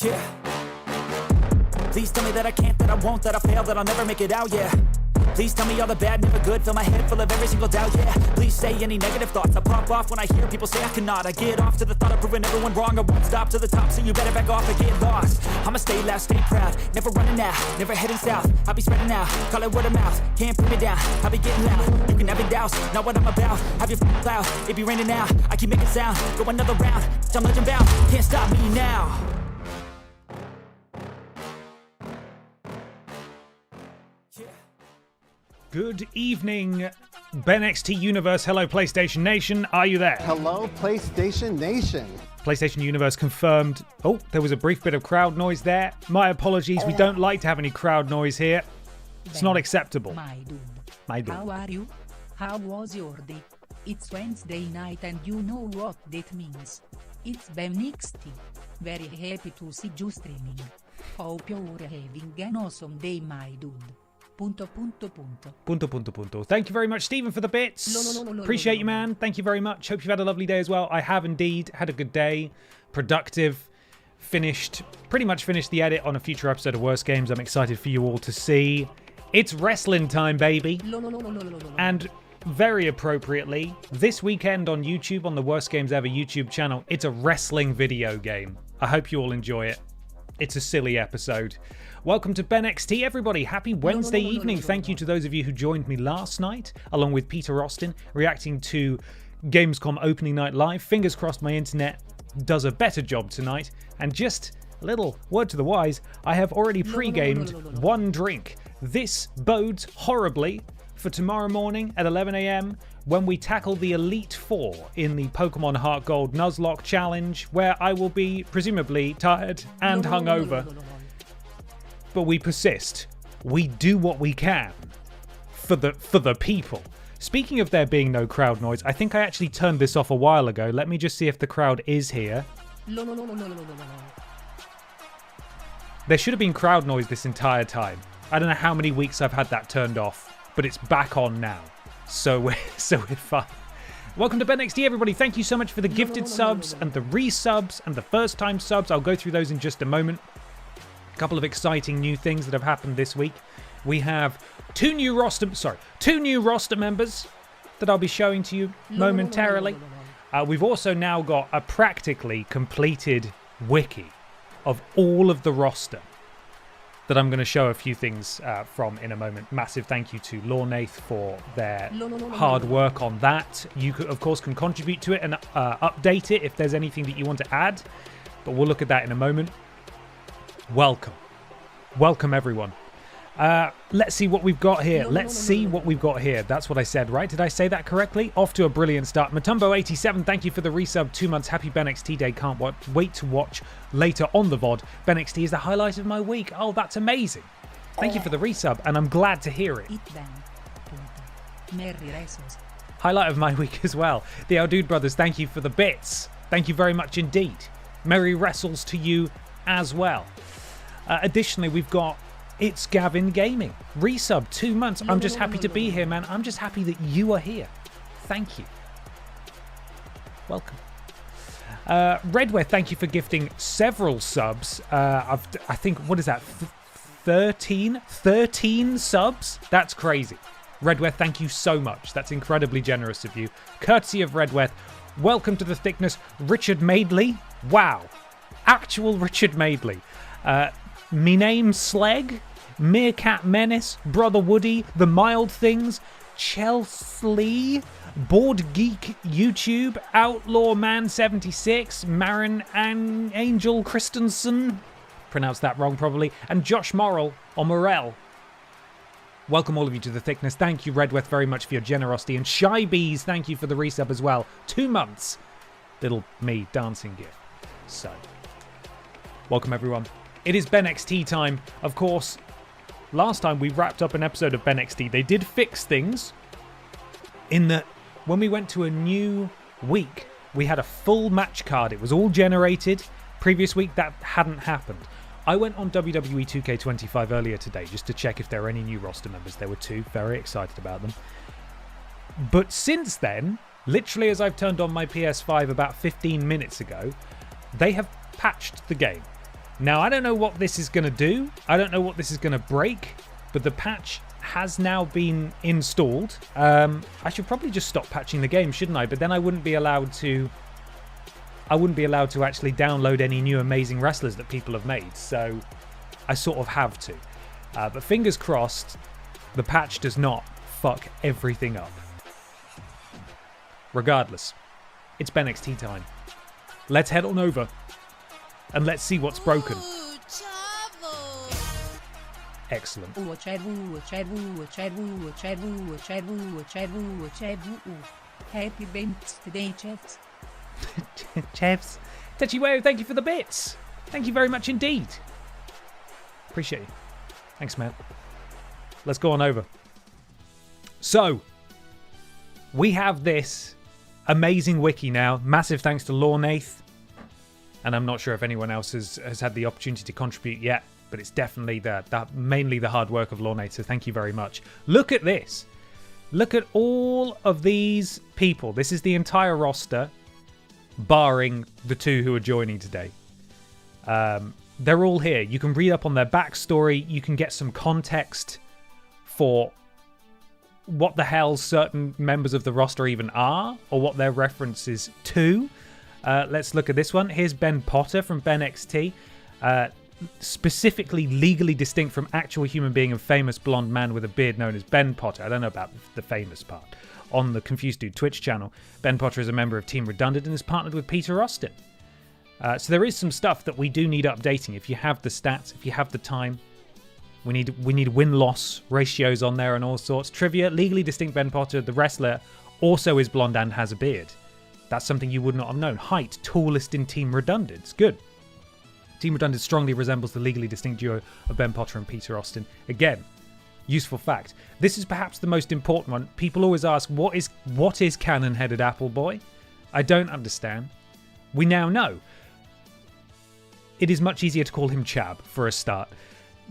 Yeah. Please tell me that I can't, that I won't, that I fail, that I'll never make it out, yeah. Please tell me all the bad, never good, fill my head full of every single doubt, yeah. Please say any negative thoughts, I pop off when I hear people say I cannot. I get off to the thought of proving everyone wrong, I won't stop to the top, so you better back off and get lost. I'ma stay loud, stay proud, never running out, never heading south. I'll be spreading out, call it word of mouth, can't put me down, I'll be getting loud. You can have it douse, not what I'm about, have your cloud, it be raining now, I keep making sound, go another round, I'm legend bound, can't stop me now. Good evening, BENXT Universe. Hello, PlayStation Nation. Are you there? Hello, PlayStation Nation. PlayStation Universe confirmed. Oh, there was a brief bit of crowd noise there. My apologies. We don't like to have any crowd noise here. It's not acceptable. My dude. My dude. How are you? How was your day? It's Wednesday night and you know what that means. It's BENXT. Very happy to see you streaming. Hope you're having an awesome day, my dude. Punto. Thank you very much, Stephen, for the bits. Appreciate you, man. Thank you very much. Hope you've had a lovely day as well. I have indeed had a good day. Productive. Pretty much finished the edit on a future episode of Worst Games. I'm excited for you all to see. It's wrestling time, baby. And very appropriately, this weekend on YouTube, on the Worst Games Ever YouTube channel, it's a wrestling video game. I hope you all enjoy it. It's a silly episode. Welcome to BENXT, everybody. Happy Wednesday evening. Thank you to those of you who joined me last night, along with Peter Austin, reacting to Gamescom opening night live. Fingers crossed my internet does a better job tonight. And just a little word to the wise, I have already pre-gamed one drink. This bodes horribly for tomorrow morning at 11 a.m. when we tackle the Elite Four in the Pokemon Heart Gold Nuzlocke Challenge, where I will be presumably tired and hungover. But we persist. We do what we can for the people. Speaking of there being no crowd noise, I think I actually turned this off a while ago. Let me just see if the crowd is here. There should have been crowd noise this entire time. I don't know how many weeks I've had that turned off, but it's back on now. So we're fine. Welcome to BENXT, everybody. Thank you so much for the gifted subs and the resubs and the first time subs. I'll go through those in just a moment. A couple of exciting new things that have happened this week. We have two new roster members that I'll be showing to you momentarily. We've also now got a practically completed wiki of all of the roster that I'm going to show a few things from in a moment. Massive thank you to Lornath for their hard work on that. You, of course, can contribute to it and update it if there's anything that you want to add, but we'll look at that in a moment. Welcome everyone. Let's see what we've got here. That's what I said, right? Did I say that correctly? Off to a brilliant start. Matumbo87, thank you for the resub. 2 months. Happy BENXT Day. Can't wait to watch later on the VOD. BENXT is the highlight of my week. Oh, that's amazing. Thank you for the resub, and I'm glad to hear it. Highlight of my week as well. The Aldude Brothers, thank you for the bits. Thank you very much indeed. Merry wrestles to you as well. Additionally, we've got It's Gavin Gaming. Resub, 2 months. I'm just happy to be here, man. I'm just happy that you are here. Thank you. Welcome. Redware, thank you for gifting several subs. I think, what is that? 13 subs? That's crazy. Redware, thank you so much. That's incredibly generous of you. Courtesy of Redware, welcome to the thickness. Richard Madeley. Wow. Actual Richard Madeley. Me name Sleg, Meerkat Menace, Brother Woody, The Mild Things, Chelsea, Board Geek YouTube, Outlaw Man 76, Marin and Angel Christensen, pronounced that wrong probably, and Josh Morrell, or Morel. Welcome all of you to The Thickness. Thank you, Redweth, very much for your generosity. And Shy Bees, thank you for the resub as well. 2 months. Little me dancing gear. So, welcome everyone. It is BENXT time. Of course, last time we wrapped up an episode of BENXT. They did fix things in that when we went to a new week, we had a full match card. It was all generated. Previous week, that hadn't happened. I went on WWE 2K25 earlier today just to check if there were any new roster members. There were 2. Very excited about them. But since then, literally as I've turned on my PS5 about 15 minutes ago, they have patched the game. Now, I don't know what this is going to do. I don't know what this is going to break, but the patch has now been installed. I should probably just stop patching the game, shouldn't I? But then I wouldn't be allowed to actually download any new amazing wrestlers that people have made. So I sort of have to. But fingers crossed, the patch does not fuck everything up. Regardless, it's BENXT time. Let's head on over and let's see what's broken. Excellent. Happy BENXT Day, chat. Chevs. Techiweo, thank you for the bits. Thank you very much indeed. Appreciate you. Thanks, man. Let's go on over. So, we have this amazing wiki now. Massive thanks to Lornath. And I'm not sure if anyone else has had the opportunity to contribute yet, but it's definitely mainly the hard work of Lornath, so thank you very much. Look at this. Look at all of these people. This is the entire roster, barring the 2 who are joining today. They're all here. You can read up on their backstory. You can get some context for what the hell certain members of the roster even are, or what their references to. Let's look at this one. Here's Ben Potter from BENXT. Specifically legally distinct from actual human being and famous blonde man with a beard known as Ben Potter. I don't know about the famous part. On the Confused Dude Twitch channel, Ben Potter is a member of Team Redundant and is partnered with Peter Austin. So there is some stuff that we do need updating. If you have the stats, if you have the time, we need win-loss ratios on there and all sorts. Trivia, legally distinct Ben Potter, the wrestler, also is blonde and has a beard. That's something you would not have known. Height, tallest in Team Redundant. It's good. Team Redundant strongly resembles the legally distinct duo of Ben Potter and Peter Austin. Again, useful fact. This is perhaps the most important one. People always ask, what is Cannon-Headed Apple Boy? I don't understand. We now know. It is much easier to call him Chab, for a start.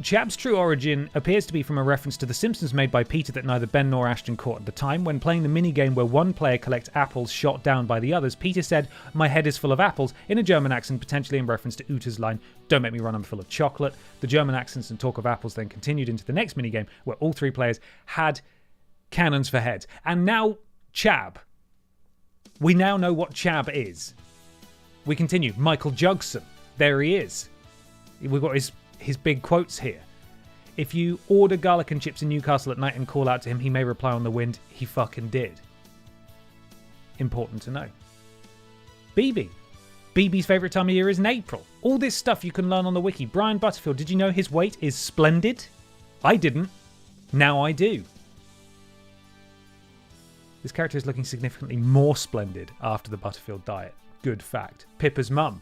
Chab's true origin appears to be from a reference to The Simpsons made by Peter that neither Ben nor Ashton caught at the time. When playing the minigame where one player collects apples shot down by the others, Peter said, "My head is full of apples," in a German accent, potentially in reference to Uta's line, "Don't make me run, I'm full of chocolate." The German accents and talk of apples then continued into the next minigame where all 3 players had cannons for heads. And now, Chab. We now know what Chab is. We continue. Michael Jugson. There he is. We've got his big quotes here. If you order garlic and chips in Newcastle at night and call out to him, he may reply on the wind, "He fucking did." Important to know. BB. BB's favourite time of year is in April. All this stuff you can learn on the wiki. Brian Butterfield, did you know his weight is splendid? I didn't. Now I do. This character is looking significantly more splendid after the Butterfield diet. Good fact. Pippa's mum.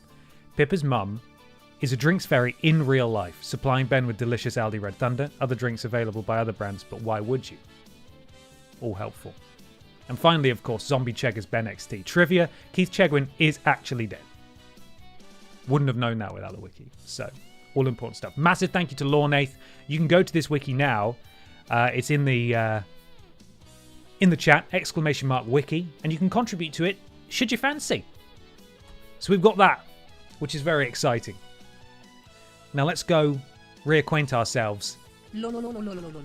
Pippa's mum is a drinks fairy in real life, supplying Ben with delicious ALDI Red Thunder, other drinks available by other brands, but why would you? All helpful. And finally, of course, Zombie Cheggers BENXT. Trivia, Keith Chegwin is actually dead. Wouldn't have known that without the wiki. So, all important stuff. Massive thank you to Lornath. You can go to this wiki now. It's in the chat, !wiki, and you can contribute to it should you fancy. So we've got that, which is very exciting. Now let's go reacquaint ourselves with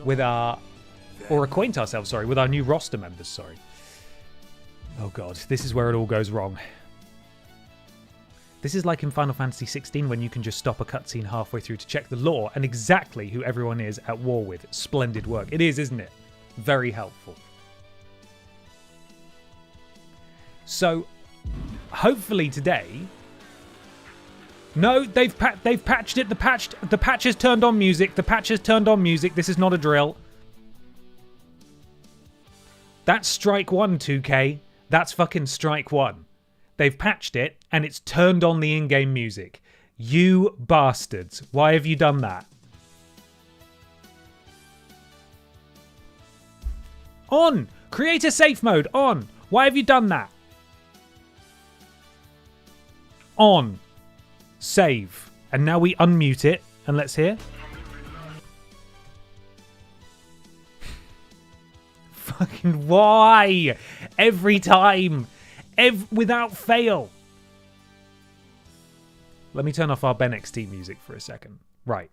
with our new roster members, Oh god, this is where it all goes wrong. This is like in Final Fantasy 16 when you can just stop a cutscene halfway through to check the lore and exactly who everyone is at war with. Splendid work. It is, isn't it? Very helpful. So hopefully today... No, they've patched it. The patch has turned on music. The patch has turned on music. This is not a drill. That's strike one, 2K. That's fucking strike one. They've patched it and it's turned on the in-game music. You bastards. Why have you done that? On! Create a safe mode. On! Why have you done that? On. Save. And now we unmute it. And let's hear. Fucking why? Every time. Without fail. Let me turn off our BENXT music for a second. Right.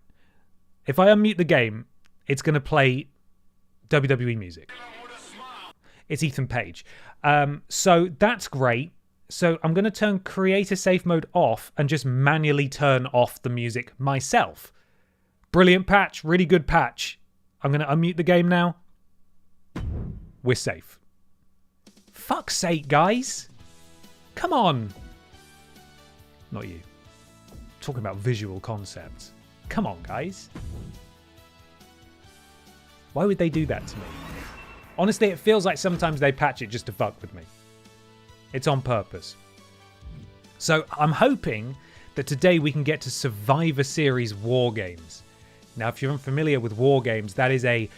If I unmute the game, it's going to play WWE music. It's Ethan Page. So that's great. So I'm going to turn Creator Safe Mode off and just manually turn off the music myself. Brilliant patch. Really good patch. I'm going to unmute the game now. We're safe. Fuck's sake, guys. Come on. Not you. Talking about visual concepts. Come on, guys. Why would they do that to me? Honestly, it feels like sometimes they patch it just to fuck with me. It's on purpose. So I'm hoping that today we can get to Survivor Series Wargames. Now, if you're unfamiliar with Wargames, that is a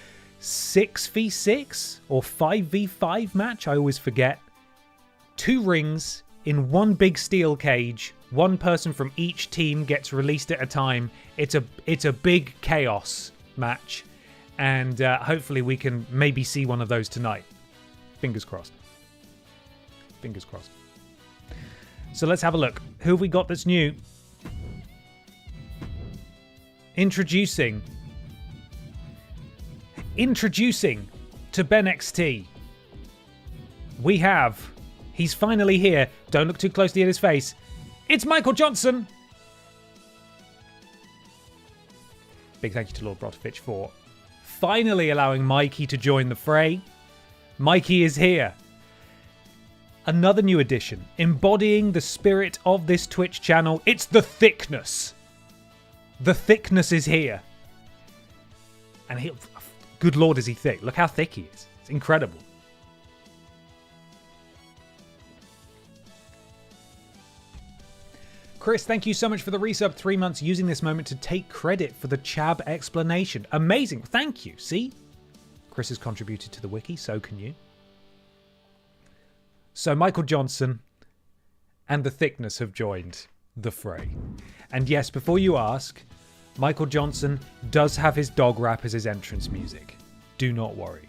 6v6 or 5v5 match. I always forget. 2 rings in one big steel cage. One person from each team gets released at a time. It's a big chaos match. And hopefully we can maybe see one of those tonight. Fingers crossed. Fingers crossed. So let's have a look. Who have we got that's new? Introducing to BENXT. We have... He's finally here. Don't look too closely at his face. It's Michael Johnson. Big thank you to Lord Brotovich for finally allowing Mikey to join the fray. Mikey is here. Another new addition, embodying the spirit of this Twitch channel. It's the thickness. The thickness is here. And he, good lord, is he thick. Look how thick he is. It's incredible. Chris, thank you so much for the resub. 3 months using this moment to take credit for the Chab explanation. Amazing. Thank you. See? Chris has contributed to the wiki, so can you. So Michael Johnson and the thickness have joined the fray. And yes, before you ask, Michael Johnson does have his dog rap as his entrance music. Do not worry.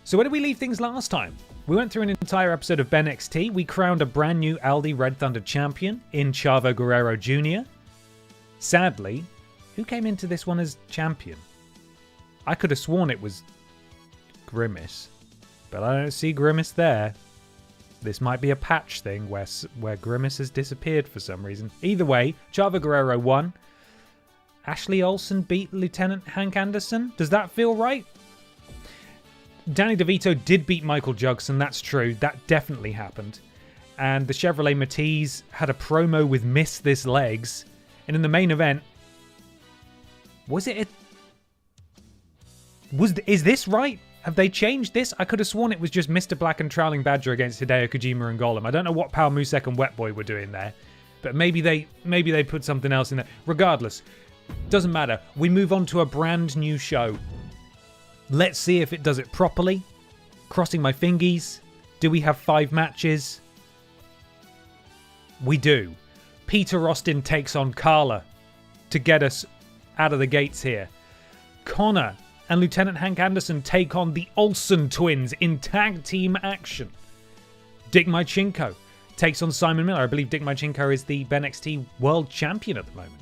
So where did we leave things last time? We went through an entire episode of BENXT. We crowned a brand new ALDI Red Thunder champion in Chavo Guerrero Jr. Sadly, who came into this one as champion? I could have sworn it was Grimace, but I don't see Grimace there. This might be a patch thing where Grimace has disappeared for some reason. Either way, Chavo Guerrero won. Ashley Olsen beat Lieutenant Hank Anderson. Does that feel right? Danny DeVito did beat Michael Jugson. That's true. That definitely happened. And the Chevrolet Matiz had a promo with Miss This Legs. And in the main event... Is this right? Have they changed this? I could have sworn it was just Mr. Black and Trowling Badger against Hideo Kojima and Golem. I don't know what Power Musek and Wet Boy were doing there. But maybe they put something else in there. Regardless, doesn't matter. We move on to a brand new show. Let's see if it does it properly. Crossing my fingies. Do we have 5 matches? We do. Peter Austin takes on Carla to get us out of the gates here. Connor and Lieutenant Hank Anderson take on the Olsen twins in tag team action. Dick Mychinko takes on Simon Miller. I believe Dick Mychinko is the BENXT World Champion at the moment.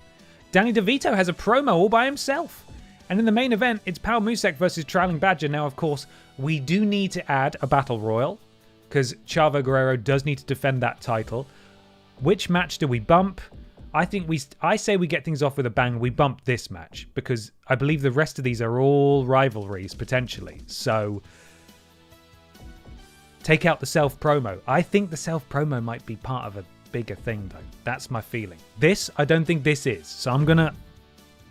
Danny DeVito has a promo all by himself. And in the main event, it's Power Musek versus Trowling Badger. Now, of course, we do need to add a Battle Royal, because Chavo Guerrero does need to defend that title. Which match do we bump? I say we get things off with a bang. We bump this match, because I believe the rest of these are all rivalries, potentially. So, Take out the self-promo. I think the self-promo might be part of a bigger thing, though. That's my feeling. This, I don't think this is. So we're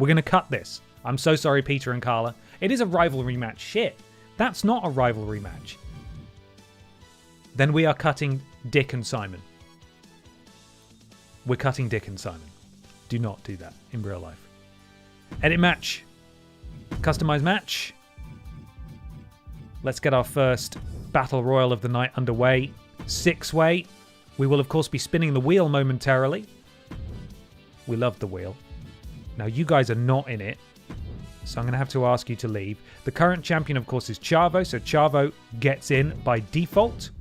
gonna cut this. I'm so sorry, Peter and Carla. It is a rivalry match. Shit. That's not a rivalry match. Then we are cutting Dick and Simon. We're cutting Dick and Simon. Do not do that in real life. Edit match. Customize match. Let's get our first Battle Royal of the night underway. 6-way. We will, of course, be spinning the wheel momentarily. We love the wheel. Now, you guys are not in it, so I'm going to have to ask you to leave. The current champion, of course, is Chavo, so Chavo gets in by default.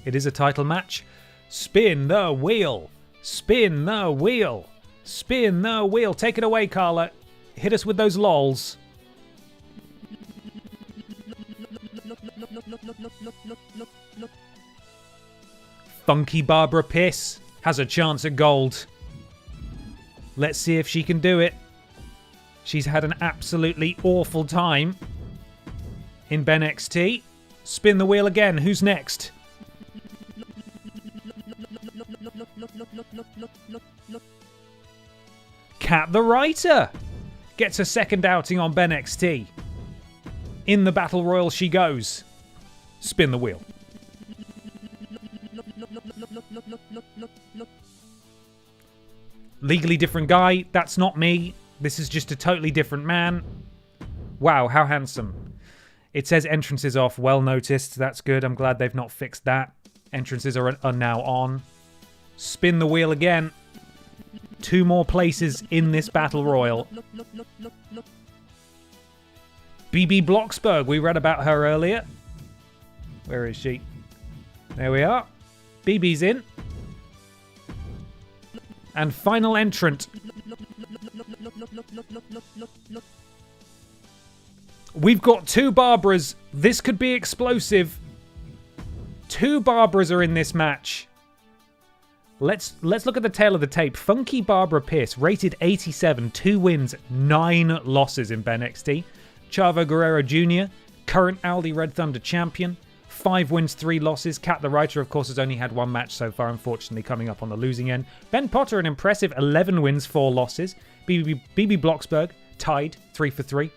It is a title match. Spin the wheel. Spin the wheel. Spin the wheel. Take it away, Carla. Hit us with those lols. Funky Barbara Piss has a chance at gold. Let's see if she can do it. She's had an absolutely awful time in BENXT. Spin the wheel again. Who's next? Kat the Writer gets a second outing on BENXT. In the Battle Royal she goes. Spin the wheel. Legally different guy. That's not me. This is just a totally different man. Wow, how handsome. It says entrances off. Well noticed. That's good. I'm glad they've not fixed that. Entrances are now on. Spin the wheel again. 2 more places in this Battle Royal. BB Blocksberg. We read about her earlier. Where is she? There we are. BB's in. And final entrant. We've got 2 Barbaras. This could be explosive. 2 Barbaras are in this match. Let's look at the tail of the tape. Funky Barbara Pierce, rated 87, 2 wins, 9 losses in BENXT. Chavo Guerrero Jr., current ALDI Red Thunder champion, 5 wins, 3 losses. Kat the Writer, of course, has only had 1 match so far, unfortunately, coming up on the losing end. Ben Potter, an impressive 11 wins, 4 losses. BB Blocksberg, tied, 3 for 3.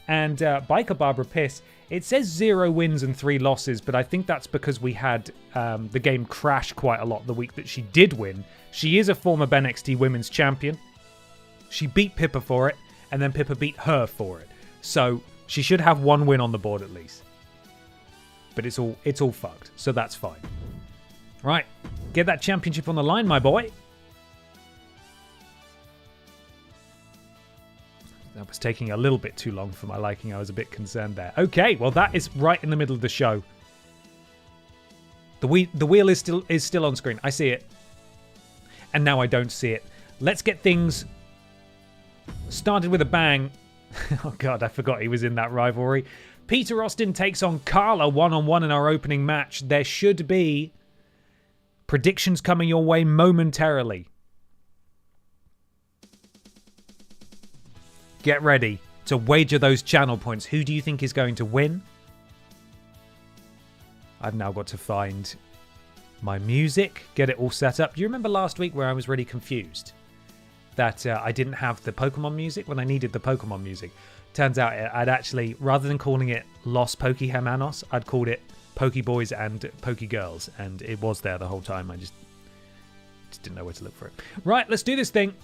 And Biker Barbara Piss, it says 0 wins and 3 losses, but I think that's because we had the game crash quite a lot the week that she did win. She is a former BENXT Women's Champion. She beat Pippa for it, and then Pippa beat her for it. So she should have 1 win on the board at least. But it's all fucked, so that's fine. Right, get that championship on the line, my boy. That was taking a little bit too long for my liking. I was a bit concerned there. Okay, well that is right in the middle of the show. The wheel is still on screen. I see it. And now I don't see it. Let's get things started with a bang. Oh god, I forgot he was in that rivalry. Peter Austin takes on Carla one-on-one in our opening match. There should be predictions coming your way momentarily. Get ready to wager those channel points. Who do you think is going to win? I've now got to find my music, get it all set up. Do you remember last week where I was really confused? That I didn't have the Pokemon music when I needed the Pokemon music. Turns out I'd actually, rather than calling it Los Pokehamanos, I'd called it Pokeboys and Pokegirls. And it was there the whole time. I just didn't know where to look for it. Right, let's do this thing.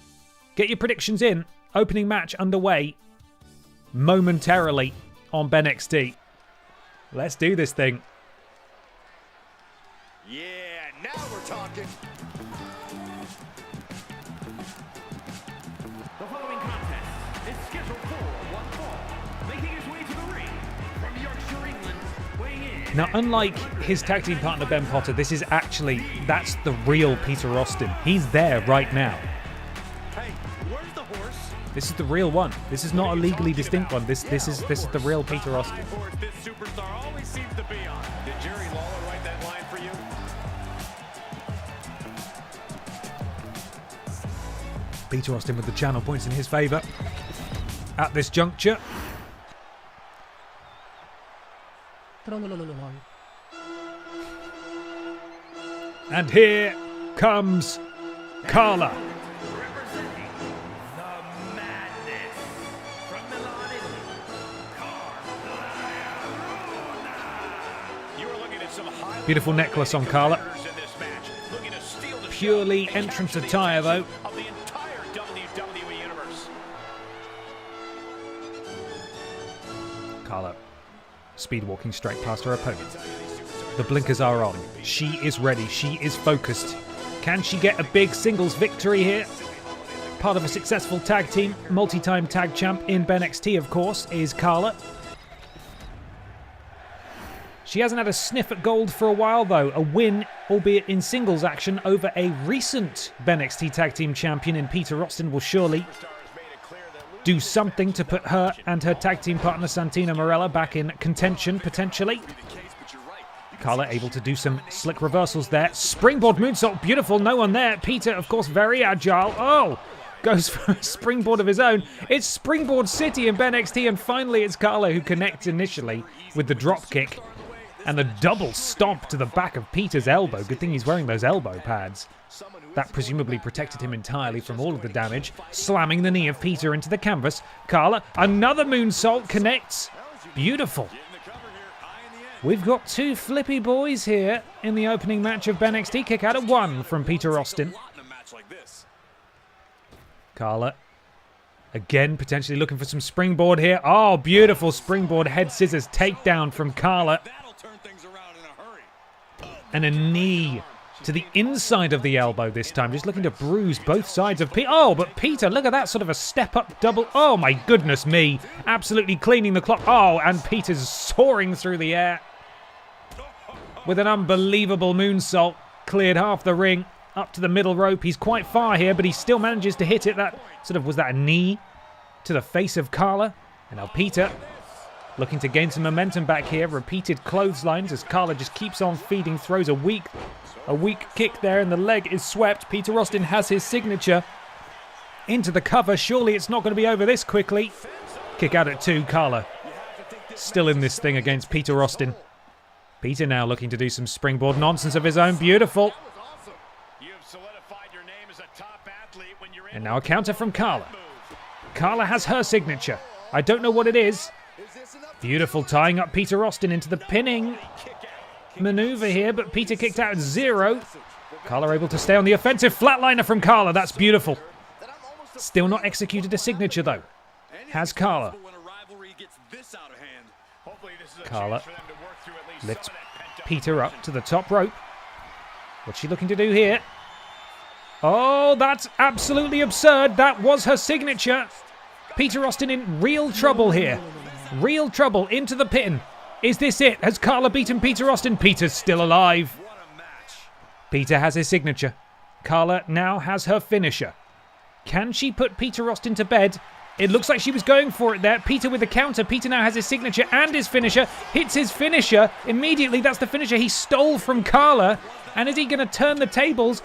Get your predictions in. Opening match underway momentarily on BENXT. Let's do this thing. Yeah, now we're talking. The following contest is scheduled for one fall. Making his way to the ring from Yorkshire, England, weighing in. Now, unlike his tag team partner Ben Potter, this is actually, that's the real Peter Austin. He's there right now. Hey, where's the horse? This is the real one. This is not a legally distinct one. This is the real Peter Austin. Horse this superstar always seems to be on. Did Jerry Lawler write that line for you? Peter Austin with the channel points in his favour at this juncture. And here comes Carla. Representing the madness from Milan, Italy, You are looking at some high Beautiful necklace on Carla. in this match, looking to steal the Purely show and entrance capture the attire, though. attention of the entire WWE universe. Carla speed walking straight past her opponent. The blinkers are on. She is ready. She is focused. Can she get a big singles victory here? Part of a successful tag team, multi-time tag champ in BENXT, of course, is Carla. She hasn't had a sniff at gold for a while, though. A win, albeit in singles action, over a recent BENXT tag team champion in Peter Austin will surely do something to put her and her tag team partner Santina Marella back in contention, potentially. Carla able to do some slick reversals there. Springboard moonsault, beautiful, no one there. Peter, of course, very agile. Oh, goes for a springboard of his own. It's Springboard City in BENXT, and finally it's Carla who connects initially with the drop kick. And the double stomp to the back of Peter's elbow. Good thing he's wearing those elbow pads. That presumably protected him entirely from all of the damage. Slamming the knee of Peter into the canvas. Carla, another moonsault, connects. Beautiful. We've got two flippy boys here in the opening match of BENXT. Kick out at 1 from Peter Austin. Carla, again, potentially looking for some springboard here. Oh, beautiful springboard head scissors takedown from Carla. And a knee to the inside of the elbow this time. Just looking to bruise both sides of Peter. Oh, but Peter, look at that sort of a step-up double. Oh, my goodness me. Absolutely cleaning the clock. Oh, and Peter's soaring through the air with an unbelievable moonsault. Cleared half the ring up to the middle rope. He's quite far here, but he still manages to hit it. That sort of, was that a knee to the face of Carla? And now Peter looking to gain some momentum back here. Repeated clotheslines as Carla just keeps on feeding. Throws a weak kick there, and the leg is swept. Peter Austin has his signature into the cover. Surely it's not going to be over this quickly. Kick out at 2. Carla still in this thing against Peter Austin. Peter now looking to do some springboard nonsense of his own. Beautiful. And now a counter from Carla. Carla has her signature. I don't know what it is. Beautiful, tying up Peter Austin into the pinning maneuver here, but Peter kicked out at 0. Carla able to stay on the offensive. Flatliner from Carla, that's beautiful. Still not executed a signature though. Has Carla. Carla lifts Peter up to the top rope. What's she looking to do here? Oh, that's absolutely absurd. That was her signature. Peter Austin in real trouble here. Real trouble into the pin. Is this it? Has Carla beaten Peter Austin? Peter's still alive. Peter has his signature. Carla now has her finisher. Can she put Peter Austin to bed? It looks like she was going for it there. Peter with the counter. Peter now has his signature and his finisher. Hits his finisher. Immediately, that's the finisher he stole from Carla. And is he going to turn the tables?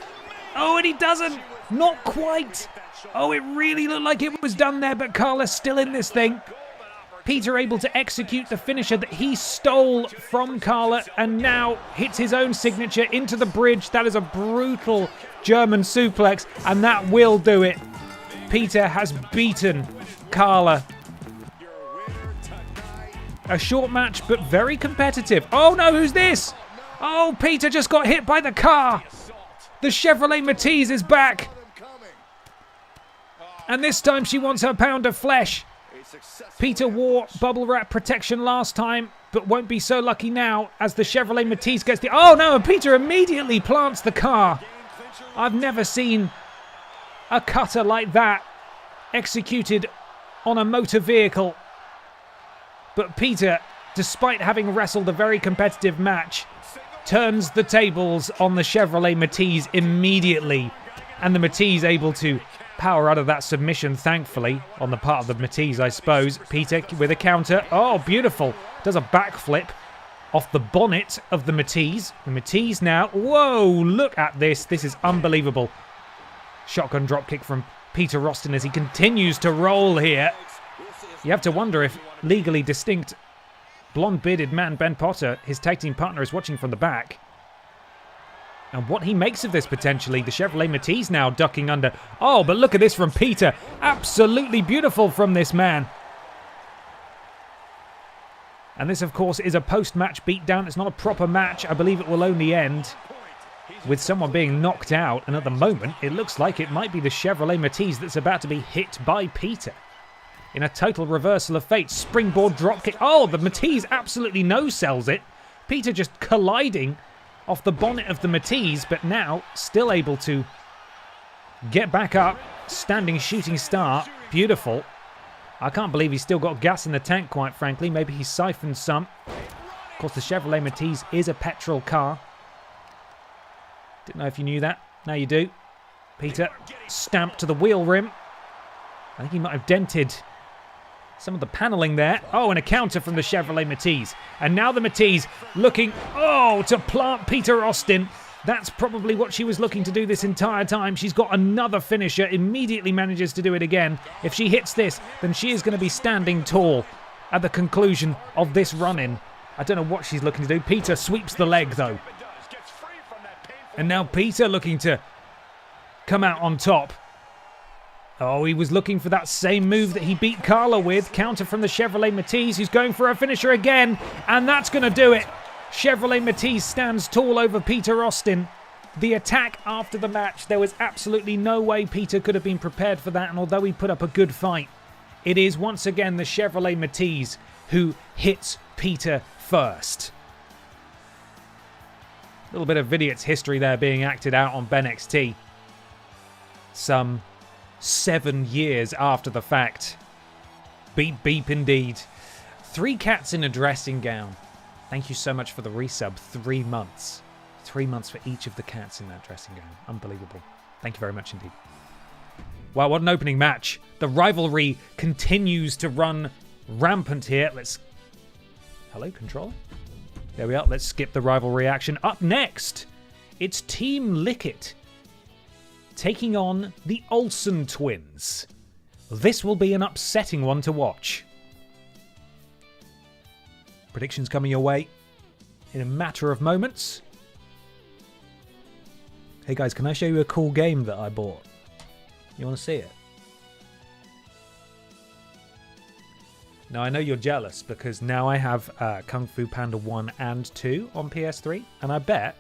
Oh, and he doesn't. Not quite. Oh, it really looked like it was done there, but Carla's still in this thing. Peter able to execute the finisher that he stole from Carla and now hits his own signature into the bridge. That is a brutal German suplex, and that will do it. Peter has beaten Carla. A short match, but very competitive. Oh no, who's this? Oh, Peter just got hit by the car. The Chevrolet Matiz is back. And this time she wants her pound of flesh. Peter wore bubble wrap protection last time, but won't be so lucky now as the Chevrolet Matiz gets the... Oh no, and Peter immediately plants the car. I've never seen a cutter like that executed on a motor vehicle. But Peter, despite having wrestled a very competitive match, turns the tables on the Chevrolet Matiz immediately. And the Matiz able to power out of that submission, thankfully, on the part of the Matiz, I suppose. Peter with a counter. Oh, beautiful. Does a backflip off the bonnet of the Matiz. The Matiz now. Whoa, look at this. This is unbelievable. Shotgun dropkick from Peter Austin as he continues to roll here. You have to wonder if legally distinct blonde-bearded man Ben Potter, his tag team partner, is watching from the back. and what he makes of this potentially. The Chevrolet Matisse now ducking under. Oh, but look at this from Peter. Absolutely beautiful from this man. And this, of course, is a post-match beatdown. It's not a proper match. I believe it will only end with someone being knocked out. And at the moment, it looks like it might be the Chevrolet Matisse that's about to be hit by Peter. In a total reversal of fate, springboard dropkick. Oh, the Matisse absolutely no-sells it. Peter just colliding off the bonnet of the Matisse, but now still able to get back up. Standing shooting star. Beautiful. I can't believe he's still got gas in the tank, quite frankly. Maybe he siphoned some. Of course, the Chevrolet Matisse is a petrol car. Didn't know if you knew that. Now you do. Peter stamped to the wheel rim. I think he might have dented some of the paneling there. Oh, and a counter from the Chevrolet Matisse. And now the Matisse looking, to plant Peter Austin. That's probably what she was looking to do this entire time. She's got another finisher, immediately manages to do it again. If she hits this, then she is going to be standing tall at the conclusion of this run-in. I don't know what she's looking to do. Peter sweeps the leg, though. And now Peter looking to come out on top. Oh, he was looking for that same move that he beat Carla with. Counter from the Chevrolet Matisse, who's going for a finisher again. And that's going to do it. Chevrolet Matisse stands tall over Peter Austin. The attack after the match, there was absolutely no way Peter could have been prepared for that. And although he put up a good fight, it is once again the Chevrolet Matisse who hits Peter first. A little bit of Vidiot's history there being acted out on BENXT. Some 7 years after the fact. Beep, beep indeed. 3 cats in a dressing gown. Thank you so much for the resub. 3 months. 3 months for each of the cats in that dressing gown. Unbelievable. Thank you very much indeed. Wow, what an opening match. The rivalry continues to run rampant here. Hello, controller? There we are. Let's skip the rivalry action. Up next, it's Team Lickett taking on the Olsen twins. This will be an upsetting one to watch. Predictions coming your way in a matter of moments. Hey guys, can I show you a cool game that I bought? You want to see it? Now I know you're jealous because now I have Kung Fu Panda 1 and 2 on PS3, and I bet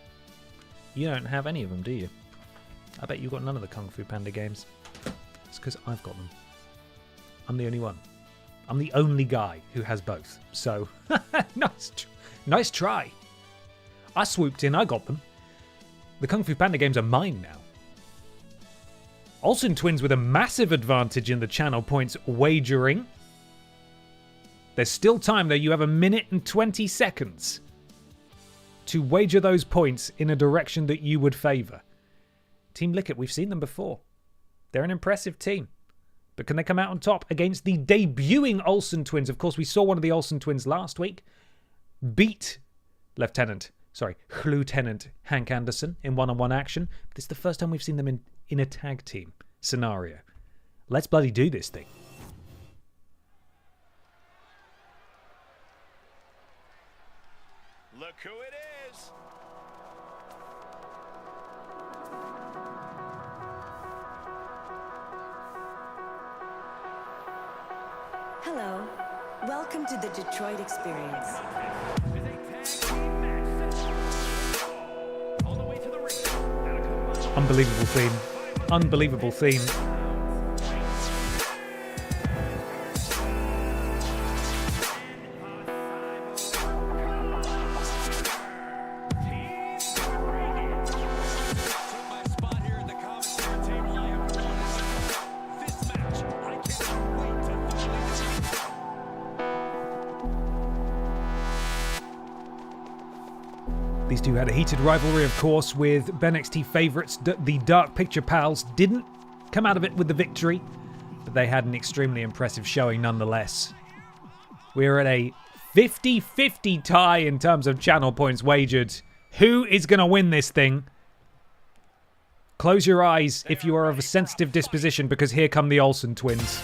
you don't have any of them, do you? I bet you've got none of the Kung Fu Panda games. It's because I've got them. I'm the only one. I'm the only guy who has both. So, nice try. I swooped in, I got them. The Kung Fu Panda games are mine now. Olsen twins with a massive advantage in the channel points wagering. There's still time though, you have 1 minute and 20 seconds to wager those points in a direction that you would favour. Team Lickett, we've seen them before. They're an impressive team. But can they come out on top against the debuting Olsen twins? Of course, we saw one of the Olsen twins last week beat Lieutenant Hank Anderson in one-on-one action. But it's the first time we've seen them in a tag team scenario. Let's bloody do this thing. Look who it is. Hello. Welcome to the Detroit Experience. Unbelievable theme. Unbelievable theme. These two had a heated rivalry, of course, with BENXT favourites. The Dark Picture Pals didn't come out of it with the victory, but they had an extremely impressive showing nonetheless. We're at a 50-50 tie in terms of channel points wagered. Who is going to win this thing? Close your eyes if you are of a sensitive disposition, because here come the Olsen twins.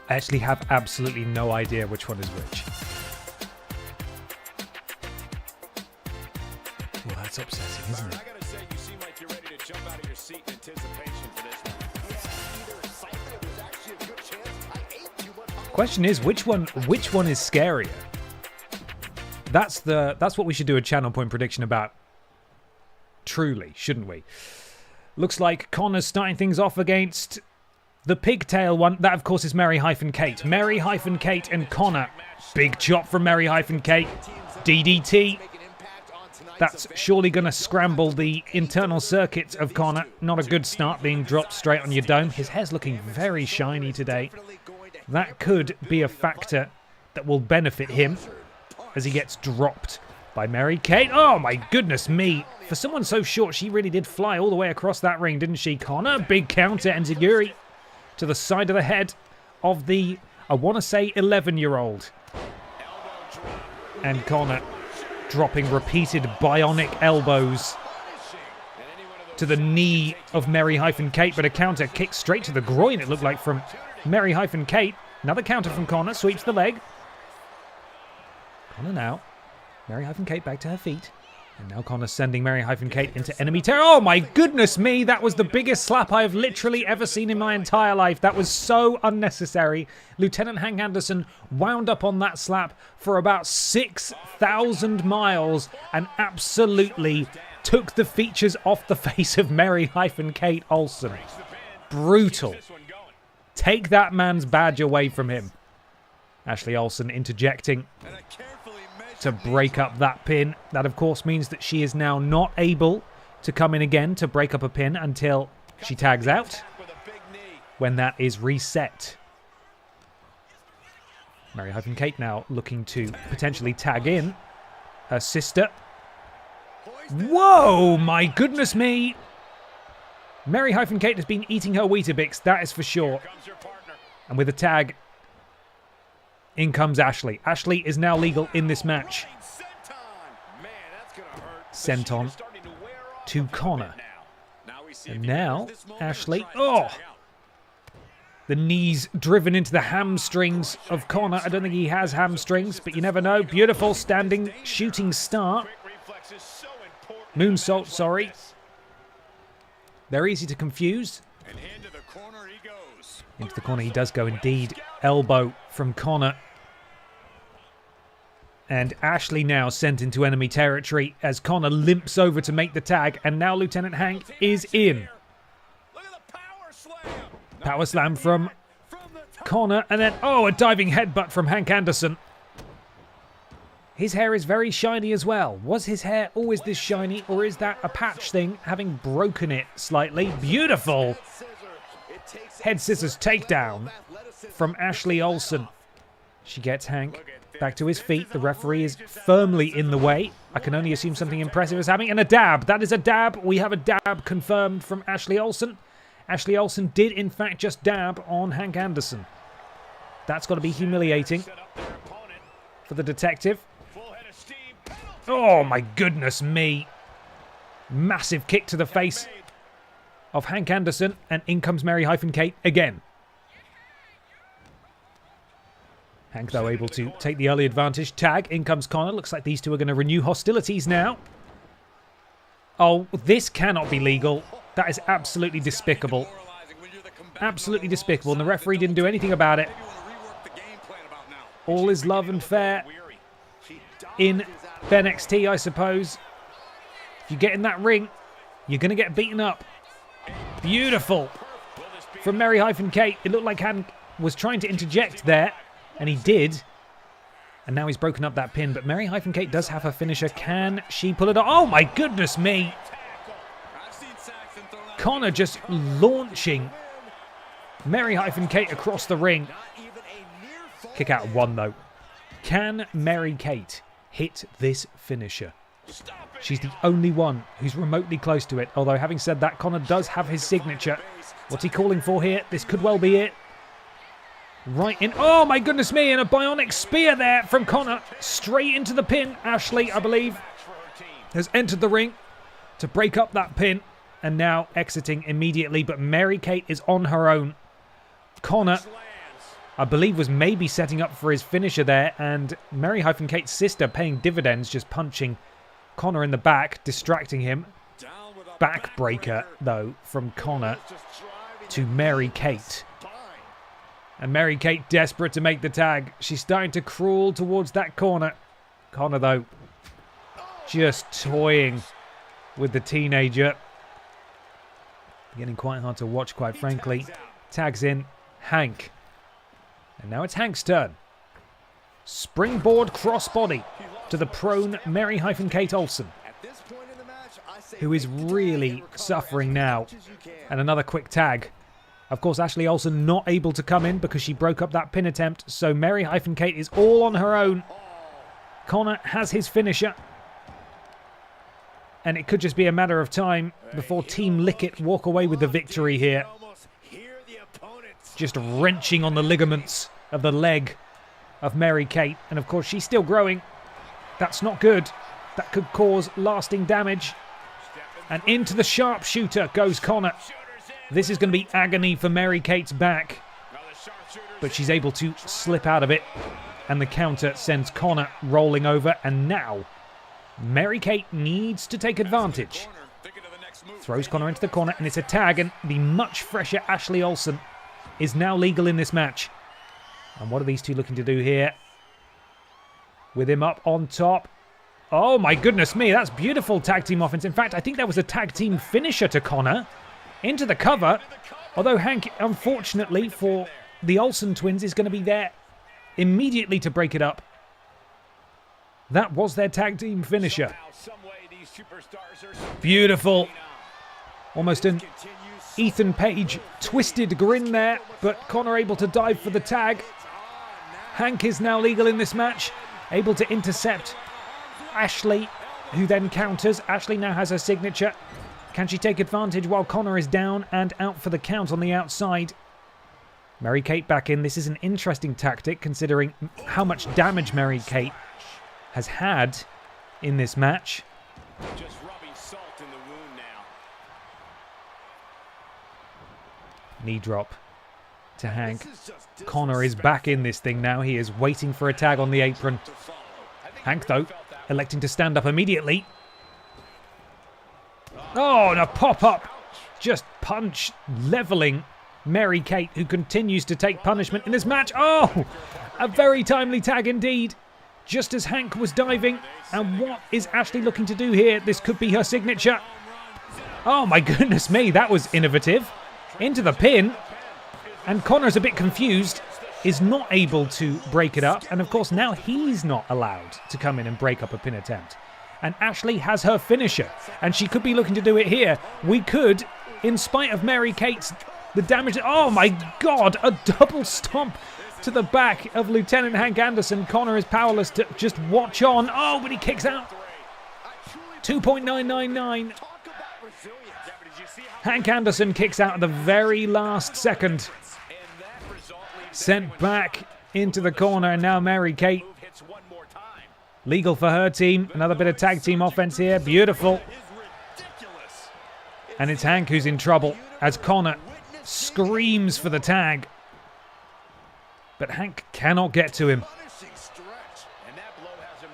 I actually have absolutely no idea which one is which. Well, that's upsetting, isn't it? I gotta say, you seem like you're ready to jump out of your seat in anticipation for this one. Question is, which one is scarier? That's what we should do a channel point prediction about. Truly, shouldn't we? Looks like Connor's starting things off against the pigtail one. That, of course, is Mary-Kate. Mary-Kate and Connor. Big chop from Mary-Kate. DDT. That's surely going to scramble the internal circuits of Connor. Not a good start, being dropped straight on your dome. His hair's looking very shiny today. That could be a factor that will benefit him as he gets dropped by Mary-Kate. Oh, my goodness me. For someone so short, she really did fly all the way across that ring, didn't she? Connor, big counter, and Zaguri to the side of the head of the, I want to say, 11-year-old. And Connor dropping repeated bionic elbows to the knee of Mary-Kate, but a counter kick straight to the groin, it looked like, from Mary-Kate. Another counter from Connor, sweeps the leg. Connor now. Mary-Kate back to her feet. And now Connor sending Mary-Kate into enemy territory. Oh my goodness me, that was the biggest slap I have literally ever seen in my entire life. That was so unnecessary. Lieutenant Hank Anderson wound up on that slap for about 6,000 miles and absolutely took the features off the face of Mary-Kate Olsen. Brutal. Take that man's badge away from him. Ashley Olsen interjecting to break up that pin. That, of course, means that she is now not able to come in again to break up a pin until she tags out, when that is reset. Mary-Kate now looking to potentially tag in her sister. Whoa, my goodness me. Mary-Kate has been eating her Weetabix, that is for sure. And with a tag, in comes Ashley. Ashley is now legal in this match. Sent on to Connor. And now, Ashley... Oh! The knees driven into the hamstrings of Connor. I don't think he has hamstrings, but you never know. Beautiful standing shooting star. Moonsault, sorry. They're easy to confuse. Into the corner he does go indeed. Elbow from Connor. And Ashley now sent into enemy territory as Connor limps over to make the tag. And now Lieutenant Hank is in. Power slam from Connor. And then, oh, a diving headbutt from Hank Anderson. His hair is very shiny as well. Was his hair always this shiny, or is that a patch thing, having broken it slightly? Beautiful. Head scissors takedown from Ashley Olsen. She gets Hank back to his feet. The referee is firmly in the way. I can only assume something impressive is happening. And a dab. That is a dab. We have a dab confirmed from Ashley Olsen. Ashley Olsen did, in fact, just dab on Hank Anderson. That's got to be humiliating for the detective. Oh, my goodness me. Massive kick to the face of Hank Anderson. And in comes Mary-Kate again. Hank, though, able to take the early advantage. Tag. In comes Connor. Looks like these two are going to renew hostilities now. Oh, this cannot be legal. That is absolutely despicable. Absolutely despicable. And the referee didn't do anything about it. All is love and fair in BENXT, I suppose. If you get in that ring, you're going to get beaten up. Beautiful from Mary-Kate. It looked like Hank was trying to interject there, and he did. And now he's broken up that pin, but Mary-Kate does have her finisher. Can she pull it off? Oh, my goodness me. Connor just launching Mary-Kate across the ring. Kick out of one, though. Can Mary-Kate hit this finisher? She's the only one who's remotely close to it. Although, having said that, Connor does have his signature. What's he calling for here? This could well be it. Right in. Oh, my goodness me. And a bionic spear there from Connor. Straight into the pin. Ashley, I believe, has entered the ring to break up that pin. And now exiting immediately. But Mary-Kate is on her own. Connor I believe was maybe setting up for his finisher there, and Mary-Kate's sister paying dividends, just punching Connor in the back, distracting him. Backbreaker, though, from Connor to Mary-Kate. And Mary-Kate desperate to make the tag. She's starting to crawl towards that corner. Connor, though, just toying with the teenager. Getting quite hard to watch, quite frankly. Tags in Hank. And now it's Hank's turn. Springboard crossbody to the prone Mary-Kate Olsen, who is really suffering now. And another quick tag. Of course, Ashley Olsen not able to come in because she broke up that pin attempt. So Mary-Kate is all on her own. Connor has his finisher. And it could just be a matter of time before Team Lickett walk away with the victory here. Just wrenching on the ligaments of the leg of Mary-Kate. And of course, she's still growing. That's not good. That could cause lasting damage. And into the sharpshooter goes Connor. This is going to be agony for Mary-Kate's back. But she's able to slip out of it. And the counter sends Connor rolling over. And now, Mary-Kate needs to take advantage. Throws Connor into the corner, and it's a tag. And the much fresher Ashley Olsen is now legal in this match. And what are these two looking to do here? With him up on top. Oh my goodness me, that's beautiful tag team offense. In fact, I think that was a tag team finisher to Connor. Into the cover. Although Hank, unfortunately for the Olsen twins, is going to be there immediately to break it up. That was their tag team finisher. Beautiful. Almost an Ethan Page twisted grin there, but Connor able to dive for the tag. Hank is now legal in this match, able to intercept Ashley, who then counters. Ashley now has her signature. Can she take advantage while Connor is down and out for the count on the outside? Mary-Kate back in. This is an interesting tactic considering how much damage Mary-Kate has had in this match. Just rubbing salt in the wound now. Knee drop to Hank. Connor is back in this thing now. He is waiting for a tag on the apron. Hank, though, electing to stand up immediately. Oh, and a pop-up. Just punch leveling Mary-Kate, who continues to take punishment in this match. Oh, a very timely tag indeed. Just as Hank was diving. And what is Ashley looking to do here? This could be her signature. Oh my goodness me, that was innovative. Into the pin. And Connor's a bit confused. Is not able to break it up. And of course now he's not allowed to come in and break up a pin attempt. And Ashley has her finisher. And she could be looking to do it here. We could, in spite of Mary-Kate's the damage. Oh my God, a double stomp to the back of Lieutenant Hank Anderson. Connor is powerless to just watch on. Oh, but he kicks out. 2.999. Hank Anderson kicks out at the very last second. Sent back into the corner, and now Mary-Kate. Legal for her team. Another bit of tag team offense here. Beautiful. And it's Hank who's in trouble as Connor screams for the tag. But Hank cannot get to him.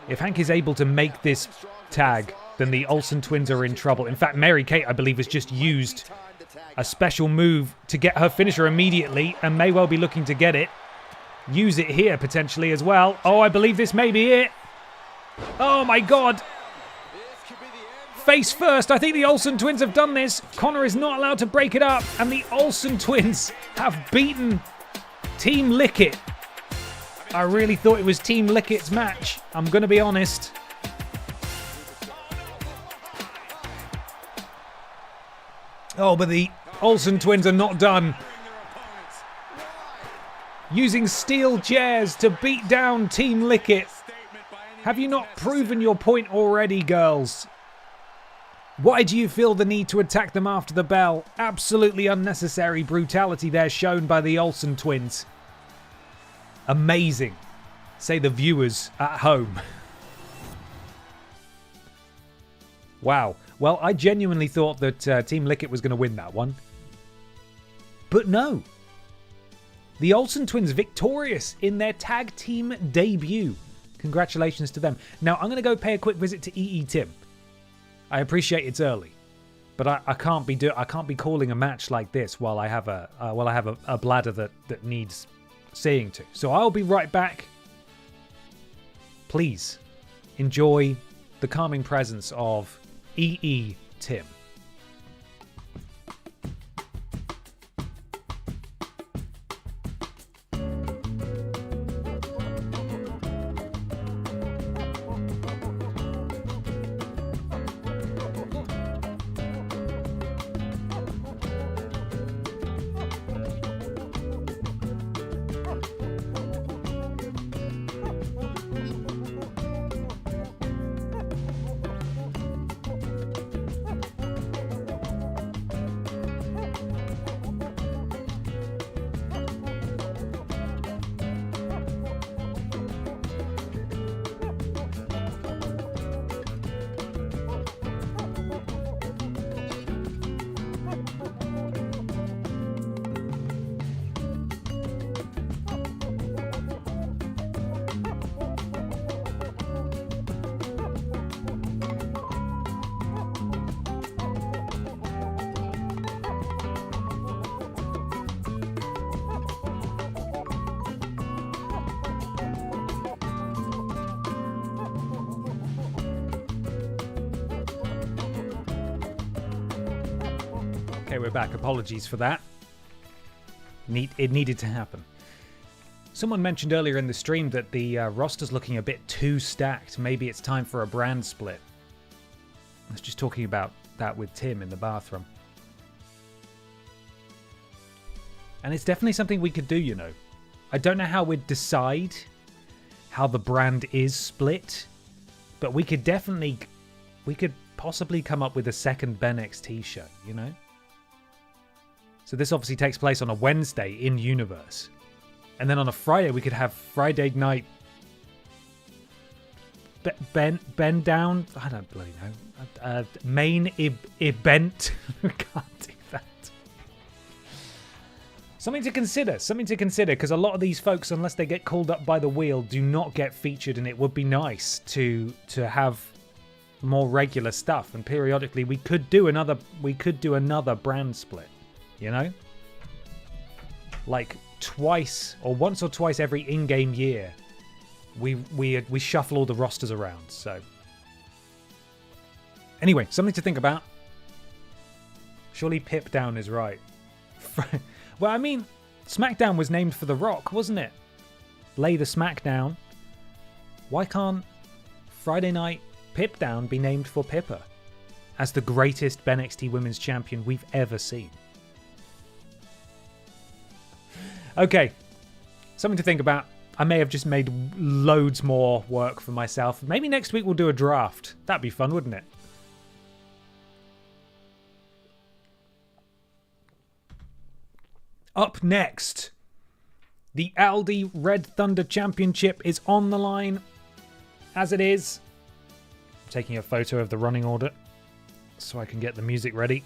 If Hank is able to make this tag, then the Olsen twins are in trouble. In fact, Mary-Kate, I believe, has just used a special move to get her finisher immediately and may well be looking to get it. Use it here, potentially, as well. Oh, I believe this may be it. Oh, my God. Face first. I think the Olsen twins have done this. Connor is not allowed to break it up. And the Olsen twins have beaten Team Lickett. I really thought it was Team Lickett's match. I'm going to be honest. Oh, but the Olsen twins are not done. Using steel chairs to beat down Team Lickett. Have you not proven your point already, girls? Why do you feel the need to attack them after the bell? Absolutely unnecessary brutality there shown by the Olsen twins. Amazing, say the viewers at home. Wow. Well, I genuinely thought that Team Lickett was going to win that one. But no. The Olsen twins victorious in their tag team debut. Congratulations to them. Now, I'm going to go pay a quick visit to EE Tim. I appreciate it's early, but I can't be calling a match like this while I have a bladder that needs seeing to. So I'll be right back. Please enjoy the calming presence of EE Tim. Okay, we're back. Apologies for that. It needed to happen. Someone mentioned earlier in the stream that the roster's looking a bit too stacked. Maybe it's time for a brand split. I was just talking about that with Tim in the bathroom. And it's definitely something we could do, you know. I don't know how we'd decide how the brand is split, but we could possibly come up with a second BENXT show, you know? So this obviously takes place on a Wednesday in universe. And then on a Friday, we could have Friday night bend down. I don't bloody know. Main event. Can't do that. Something to consider, because a lot of these folks, unless they get called up by the wheel, do not get featured, and it would be nice to have more regular stuff. And periodically, we could do another brand split. You know, like once or twice every in-game year, we shuffle all the rosters around. So anyway, something to think about. Surely Pip Down is right. Well, I mean, SmackDown was named for The Rock, wasn't it? Lay the SmackDown. Why can't Friday Night Pip Down be named for Pippa as the greatest BENXT Women's Champion we've ever seen? Okay, something to think about. I may have just made loads more work for myself. Maybe next week we'll do a draft. That'd be fun, wouldn't it? Up next, the ALDI Red Thunder Championship is on the line, as it is. I'm taking a photo of the running order so I can get the music ready.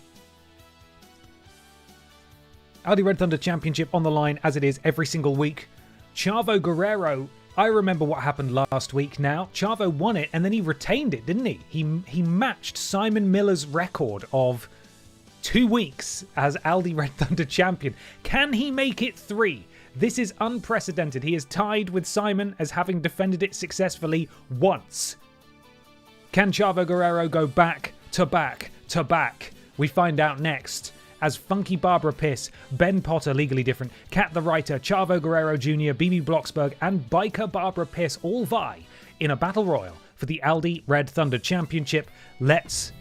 ALDI Red Thunder Championship on the line, as it is every single week. Chavo Guerrero, I remember what happened last week now. Chavo won it, and then he retained it, didn't he? He matched Simon Miller's record of 2 weeks as ALDI Red Thunder Champion. Can he make it 3? This is unprecedented. He is tied with Simon as having defended it successfully once. Can Chavo Guerrero go back to back to back? We find out next. As Funky Barbara Piss, Ben Potter, Legally Different, Kat the Writer, Chavo Guerrero Jr., BB Blocksberg, and Biker Barbara Piss all vie in a battle royal for the ALDI Red Thunder Championship. Let's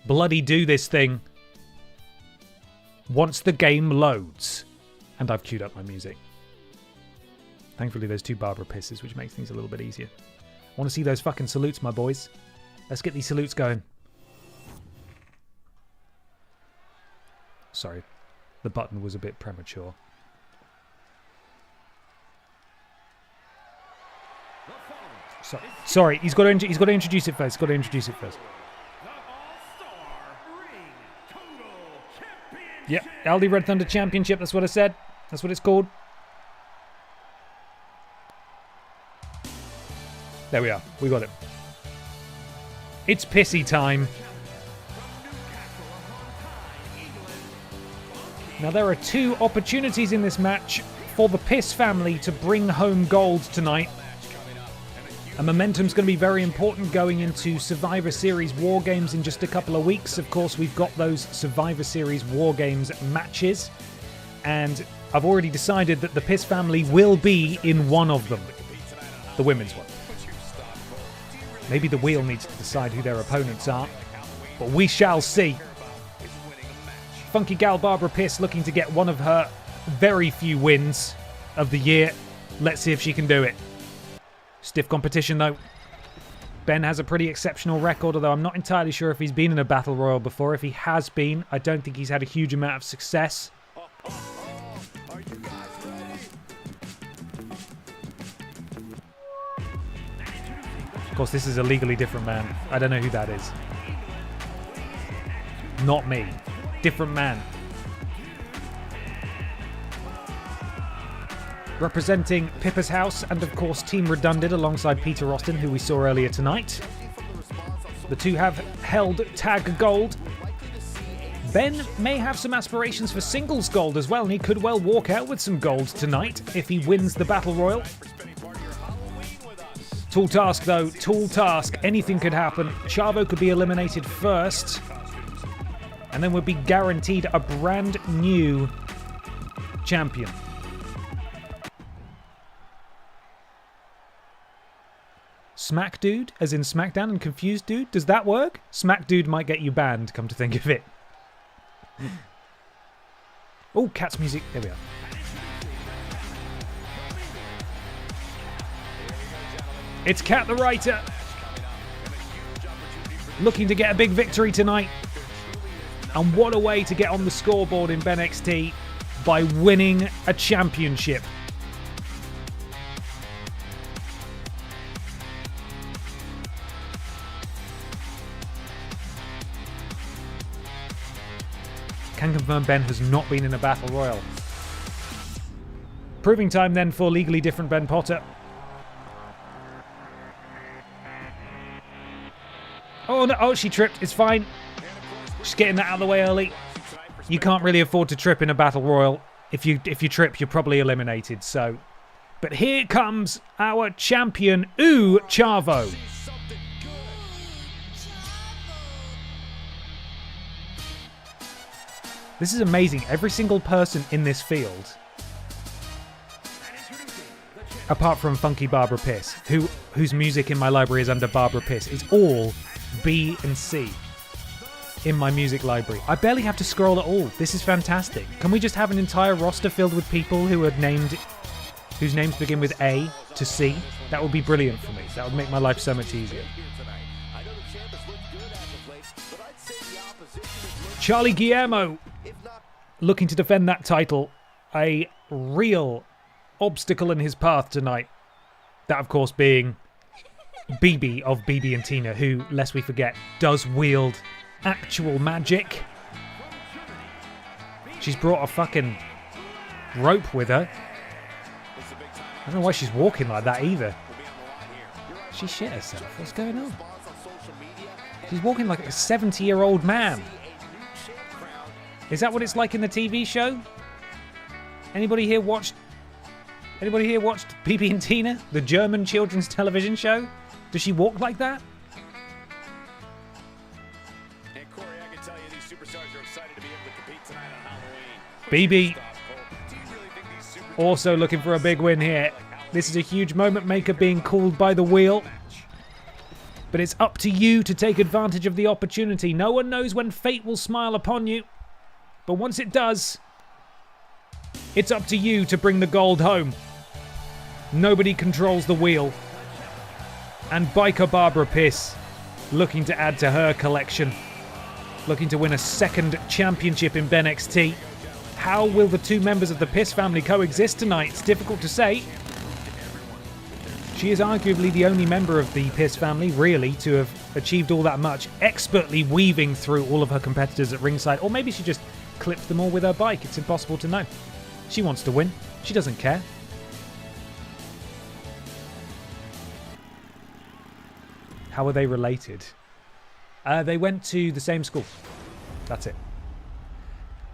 bloody do this thing once the game loads. And I've queued up my music. Thankfully, there's 2 Barbara Pisses, which makes things a little bit easier. I want to see those fucking salutes, my boys. Let's get these salutes going. Sorry, the button was a bit premature. Sorry, he's got to introduce it first. Yep, ALDI Red Thunder Championship. That's what I said. That's what it's called. There we are. We got it. It's pissy time. Now, there are 2 opportunities in this match for the Piss family to bring home gold tonight. And momentum's going to be very important going into Survivor Series Wargames in just a couple of weeks. Of course, we've got those Survivor Series Wargames matches. And I've already decided that the Piss family will be in one of them. The women's one. Maybe the wheel needs to decide who their opponents are. But we shall see. Funky gal Barbara Piss looking to get one of her very few wins of the year. Let's see if she can do it. Stiff competition though. Ben has a pretty exceptional record, although I'm not entirely sure if he's been in a Battle Royal before. If he has been, I don't think he's had a huge amount of success. Of course, this is a legally different man. I don't know who that is. Not me. Different man. Representing Pippa's House and, of course, Team Redundant alongside Peter Austin, who we saw earlier tonight. The two have held tag gold. Ben may have some aspirations for singles gold as well, and he could well walk out with some gold tonight if he wins the Battle Royal. Tall task, though. Tall task. Anything could happen. Chavo could be eliminated first, and then would be guaranteed a brand new champion. Smack Dude, as in SmackDown, and Confused Dude? Does that work? Smack Dude might get you banned, come to think of it. Oh, Cat's music. There we are. It's Cat the Writer. Looking to get a big victory tonight. And what a way to get on the scoreboard in BENXT by winning a championship. Can confirm Ben has not been in a Battle Royal. Proving time then for Legally Different Ben Potter. Oh no, oh she tripped, it's fine. Just getting that out of the way early. You can't really afford to trip in a Battle Royal. If you trip, you're probably eliminated, so. But here comes our champion, Chavo. This is amazing. Every single person in this field, apart from Funky Barbara Piss, whose music in my library is under Barbara Piss, is all B and C in my music library. I barely have to scroll at all. This is fantastic. Can we just have an entire roster filled with people who are named, whose names begin with A to C? That would be brilliant for me. That would make my life so much easier. Charlie Guillermo looking to defend that title. A real obstacle in his path tonight. That, of course, being BB of BB and Tina, who, lest we forget, does wield actual magic. She's brought a fucking rope with her. I don't know why she's walking like that either. She shit herself. What's going on? She's walking like a 70-year-old man. Is that what it's like in the TV show? Anybody here watched BB and Tina, the German children's television show? Does she walk like that? And Corey, I can tell you these superstars are excited to be able to compete tonight on Halloween. BB also looking for a big win here. This is a huge moment maker being called by the wheel. But it's up to you to take advantage of the opportunity. No one knows when fate will smile upon you. But once it does, it's up to you to bring the gold home. Nobody controls the wheel. And Biker Barbara Piss looking to add to her collection. Looking to win a second championship in BENXT. How will the two members of the Piss family coexist tonight? It's difficult to say. She is arguably the only member of the Piss family, really, to have achieved all that much, expertly weaving through all of her competitors at ringside. Or maybe she just clipped them all with her bike. It's impossible to know. She wants to win. She doesn't care. How are they related? They went to the same school. That's it.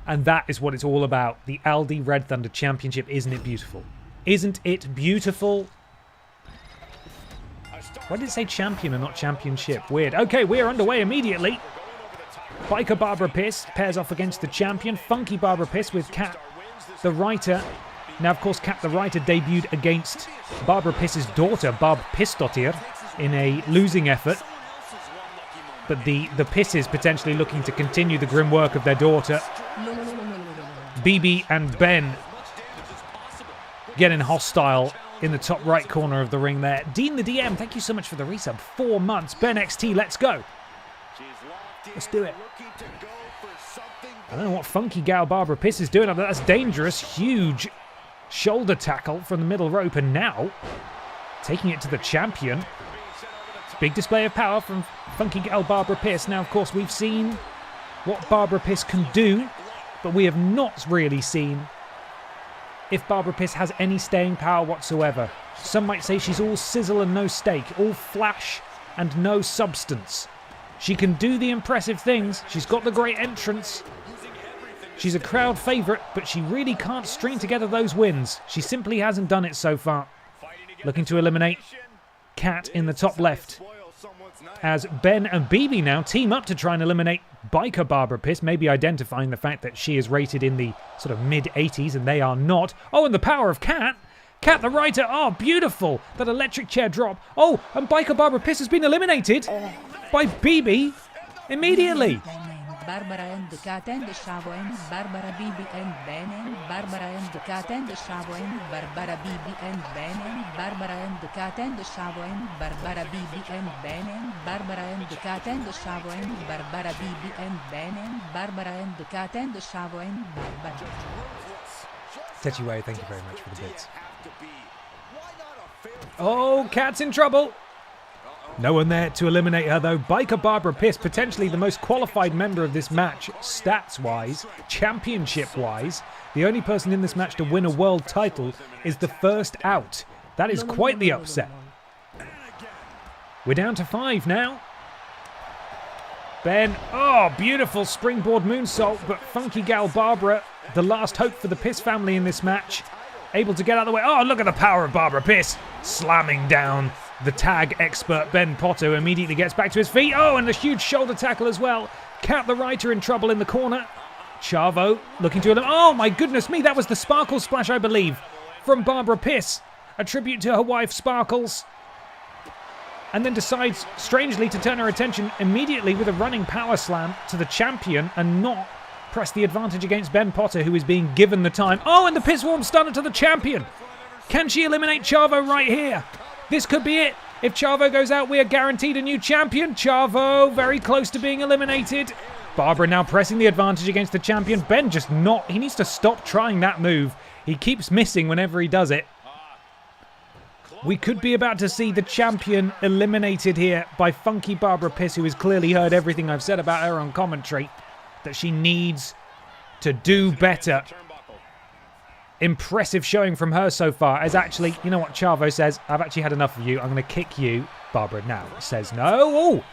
And that is what it's all about. The ALDI Red Thunder Championship. Isn't it beautiful? Isn't it beautiful? Why did it say champion and not championship? Weird. Okay, we're underway immediately. Biker Barbara Piss pairs off against the champion. Funky Barbara Piss with Kat the Writer. Now, of course, Kat the Writer debuted against Barbara Piss's daughter, Barb Pissdottir, in a losing effort. But the Pisses potentially looking to continue the grim work of their daughter. BB and Ben getting hostile in the top right corner of the ring there. Dean the DM, thank you so much for the resub. 4 months. BENXT, let's go. Let's do it. I don't know what funky gal Barbara Piss is doing. That's dangerous. Huge shoulder tackle from the middle rope. And now, taking it to the champion. Big display of power from funky gal Barbara Piss. Now, of course, we've seen what Barbara Piss can do, but we have not really seen if Barbara Piss has any staying power whatsoever. Some might say she's all sizzle and no steak, all flash and no substance. She can do the impressive things. She's got the great entrance. She's a crowd favourite, but she really can't string together those wins. She simply hasn't done it so far. Looking to eliminate Kat in the top left. As Ben and BB now team up to try and eliminate Biker Barbara Piss, maybe identifying the fact that she is rated in the sort of mid-80s and they are not. Oh, and the power of Kat. Kat the Writer. Oh, beautiful. That electric chair drop. Oh, and Biker Barbara Piss has been eliminated by BB immediately. Barbara and the Cat and the Chavo and Barbara BB and Ben and Barbara and the Cat and the Chavo and Barbara BB and Ben and Barbara and the Cat and the Chavo and Barbara BB and Ben and Barbara and the Cat and the Chavo and Barbara BB and Ben and Barbara and the Cat and the Chavo and Barbara. Techiway, thank you very much for the bits. Oh, Kat's in trouble. No one there to eliminate her, though. Biker Barbara Piss, potentially the most qualified member of this match, stats-wise, championship-wise. The only person in this match to win a world title is the first out. That is quite the upset. We're down to 5 now. Ben, oh, beautiful springboard moonsault, but funky gal Barbara, the last hope for the Piss family in this match, able to get out of the way. Oh, look at the power of Barbara Piss, slamming down the tag expert Ben Potto. Immediately gets back to his feet. Oh, and a huge shoulder tackle as well. Kat the Writer in trouble in the corner. Chavo looking to him. Oh my goodness me, that was the Sparkle Splash, I believe, from Barbara Piss. A tribute to her wife, Sparkles. And then decides, strangely, to turn her attention immediately with a running power slam to the champion and not press the advantage against Ben Potter, who is being given the time. Oh, and the Piss Warm Stunner to the champion. Can she eliminate Chavo right here? This could be it. If Chavo goes out, we are guaranteed a new champion. Chavo very close to being eliminated. Barbara now pressing the advantage against the champion. Ben just not. He needs to stop trying that move. He keeps missing whenever he does it. We could be about to see the champion eliminated here by funky Barbara Piss, who has clearly heard everything I've said about her on commentary, that she needs to do better. Impressive showing from her so far. As actually, you know what Chavo says? I've actually had enough of you. I'm going to kick you. Barbara now says no. Oh!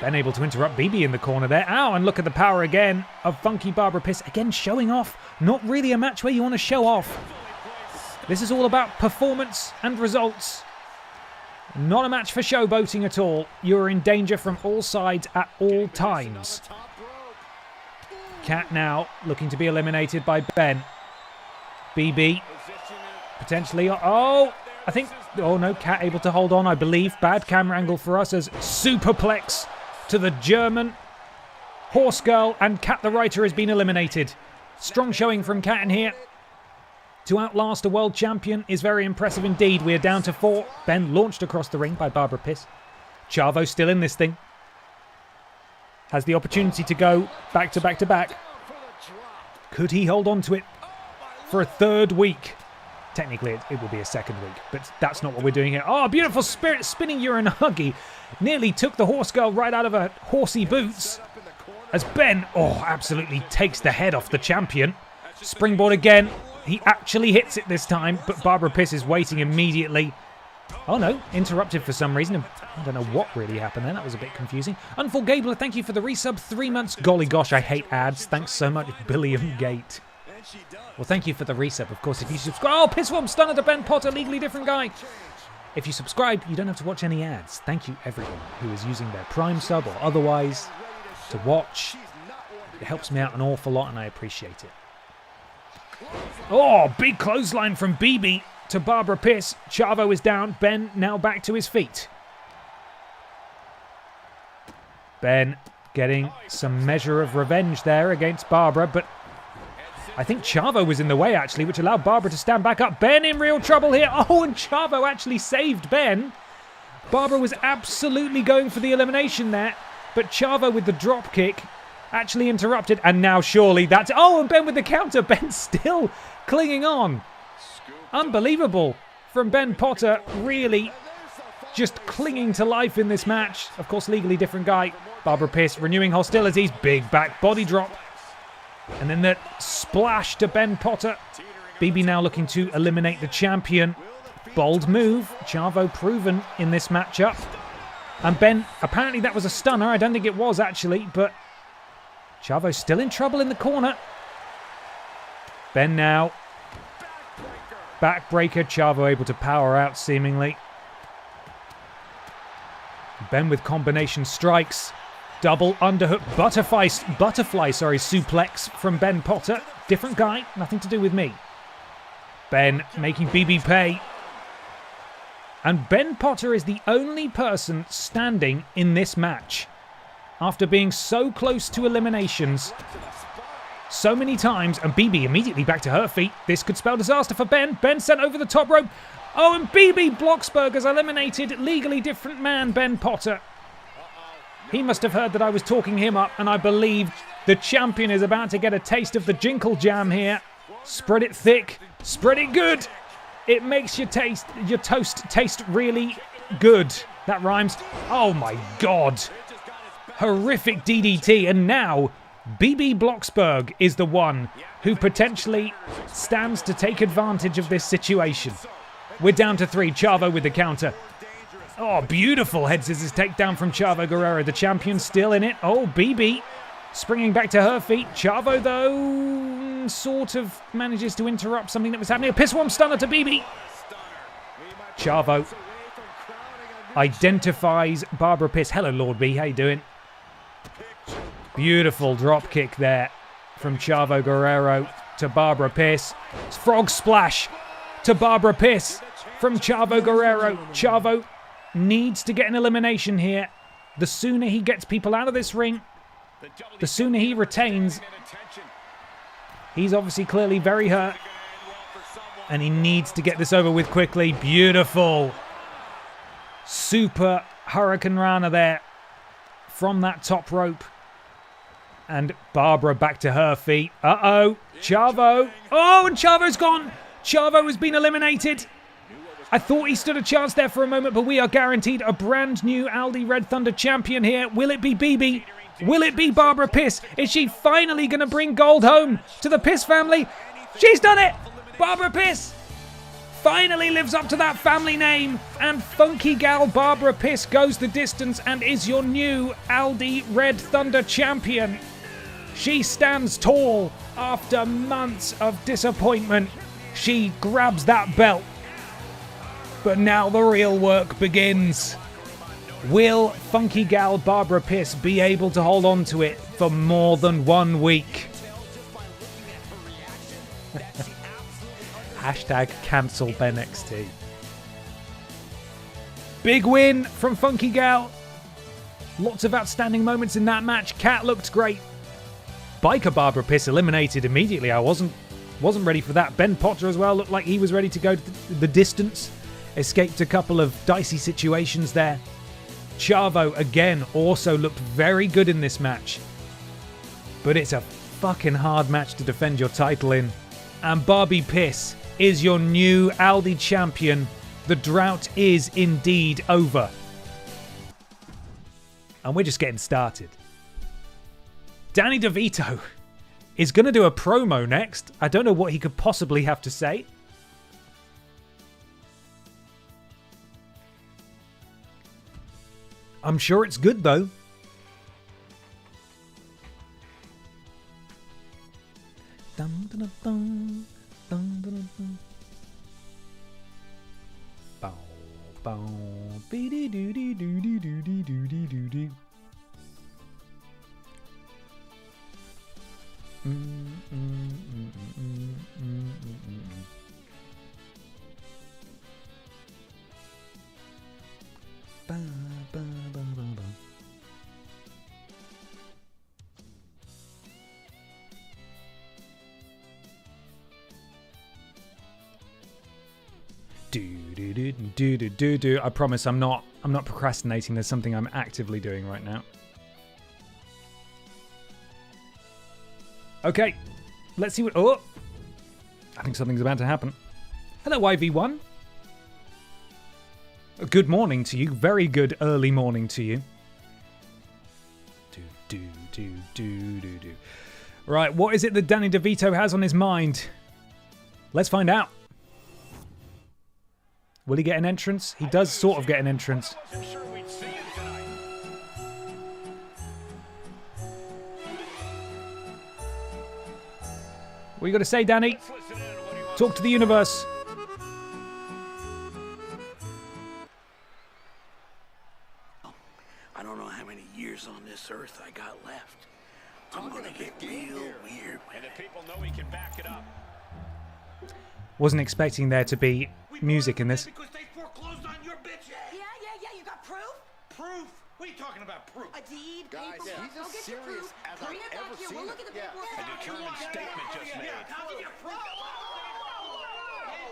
Ben able to interrupt BB in the corner there. Ow, and look at the power again of funky Barbara Piss. Again, showing off. Not really a match where you want to show off. This is all about performance and results. Not a match for showboating at all. You're in danger from all sides at all times. Kat now looking to be eliminated by Ben. BB potentially. Oh, I think. Oh no, Kat able to hold on, I believe. Bad camera angle for us as superplex to the German horse girl, and Kat the Writer has been eliminated. Strong showing from Kat in here. To outlast a world champion is very impressive indeed. We are down to 4. Ben launched across the ring by Barbara Piss. Chavo still in this thing. Has the opportunity to go back to back to back. Could he hold on to it for a 3rd week? Technically, it will be a 2nd week, but that's not what we're doing here. Oh, beautiful spirit spinning Uranagi. Nearly took the horse girl right out of her horsey boots. As Ben, oh, absolutely takes the head off the champion. Springboard again. He actually hits it this time, but Barbara Piss is waiting immediately. Oh no, interrupted for some reason. I don't know what really happened there. That was a bit confusing. Unfull Gabler, thank you for the resub. 3 months. Golly gosh, I hate ads. Thanks so much, Billiam Gate. Well, thank you for the resub. Of course, if you subscribe... Oh, Pisswomp, stunner to Ben Potter, legally different guy. If you subscribe, you don't have to watch any ads. Thank you, everyone who is using their Prime sub or otherwise to watch. It helps me out an awful lot, and I appreciate it. Oh, big clothesline from BB to Barbara Piss. Chavo is down. Ben now back to his feet. Ben getting some measure of revenge there against Barbara, but I think Chavo was in the way, actually, which allowed Barbara to stand back up. Ben in real trouble here. Oh, and Chavo actually saved Ben. Barbara was absolutely going for the elimination there, but Chavo with the drop kick actually interrupted, and now surely that's... Oh, and Ben with the counter. Ben still clinging on. Unbelievable from Ben Potter, really just clinging to life in this match. Of course, legally different guy. Barbara Pierce renewing hostilities. Big back body drop. And then the splash to Ben Potter. BB now looking to eliminate the champion. Bold move. Chavo proven in this matchup. And Ben, apparently that was a stunner. I don't think it was, actually, but Chavo still in trouble in the corner. Ben now. Backbreaker. Chavo able to power out, seemingly. Ben with combination strikes. Double underhook butterfly suplex from Ben Potter. Different guy, nothing to do with me. Ben making BB pay. And Ben Potter is the only person standing in this match. After being so close to eliminations so many times, and BB immediately back to her feet. This could spell disaster for Ben. Ben sent over the top rope. Oh, and BB Blocksberg has eliminated legally different man Ben Potter. He must have heard that I was talking him up, and I believe the champion is about to get a taste of the Jinkle Jam here. Spread it thick, spread it good. It makes your toast taste really good. That rhymes. Oh my God. Horrific DDT, and now BB Blocksberg is the one who potentially stands to take advantage of this situation. We're down to 3. Chavo with the counter. Oh, beautiful head scissors takedown from Chavo Guerrero. The champion still in it. Oh, BB springing back to her feet. Chavo, though, sort of manages to interrupt something that was happening. A Pisswomp stunner to BB. Chavo identifies Barbara Piss. Hello, Lord B. How you doing? Beautiful drop kick there from Chavo Guerrero to Barbara Piss. Frog splash to Barbara Piss from Chavo Guerrero. Chavo needs to get an elimination here. The sooner he gets people out of this ring, the sooner he retains. He's obviously clearly very hurt, and he needs to get this over with quickly. Beautiful. Super Hurricane Rana there from that top rope. And Barbara back to her feet. Uh-oh. Chavo. Oh, and Chavo's gone. Chavo has been eliminated. I thought he stood a chance there for a moment, but we are guaranteed a brand new ALDI Red Thunder champion here. Will it be BB? Will it be Barbara Piss? Is she finally going to bring gold home to the Piss family? She's done it! Barbara Piss finally lives up to that family name, and Funky Gal Barbara Piss goes the distance and is your new ALDI Red Thunder champion. She stands tall after months of disappointment. She grabs that belt. But now the real work begins. Will Funky Gal Barbara Piss be able to hold on to it for more than 1 week? Hashtag cancel BENXT. Big win from Funky Gal. Lots of outstanding moments in that match. Cat looked great. Biker Barbara Piss eliminated immediately. I wasn't ready for that. Ben Potter as well looked like he was ready to go the distance. Escaped a couple of dicey situations there. Chavo, again, also looked very good in this match. But it's a fucking hard match to defend your title in. And Barbie Piss is your new ALDI champion. The drought is indeed over. And we're just getting started. Danny DeVito is going to do a promo next. I don't know what he could possibly have to say. I'm sure it's good, though. Dun, dun, dun, dun, dun, dun, dun. Bow, bow, be-dee-doo-dee-doo-dee-doo-dee-doo-dee-doo-dee. Ba, ba, ba, ba, ba. Do. I promise I'm not procrastinating. There's something I'm actively doing right now. Okay, let's see what... Oh! I think something's about to happen. Hello, IV1. Good morning to you. Very good early morning to you. Do. Right, what is it that Danny DeVito has on his mind? Let's find out. Will he get an entrance? He does sort of get an entrance. What you got to say, Danny? Talk to the universe. I don't know how many years on this earth I got left. I'm gonna get real weird. And the people know he can back it up. Wasn't expecting there to be music in this. Because they foreclosed on your bitch. Yeah, you got proof? Proof? What are you talking about, proof? A deed, Guys, paperwork. he's Go as get your serious proof. as Bring I've it back ever here. seen We'll look at the him. paperwork. A determined statement just made. I'll give you proof.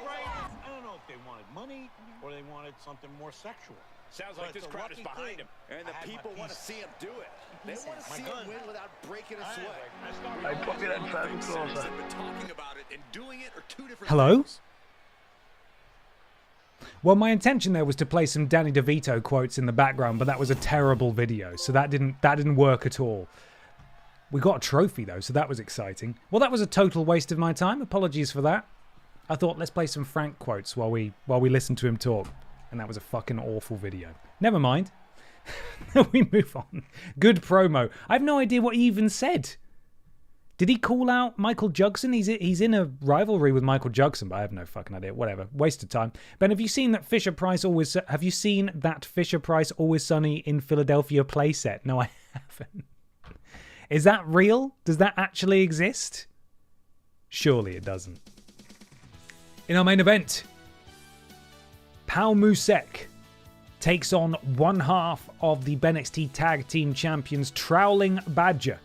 I don't know if they wanted money or they wanted something more sexual. Sounds like this crowd is behind him. And the people want to see him do it. They want to see him win without breaking a sweat. I put me that time closer. But talking about it and doing it are two different Hello? things. Well, my intention there was to play some Danny DeVito quotes in the background, but that was a terrible video, so that didn't work at all. We got a trophy though, so that was exciting. Well, that was a total waste of my time. Apologies for that. I thought let's play some Frank quotes while we listen to him talk, and that was a fucking awful video. Never mind. We move on. Good promo. I have no idea what he even said. Did he call out Michael Jugson? He's in a rivalry with Michael Jugson, but I have no fucking idea. Whatever. Waste of time. Ben, have you seen that Fisher Price Always Sunny in Philadelphia playset? No, I haven't. Is that real? Does that actually exist? Surely it doesn't. In our main event, Pau Musek takes on one half of the BENXT Tag Team Champions, Trowling Badger.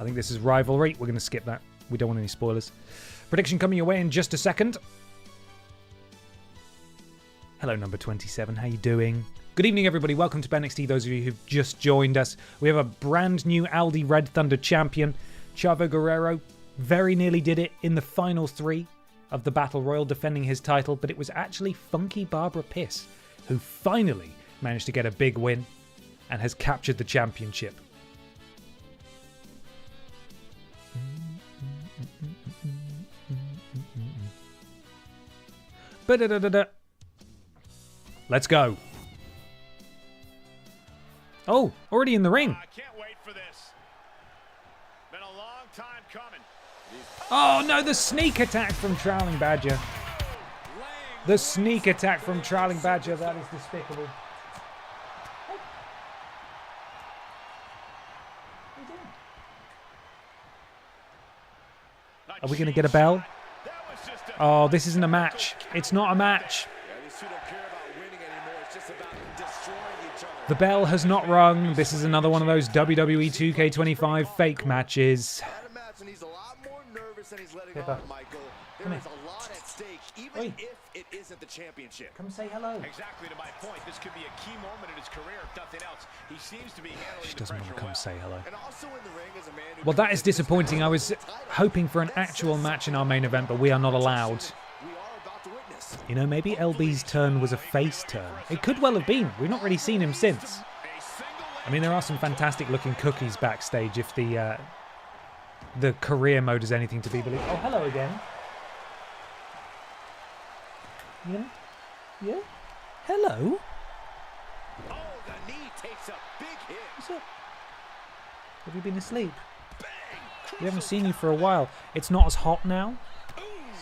I think this is rivalry. We're going to skip that. We don't want any spoilers. Prediction coming your way in just a second. Hello, number 27. How you doing? Good evening, everybody. Welcome to BENXT. Those of you who've just joined us. We have a brand new ALDI Red Thunder champion, Chavo Guerrero. Very nearly did it in the final 3 of the Battle Royal, defending his title, but it was actually Funky Barbara Piss who finally managed to get a big win and has captured the championship. Let's go. Oh, already in the ring. I can't wait for this. Been a long time coming. Oh no, the sneak attack from Trowling Badger. The sneak attack from Trowling Badger, that is despicable. Are we going to get a bell? Oh, this isn't a match. It's not a match. The bell has not rung. This is another one of those WWE 2K25 fake matches. Pippa. Come here. Oi. It isn't the championship. Come say hello. Exactly to my point. This could be a key moment in his career, if nothing else. He seems to be handling She the doesn't want to pressure come well. say hello. And also in the ring is a man who Well, that is disappointing. I was hoping for an actual match in our main event, but we are not allowed. we are about to witness. You know, maybe LB's turn was a face turn. It could well have been. We've not really seen him since. I mean, there are some fantastic looking cookies backstage if the career mode is anything to be believed. Oh, hello again. Yeah? Yeah? Hello? Oh, the knee takes a big hit. What's up? Have you been asleep? We haven't seen you for a while. It's not as hot now,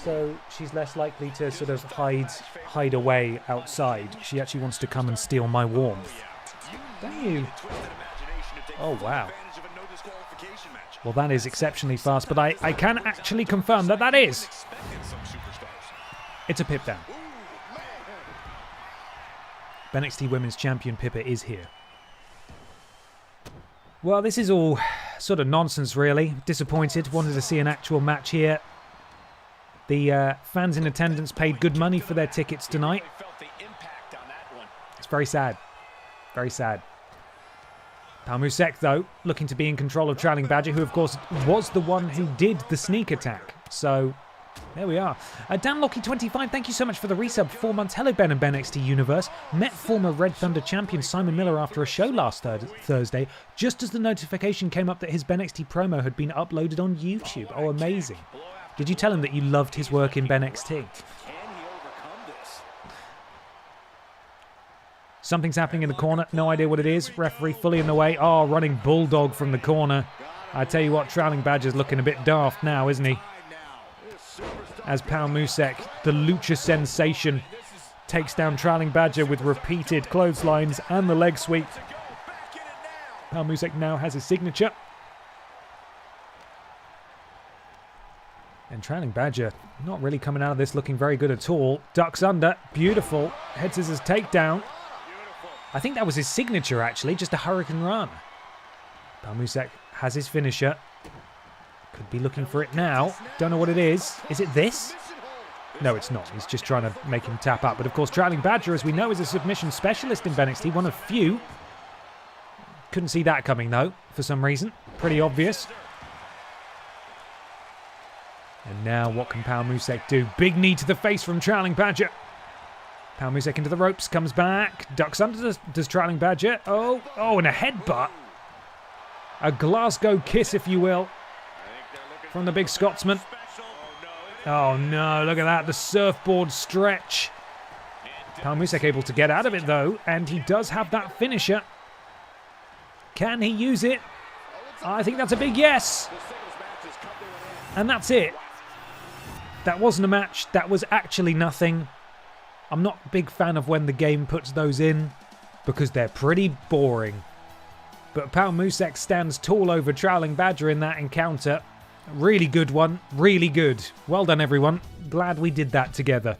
so she's less likely to sort of hide away outside. She actually wants to come and steal my warmth. Don't you? Oh, wow. Well, that is exceptionally fast, but I can actually confirm that is. It's a Pip down. BENXT Women's Champion Pippa is here. Well, this is all sort of nonsense, really. Disappointed. Wanted to see an actual match here. The fans in attendance paid good money for their tickets tonight. It's very sad. Very sad. Palmusek, though, looking to be in control of Trailing Badger, who, of course, was the one who did the sneak attack. So, there we are. Dan Locky25, thank you so much for the resub. 4 months. Hello, Ben and BENXT Universe. Met former Red Thunder champion Simon Miller after a show last Thursday, just as the notification came up that his BENXT promo had been uploaded on YouTube. Oh, amazing. Did you tell him that you loved his work in BENXT? Something's happening in the corner. No idea what it is. Referee fully in the way. Oh, running bulldog from the corner. I tell you what, Trailing Badger's looking a bit daft now, isn't he? As Palmusek, the lucha sensation, takes down Trailing Badger with repeated clotheslines and the leg sweep. Palmusek now has his signature. And Trailing Badger not really coming out of this looking very good at all. Ducks under. Beautiful. Head scissors takedown. I think that was his signature, actually. Just a Hurricane Run. Palmusek has his finisher. Could be looking for it now. Don't know what it is. Is it this? No, it's not. He's just trying to make him tap up. But, of course, Trailing Badger, as we know, is a submission specialist in BENXT. One of few. Couldn't see that coming, though, for some reason. Pretty obvious. And now what can Palmusek do? Big knee to the face from Trailing Badger. Palmusek into the ropes, comes back. Ducks under, does Trailing Badger. Oh, and a headbutt. A Glasgow kiss, if you will, from the big Scotsman. Oh no, look at that, the surfboard stretch. Palmusek able to get out of it though, and he does have that finisher. Can he use it? I think that's a big yes. And that's it. That wasn't a match, that was actually nothing. I'm not a big fan of when the game puts those in, because they're pretty boring. But Palmusek stands tall over Trailing Badger in that encounter. Really good one. Really good. Well done, everyone. Glad we did that together.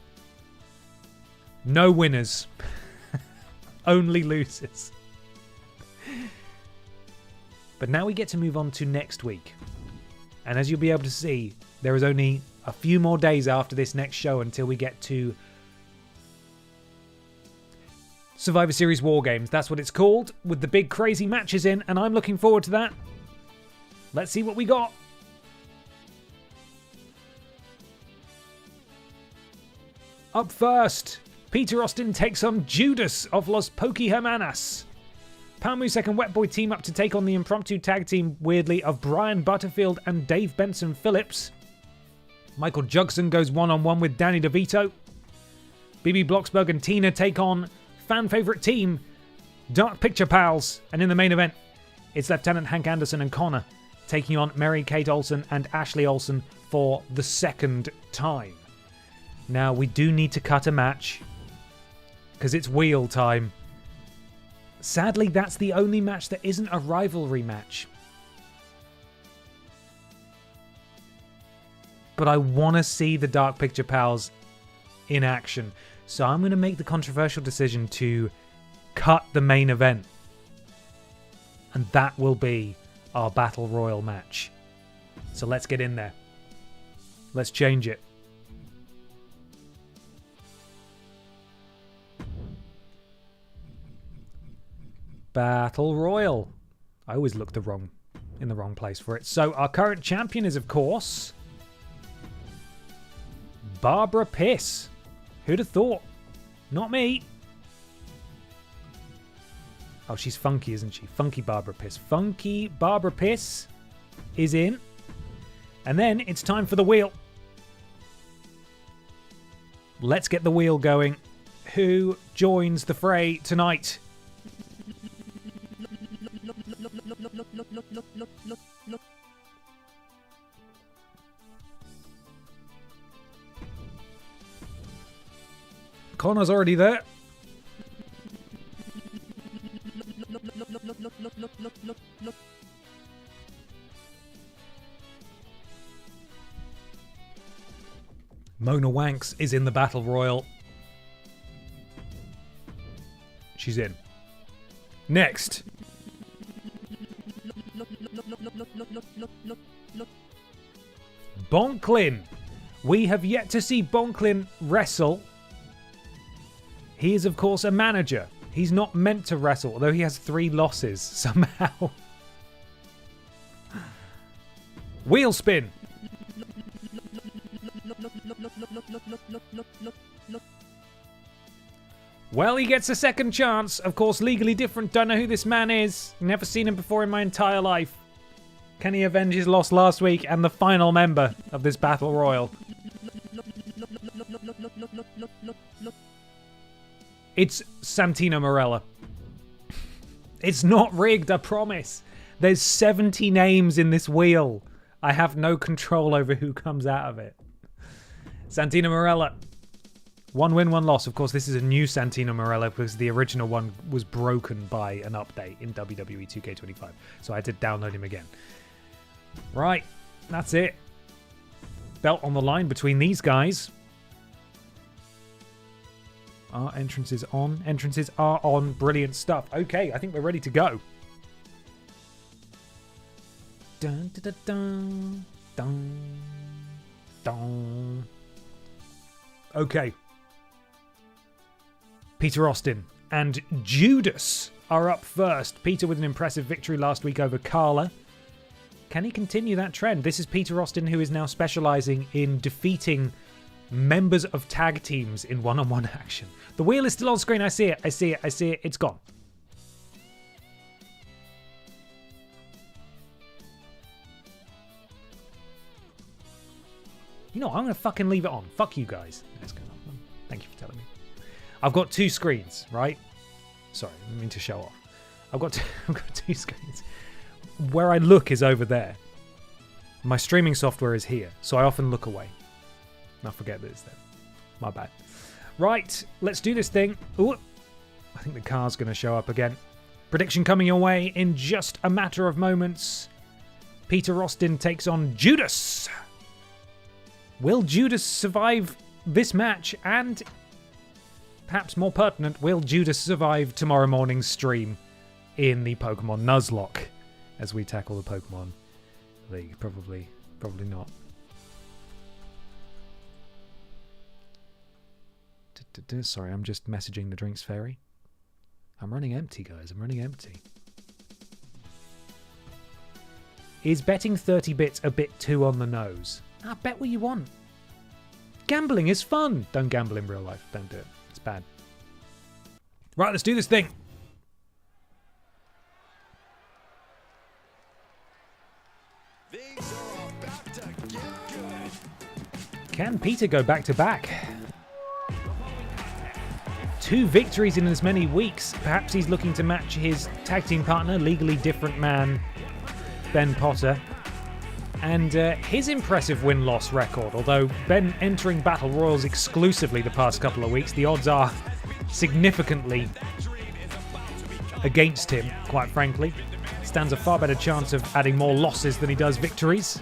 No winners. Only losers. But now we get to move on to next week. And as you'll be able to see, there is only a few more days after this next show until we get to Survivor Series Wargames. That's what it's called, with the big crazy matches in, and I'm looking forward to that. Let's see what we got. Up first, Peter Austin takes on Judas of Los Pokéhermanas. Palmusek and Wetboy team up to take on the impromptu tag team, weirdly, of Brian Butterfield and Dave Benson Phillips. Michael Jugson goes one-on-one with Danny DeVito. BB Blocksberg and Tina take on fan favourite team, Dark Picture Pals. And in the main event, it's Lieutenant Hank Anderson and Connor taking on Mary-Kate Olsen and Ashley Olsen for the second time. Now, we do need to cut a match, because it's wheel time. Sadly, that's the only match that isn't a rivalry match. But I want to see the Dark Picture Pals in action. So I'm going to make the controversial decision to cut the main event. And that will be our Battle Royal match. So let's get in there. Let's change it. Battle Royal. I always look in the wrong place for it. So our current champion is, of course, Barbara Piss. Who'd have thought? Not me. Oh, she's funky, isn't she? Funky Barbara Piss. Funky Barbara Piss is in. And then it's time for the wheel. Let's get the wheel going. Who joins the fray tonight? Connor's already there. Mona Wanks is in the Battle Royal. She's in. Next. Bonklin. We have yet to see Bonklin wrestle. He is, of course, a manager. He's not meant to wrestle, although he has 3 losses somehow. Wheel spin. Well, he gets a second chance. Of course, legally different. Don't know who this man is. Never seen him before in my entire life. Can he avenge his loss last week and the final member of this Battle Royal? It's Santino Marella. It's not rigged, I promise. There's 70 names in this wheel. I have no control over who comes out of it. Santino Marella. 1 win, 1 loss. Of course, this is a new Santino Marella because the original one was broken by an update in WWE 2K25. So I had to download him again. Right, that's it. Belt on the line between these guys. Our entrances on. Entrances are on. Brilliant stuff. Okay, I think we're ready to go. Dun, dun, dun, dun, dun. Okay. Peter Austin and Judas are up first. Peter with an impressive victory last week over Carla. Can he continue that trend? This is Peter Austin, who is now specializing in defeating members of tag teams in one-on-one action. The wheel is still on screen. I see it. I see it. I see it. It's gone. You know, I'm going to fucking leave it on. Fuck you guys. Let's go. Thank you for telling me. I've got 2 screens, right? Sorry, I didn't mean to show off. I've got 2 screens. Where I look is over there. My streaming software is here, so I often look away. I forget that it's there. My bad. Right, let's do this thing. Ooh, I think the car's going to show up again. Prediction coming your way in just a matter of moments. Peter Austin takes on Judas. Will Judas survive this match? And perhaps more pertinent, will Judas survive tomorrow morning's stream in the Pokemon Nuzlocke as we tackle the Pokemon League? Probably not. Sorry, I'm just messaging the Drinks Fairy. I'm running empty, guys. I'm running empty. Is betting 30 bits a bit too on the nose? Bet what you want. Gambling is fun. Don't gamble in real life. Don't do it. It's bad. Right, let's do this thing. Things are about to get good. Can Peter go back to back? 2 victories in as many weeks. Perhaps he's looking to match his tag team partner, legally different man, Ben Potter. And his impressive win-loss record. Although Ben entering Battle Royals exclusively the past couple of weeks, the odds are significantly against him, quite frankly. Stands a far better chance of adding more losses than he does victories.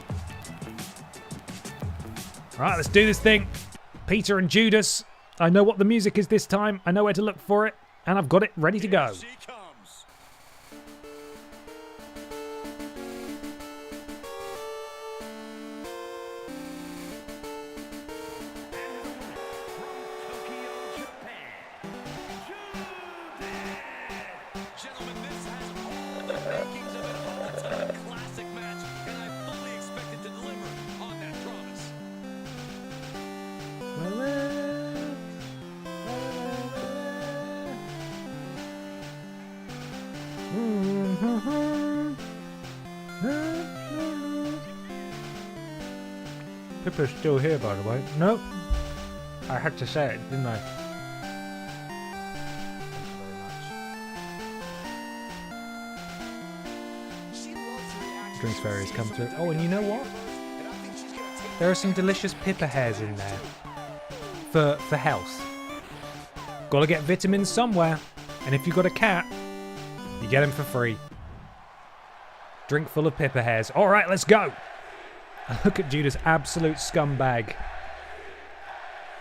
Right, let's do this thing. Peter and Judas. I know what the music is this time. I know where to look for it. And I've got it ready to go. She comes. Gentlemen, this has all the makings of an all-time classic match, and I fully expect it to deliver on that promise. Pippa's still here, by the way. Nope. I had to say it, didn't I? She Drinks Fairy has come through. Oh, and you know what? There are some delicious pippa hairs in there. For health. Gotta get vitamins somewhere. And if you've got a cat, you get them for free. Drink full of pippa hairs. Alright, let's go! Look at Judas, absolute scumbag.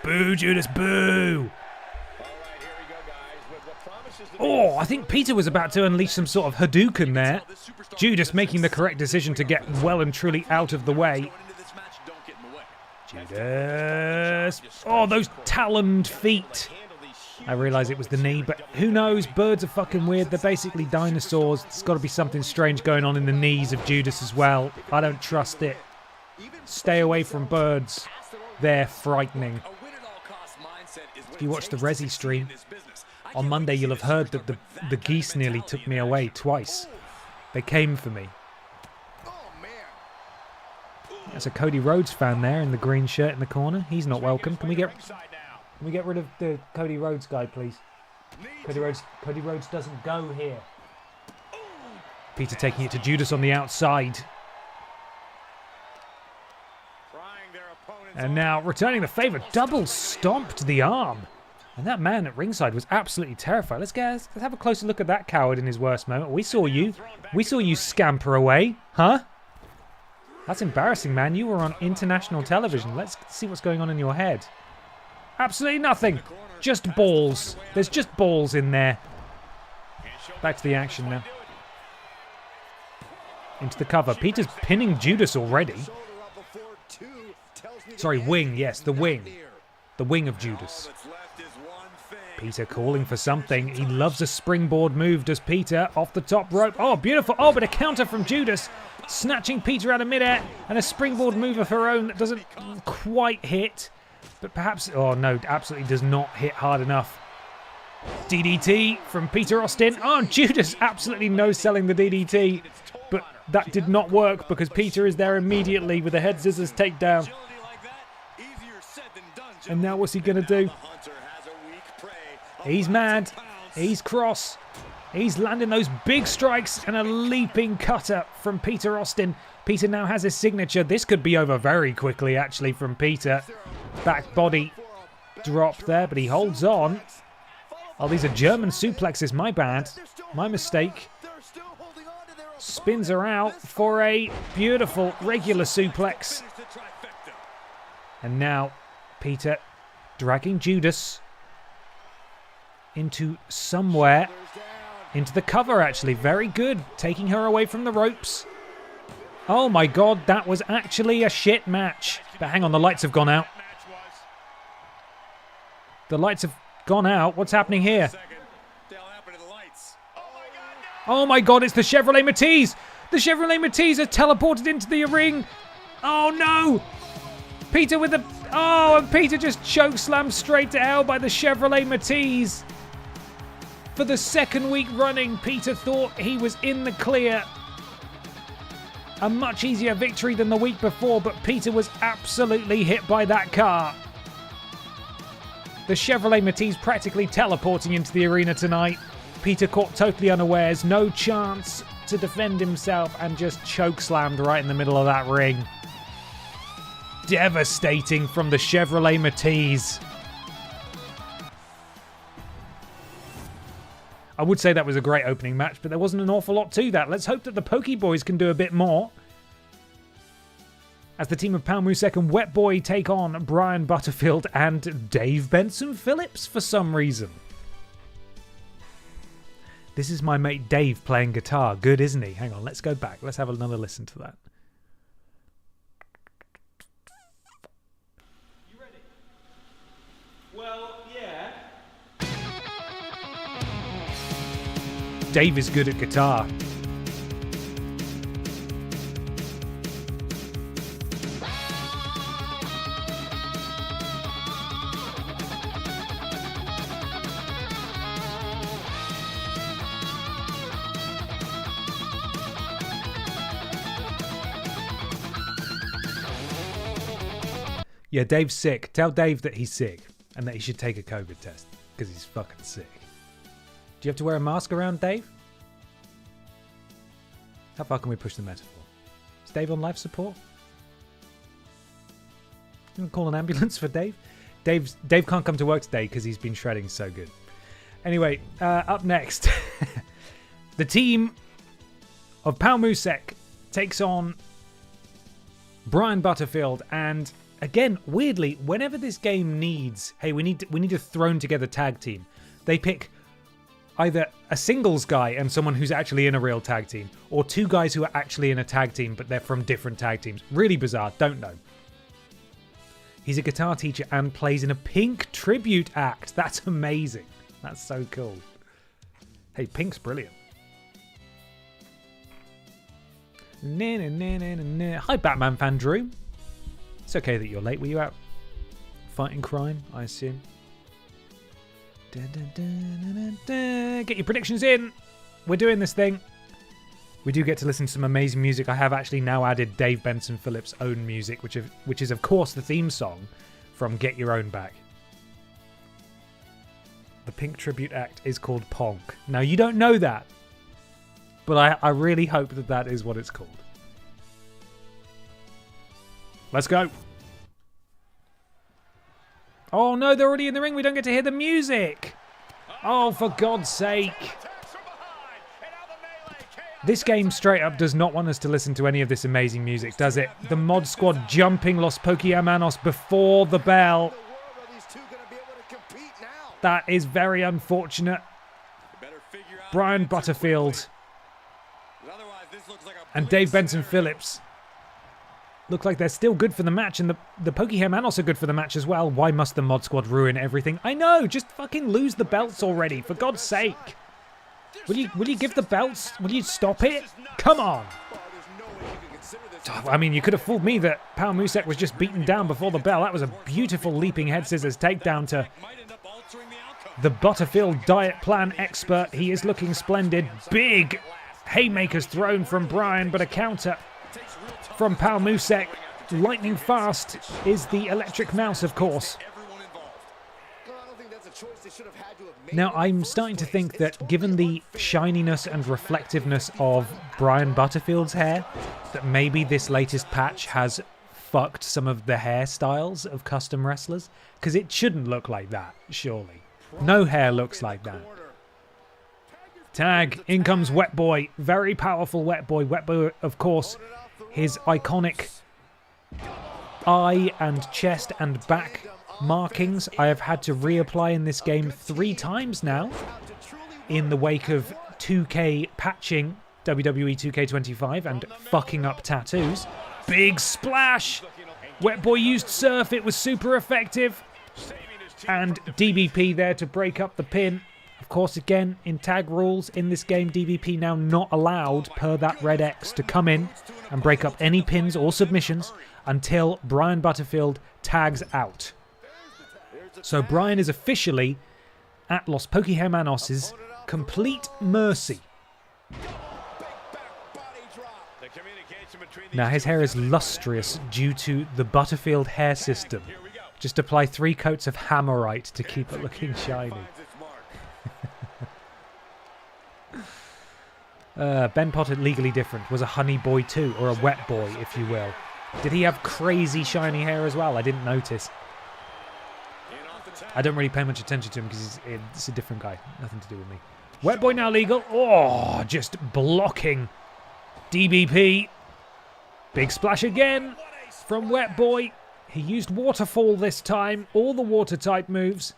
Boo, Judas, boo! Oh, I think Peter was about to unleash some sort of Hadouken there. Judas making the correct decision to get well and truly out of the way. Judas. Oh, those taloned feet. I realise it was the knee, but who knows? Birds are fucking weird. They're basically dinosaurs. There's got to be something strange going on in the knees of Judas as well. I don't trust it. Stay away from birds. They're frightening. If you watch the Resi stream, on Monday you'll have heard that the geese nearly took me away twice. They came for me. There's a Cody Rhodes fan there in the green shirt in the corner. He's not welcome. Can we get rid of the Cody Rhodes guy, please? Cody Rhodes doesn't go here. Peter taking it to Judas on the outside. And now returning the favour, double stomp to the arm. And that man at ringside was absolutely terrified. Let's have a closer look at that coward in his worst moment. We saw you scamper away, huh? That's embarrassing, man. You were on international television. Let's see what's going on in your head. Absolutely nothing. Just balls. There's just balls in there. Back to the action now. Into the cover. Peter's pinning Judas already. Sorry, wing. Yes, the wing. The wing of Judas. Peter calling for something. He loves a springboard move, does Peter, off the top rope. Oh, beautiful. Oh, but a counter from Judas. Snatching Peter out of midair. And a springboard move of her own that doesn't quite hit. But perhaps... Oh, no, absolutely does not hit hard enough. DDT from Peter Austin. Oh, Judas absolutely no-selling the DDT. But that did not work because Peter is there immediately with a head scissors takedown. And now what's he going to do? He's mad. He's cross. He's landing those big strikes and a leaping cutter from Peter Austin. Peter now has his signature. This could be over very quickly, actually, from Peter. Back body drop there, but he holds on. Oh, these are German suplexes. My bad. My mistake. Spins her out for a beautiful regular suplex. And now Peter dragging Judas into somewhere. Into the cover, actually. Very good. Taking her away from the ropes. Oh my god, that was actually a shit match. But hang on, the lights have gone out. The lights have gone out. What's happening here? Oh my god, it's the Chevrolet Matisse. The Chevrolet Matisse are teleported into the ring. Oh no. Peter with the... Oh, and Peter just chokeslammed straight to hell by the Chevrolet Matisse. For the second week running, Peter thought he was in the clear. A much easier victory than the week before, but Peter was absolutely hit by that car. The Chevrolet Matisse practically teleporting into the arena tonight. Peter caught totally unawares, no chance to defend himself, and just chokeslammed right in the middle of that ring. Devastating from the Chevrolet Matisse. I would say that was a great opening match, but there wasn't an awful lot to that. Let's hope that the Pokey Boys can do a bit more. As the team of Pao Musek and Wet Boy take on Brian Butterfield and Dave Benson Phillips for some reason. This is my mate Dave playing guitar. Good, isn't he? Hang on, let's go back. Let's have another listen to that. You ready? Well, yeah. Dave is good at guitar. Yeah, Dave's sick. Tell Dave that he's sick and that he should take a COVID test because he's fucking sick. Do you have to wear a mask around, Dave? How far can we push the metaphor? Dave on life support? You want to call an ambulance for Dave? Dave can't come to work today because he's been shredding so good. Anyway, up next, the team of Pal Musek takes on Brian Butterfield, and again, weirdly, whenever this game needs, hey, we need a thrown together tag team, they pick either a singles guy and someone who's actually in a real tag team, or two guys who are actually in a tag team but they're from different tag teams. Really bizarre, don't know. He's a guitar teacher and plays in a Pink tribute act. That's amazing. That's so cool. Hey, Pink's brilliant. Hi, Batman fan Drew. It's okay that you're late. Were you out fighting crime, I assume? Get your predictions in. We're doing this thing. We do get to listen to some amazing music. I have actually now added Dave Benson Phillips' own music, which is of course the theme song from Get Your Own Back. The Pink tribute act is called Ponk. Now, you don't know that, but I really hope that that is what it's called. Let's go. Oh no, they're already in the ring. We don't get to hear the music. Oh, for God's sake. This game straight up does not want us to listen to any of this amazing music, does it? The Mod Squad jumping Los Pokémonos before the bell. That is very unfortunate. Brian Butterfield and Dave Benson Phillips look like they're still good for the match, and the Pokémonos are good for the match as well. Why must the Mod Squad ruin everything? I know, just fucking lose the belts already, for God's sake. Will you give the belts? Will you stop it? Come on. I mean, you could have fooled me that Pal Musek was just beaten down before the bell. That was a beautiful leaping head scissors takedown to the Butterfield diet plan expert. He is looking splendid. Big haymakers thrown from Brian, but a counter from Pal Musek. Lightning fast is the electric mouse, of course. Now, I'm starting to think that given the shininess and reflectiveness of Brian Butterfield's hair, that maybe this latest patch has fucked some of the hairstyles of custom wrestlers. Because it shouldn't look like that, surely. No hair looks like that. Tag, in comes Wet Boy. Very powerful Wet Boy. Wet Boy, of course, his iconic eye and chest and back markings I have had to reapply in this game 3 times now in the wake of 2K patching WWE 2K25 and fucking up tattoos. Big splash! Wet Boy used Surf, it was super effective. And DBP there to break up the pin. Of course, again, in tag rules in this game, DBP now not allowed, per that red X, to come in and break up any pins or submissions until Brian Butterfield tags out. So Brian is officially at Los Pokémonos' complete mercy. Now his hair is lustrous due to the Butterfield hair system. Just apply 3 coats of Hammerite to keep it looking shiny. Ben Potter, Legally Different, was a honey boy too, or a wet boy, if you will. Did he have crazy shiny hair as well? I didn't notice. I don't really pay much attention to him because it's a different guy. Nothing to do with me. Wet Boy now legal. Oh, just blocking DBP. Big splash again from Wet Boy. He used Waterfall this time. All the water type moves.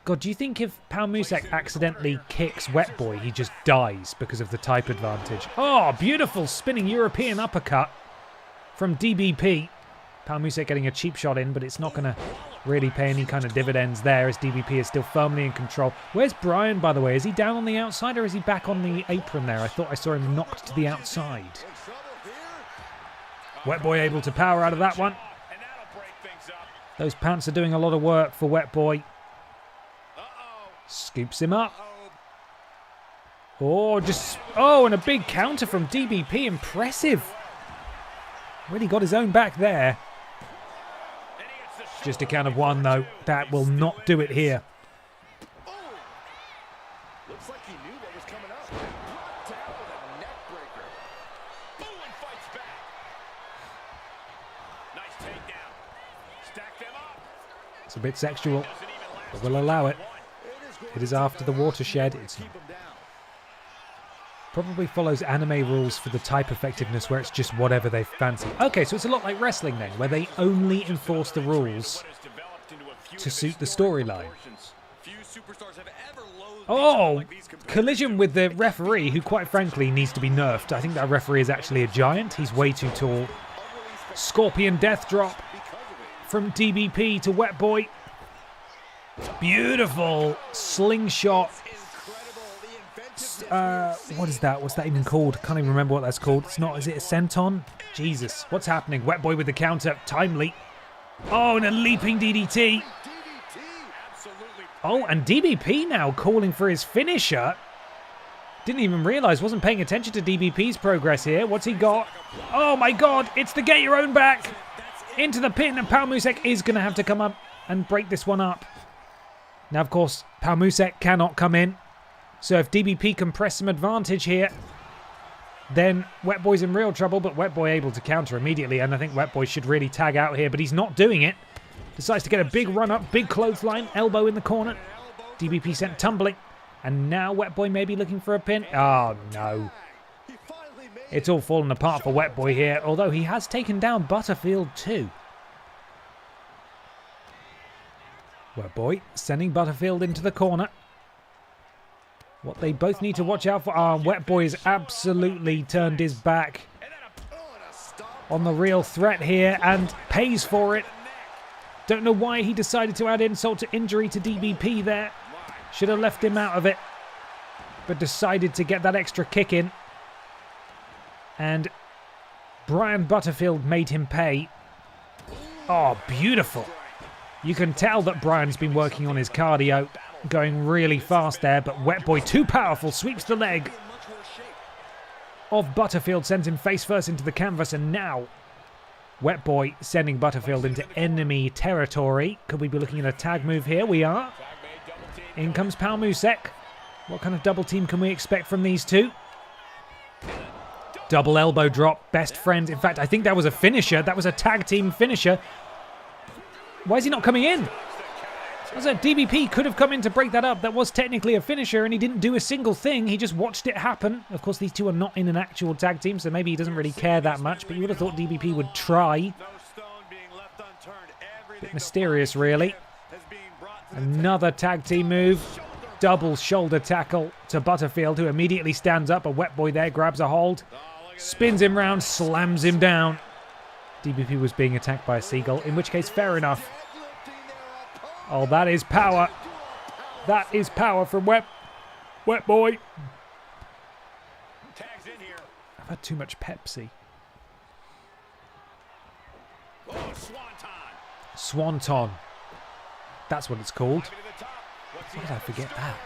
God, do you think if Pal Musek accidentally kicks Wet Boy, he just dies because of the type advantage? Oh, beautiful spinning European uppercut from DBP. Pal Musek getting a cheap shot in, but it's not going to really pay any kind of dividends there as DBP is still firmly in control. Where's Brian, by the way? Is he down on the outside or is he back on the apron there? I thought I saw him knocked to the outside. Wet Boy able to power out of that one. Those pants are doing a lot of work for Wet Boy. Scoops him up. Oh, and a big counter from DBP. Impressive. Really got his own back there. Just a count of 1, though. That will not do it here. Looks like he knew what was coming up. Down with a neck breaker. Boom, and fights back. It's a bit sexual, but we'll allow it. It is after the watershed. It's not. Probably follows anime rules for the type effectiveness where it's just whatever they fancy. Okay, so it's a lot like wrestling then, where they only enforce the rules to suit the storyline. Oh, collision with the referee, who quite frankly needs to be nerfed. I think that referee is actually a giant. He's way too tall. Scorpion death drop from DBP to Wet Boy. Beautiful slingshot. What is that? What's that even called? Can't even remember what that's called. It's not. Is it a senton? Jesus, what's happening? Wet Boy with the counter. Timely. Oh, and a leaping DDT. Oh, and DBP now calling for his finisher. Didn't even realise. Wasn't paying attention to DBP's progress here. What's he got? Oh my God! It's the get your own back into the pin, and Palmusek is going to have to come up and break this one up. Now, of course, Palmusek cannot come in. So if DBP can press some advantage here, then Wet Boy's in real trouble, but Wet Boy able to counter immediately, and I think Wet Boy should really tag out here, but he's not doing it. Decides to get a big run up, big clothesline, elbow in the corner. DBP sent tumbling, and now Wet Boy may be looking for a pin. Oh, no. It's all fallen apart for Wet Boy here, although he has taken down Butterfield too. Wet Boy sending Butterfield into the corner. What they both need to watch out for. Wet Boy has absolutely turned his back on the real threat here and pays for it. Don't know why he decided to add insult to injury to DBP there. Should have left him out of it, but decided to get that extra kick in. And Brian Butterfield made him pay. Oh, beautiful. You can tell that Brian's been working on his cardio. Going really fast there, but Wet Boy too powerful, sweeps the leg of Butterfield, sends him face first into the canvas, and now Wet Boy sending Butterfield into enemy territory. Could we be looking at a tag move here? We are. In comes Palmusek. What kind of double team can we expect from these two? Double elbow drop, best friends. In fact, I think that was a finisher. That was a tag team finisher. Why is he not coming in? DBP could have come in to break that up. That was technically a finisher, and he didn't do a single thing. He just watched it happen. Of course, these two are not in an actual tag team, so maybe he doesn't really care that much, but you would have thought DBP would try. Bit mysterious, really. Another tag team move. Double shoulder tackle to Butterfield, who immediately stands up. A Wet Boy there grabs a hold, spins him round, slams him down. DBP was being attacked by a seagull, in which case, fair enough. Oh, that is power. That is power from Wet Boy. I've had too much Pepsi. Swanton. That's what it's called. Why did I forget that?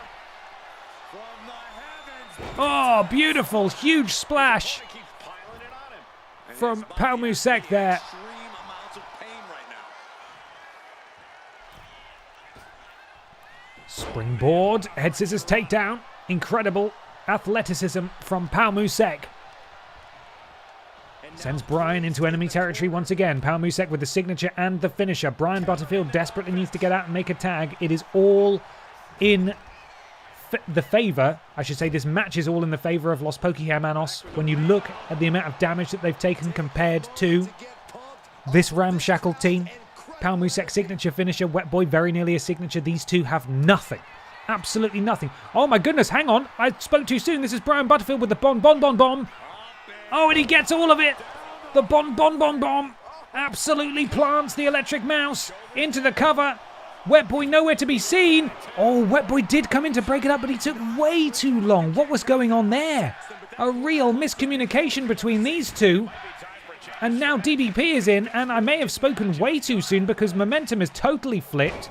Oh, beautiful. Huge splash from Palmusek there. Springboard, head scissors takedown. Incredible athleticism from Palmusek. Sends Brian into enemy territory once again. Palmusek with the signature and the finisher. Brian Butterfield desperately needs to get out and make a tag. It is all in the favour. I should say this match is all in the favour of Los Pokémonos. When you look at the amount of damage that they've taken compared to this ramshackle team. Palmusek signature finisher, Wet Boy very nearly a signature. These two have nothing. Absolutely nothing. Oh my goodness, hang on. I spoke too soon. This is Brian Butterfield with the bomb. Oh, and he gets all of it. The bomb. Absolutely plants the electric mouse into the cover. Wet Boy nowhere to be seen. Oh, Wet Boy did come in to break it up, but he took way too long. What was going on there? A real miscommunication between these two. And now DBP is in, and I may have spoken way too soon because momentum is totally flipped.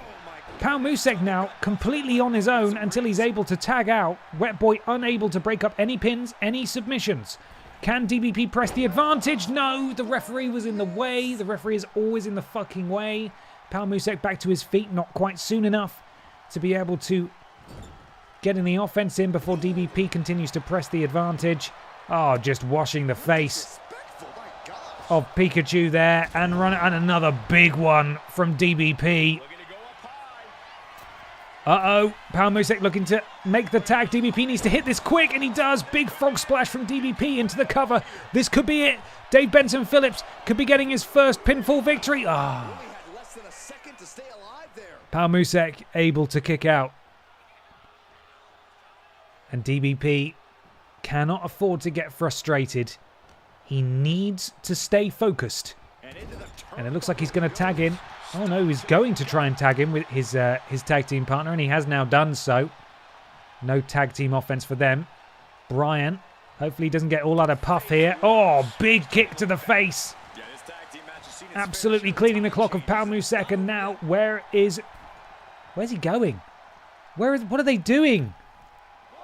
Palmusek now completely on his own until he's able to tag out. Wet Boy unable to break up any pins, any submissions. Can DBP press the advantage? No, the referee was in the way. The referee is always in the fucking way. Palmusek back to his feet, not quite soon enough to be able to get the offense in before DBP continues to press the advantage. Oh, just washing the face of Pikachu there and another big one from DBP. Uh-oh. Power Musek looking to make the tag. DBP needs to hit this quick, and he does. Big frog splash from DBP into the cover. This could be it. Dave Benson Phillips could be getting his first pinfall victory. Ah. Power Musek able to kick out. And DBP cannot afford to get frustrated. He needs to stay focused. And it looks like he's going to tag in. Oh no, he's going to try and tag in with his tag team partner, and he has now done so. No tag team offense for them. Brian, hopefully he doesn't get all out of puff here. Oh, big kick to the face. Absolutely cleaning the clock of Power Musek, and now where's he going? What are they doing?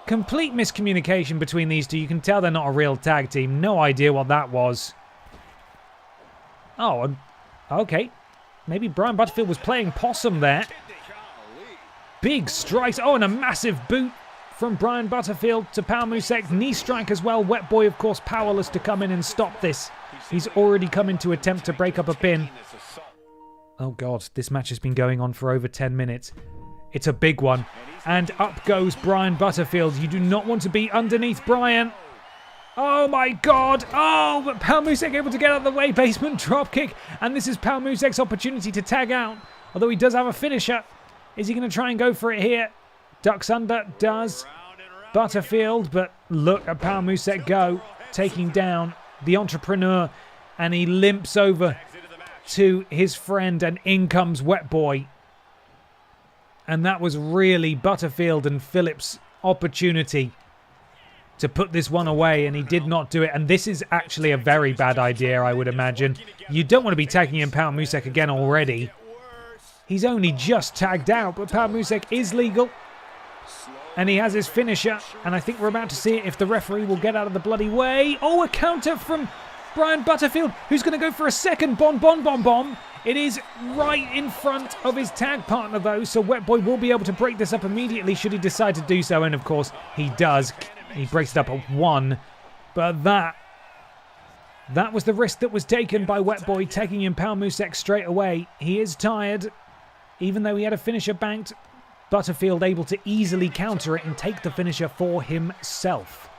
Complete miscommunication between these two. You can tell they're not a real tag team. No idea what that was. Oh, okay. Maybe Brian Butterfield was playing possum there. Big strikes. Oh, and a massive boot from Brian Butterfield to Power Musek. Knee strike as well. Wet Boy, of course, powerless to come in and stop this. He's already come in to attempt to break up a pin. Oh, God. This match has been going on for over 10 minutes. It's a big one. And up goes Brian Butterfield. You do not want to be underneath Brian. Oh my God. Oh, but Power Musek able to get out of the way. Basement dropkick. And this is Power Musek's opportunity to tag out. Although he does have a finisher. Is he going to try and go for it here? Ducks under. Does. Butterfield. But look at Power Musek go. Taking down the entrepreneur. And he limps over to his friend. And in comes Wet Boy. And that was really Butterfield and Phillips' opportunity to put this one away, and he did not do it. And this is actually a very bad idea, I would imagine. You don't want to be tagging in Power Musek again already. He's only just tagged out, but Power Musek is legal. And he has his finisher, and I think we're about to see if the referee will get out of the bloody way. Oh, a counter from Brian Butterfield, who's going to go for a second bomb. It is right in front of his tag partner, though, so Wet Boy will be able to break this up immediately should he decide to do so, and of course, he does. He breaks it up at 1, but that was the risk that was taken by Wet Boy, taking in Power Musek straight away. He is tired, even though he had a finisher banked. Butterfield able to easily counter it and take the finisher for himself.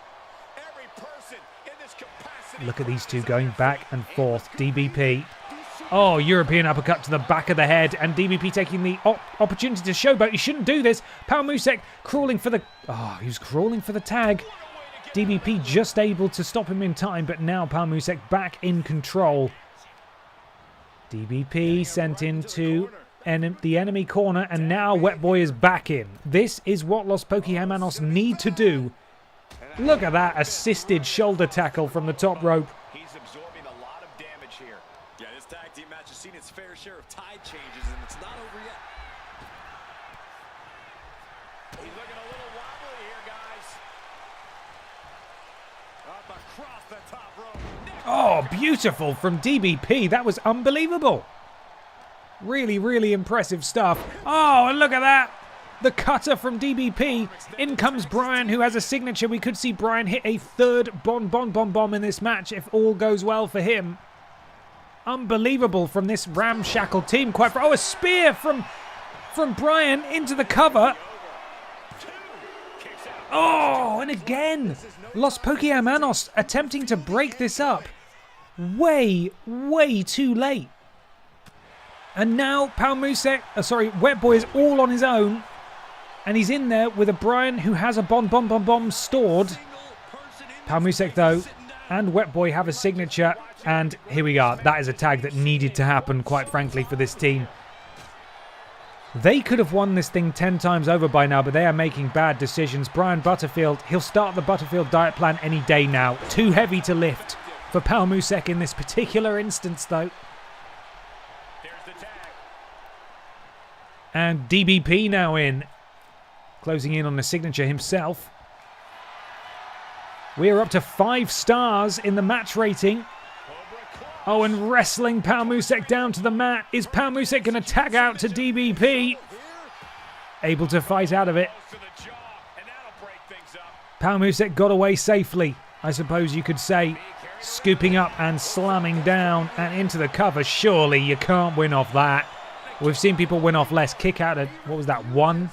Look at these two going back and forth. DBP. Oh, European uppercut to the back of the head, and DBP taking the opportunity to showboat. He shouldn't do this. Power Musek crawling for the... Oh, he was crawling for the tag. DBP just able to stop him in time, but now Power Musek back in control. DBP sent into the enemy corner, and now Wet Boy is back in. This is what Los Pokémonos need to do. Look at that assisted shoulder tackle from the top rope. He's absorbing a lot of damage here. Yeah, this tag team match has seen its fair share of tide changes, and it's not over yet. He's looking a little wobbly here, guys. Up across the top rope. Oh, beautiful from DBP. That was unbelievable. Really, really impressive stuff. Oh, and look at that. The cutter from DBP. In comes Brian, who has a signature. We could see Brian hit a third bomb in this match if all goes well for him. Unbelievable from this ramshackle team. Oh, a spear from Brian into the cover. Oh, and again, Los Pokémonos attempting to break this up. Way, way too late. And now Wet Boy is all on his own. And he's in there with a Brian who has a bomb stored. Power Musek, though, and Wet Boy have a signature. And here we are. That is a tag that needed to happen, quite frankly, for this team. They could have won this thing 10 times over by now, but they are making bad decisions. Brian Butterfield, he'll start the Butterfield diet plan any day now. Too heavy to lift for Power Musek in this particular instance, though. And DBP now in. Closing in on the signature himself. We're up to 5 stars in the match rating. Oh, and wrestling Power Musek down to the mat. Is Power Musek going to tag out to DBP? Able to fight out of it. Power Musek got away safely, I suppose you could say. Scooping up and slamming down and into the cover. Surely you can't win off that. We've seen people win off less. Kick out at, what was that, 1?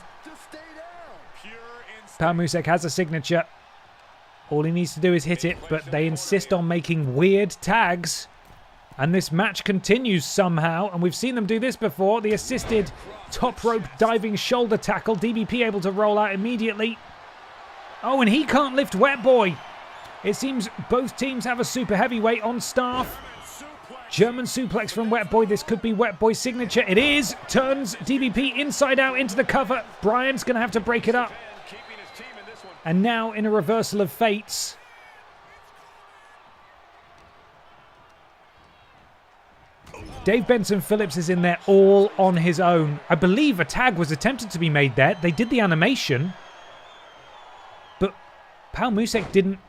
Musek has a signature. All he needs to do is hit it, but they insist on making weird tags. And this match continues somehow, and we've seen them do this before. The assisted top rope diving shoulder tackle. DBP able to roll out immediately. Oh, and he can't lift Wet Boy. It seems both teams have a super heavyweight on staff. German suplex from Wet Boy. This could be Wet Boy's signature. It is. Turns DBP inside out into the cover. Brian's going to have to break it up. And now in a reversal of fates, Dave Benson Phillips is in there all on his own. I believe a tag was attempted to be made there. They did the animation, but Pal Musek didn't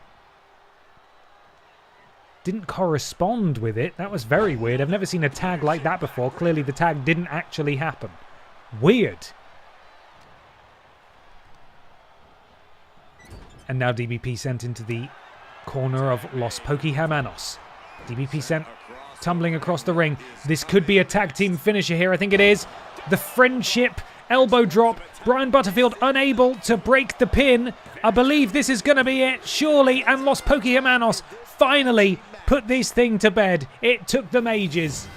correspond with it. That was very weird. I've never seen a tag like that before. Clearly the tag didn't actually happen. Weird. And now DBP sent into the corner of Los Pokéhermanos. DBP sent tumbling across the ring. This could be a tag team finisher here. I think it is. The friendship elbow drop. Brian Butterfield unable to break the pin. I believe this is going to be it, surely. And Los Pokéhermanos finally put this thing to bed. It took them ages.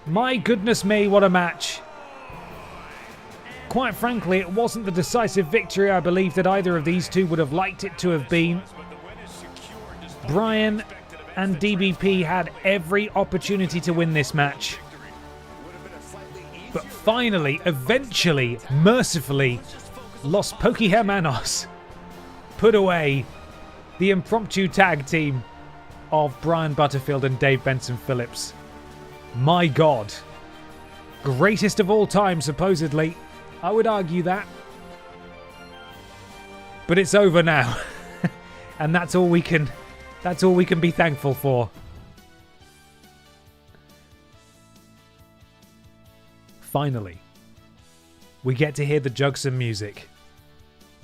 My goodness me, what a match. Quite frankly, it wasn't the decisive victory I believe that either of these two would have liked it to have been. Brian and DBP had every opportunity to win this match. But finally, eventually, mercifully, Los Pokéhermanos put away the impromptu tag team of Brian Butterfield and Dave Benson Phillips. My God. Greatest of all time, supposedly. I would argue that. But it's over now. And that's all we can be thankful for. Finally, we get to hear the Jugson music.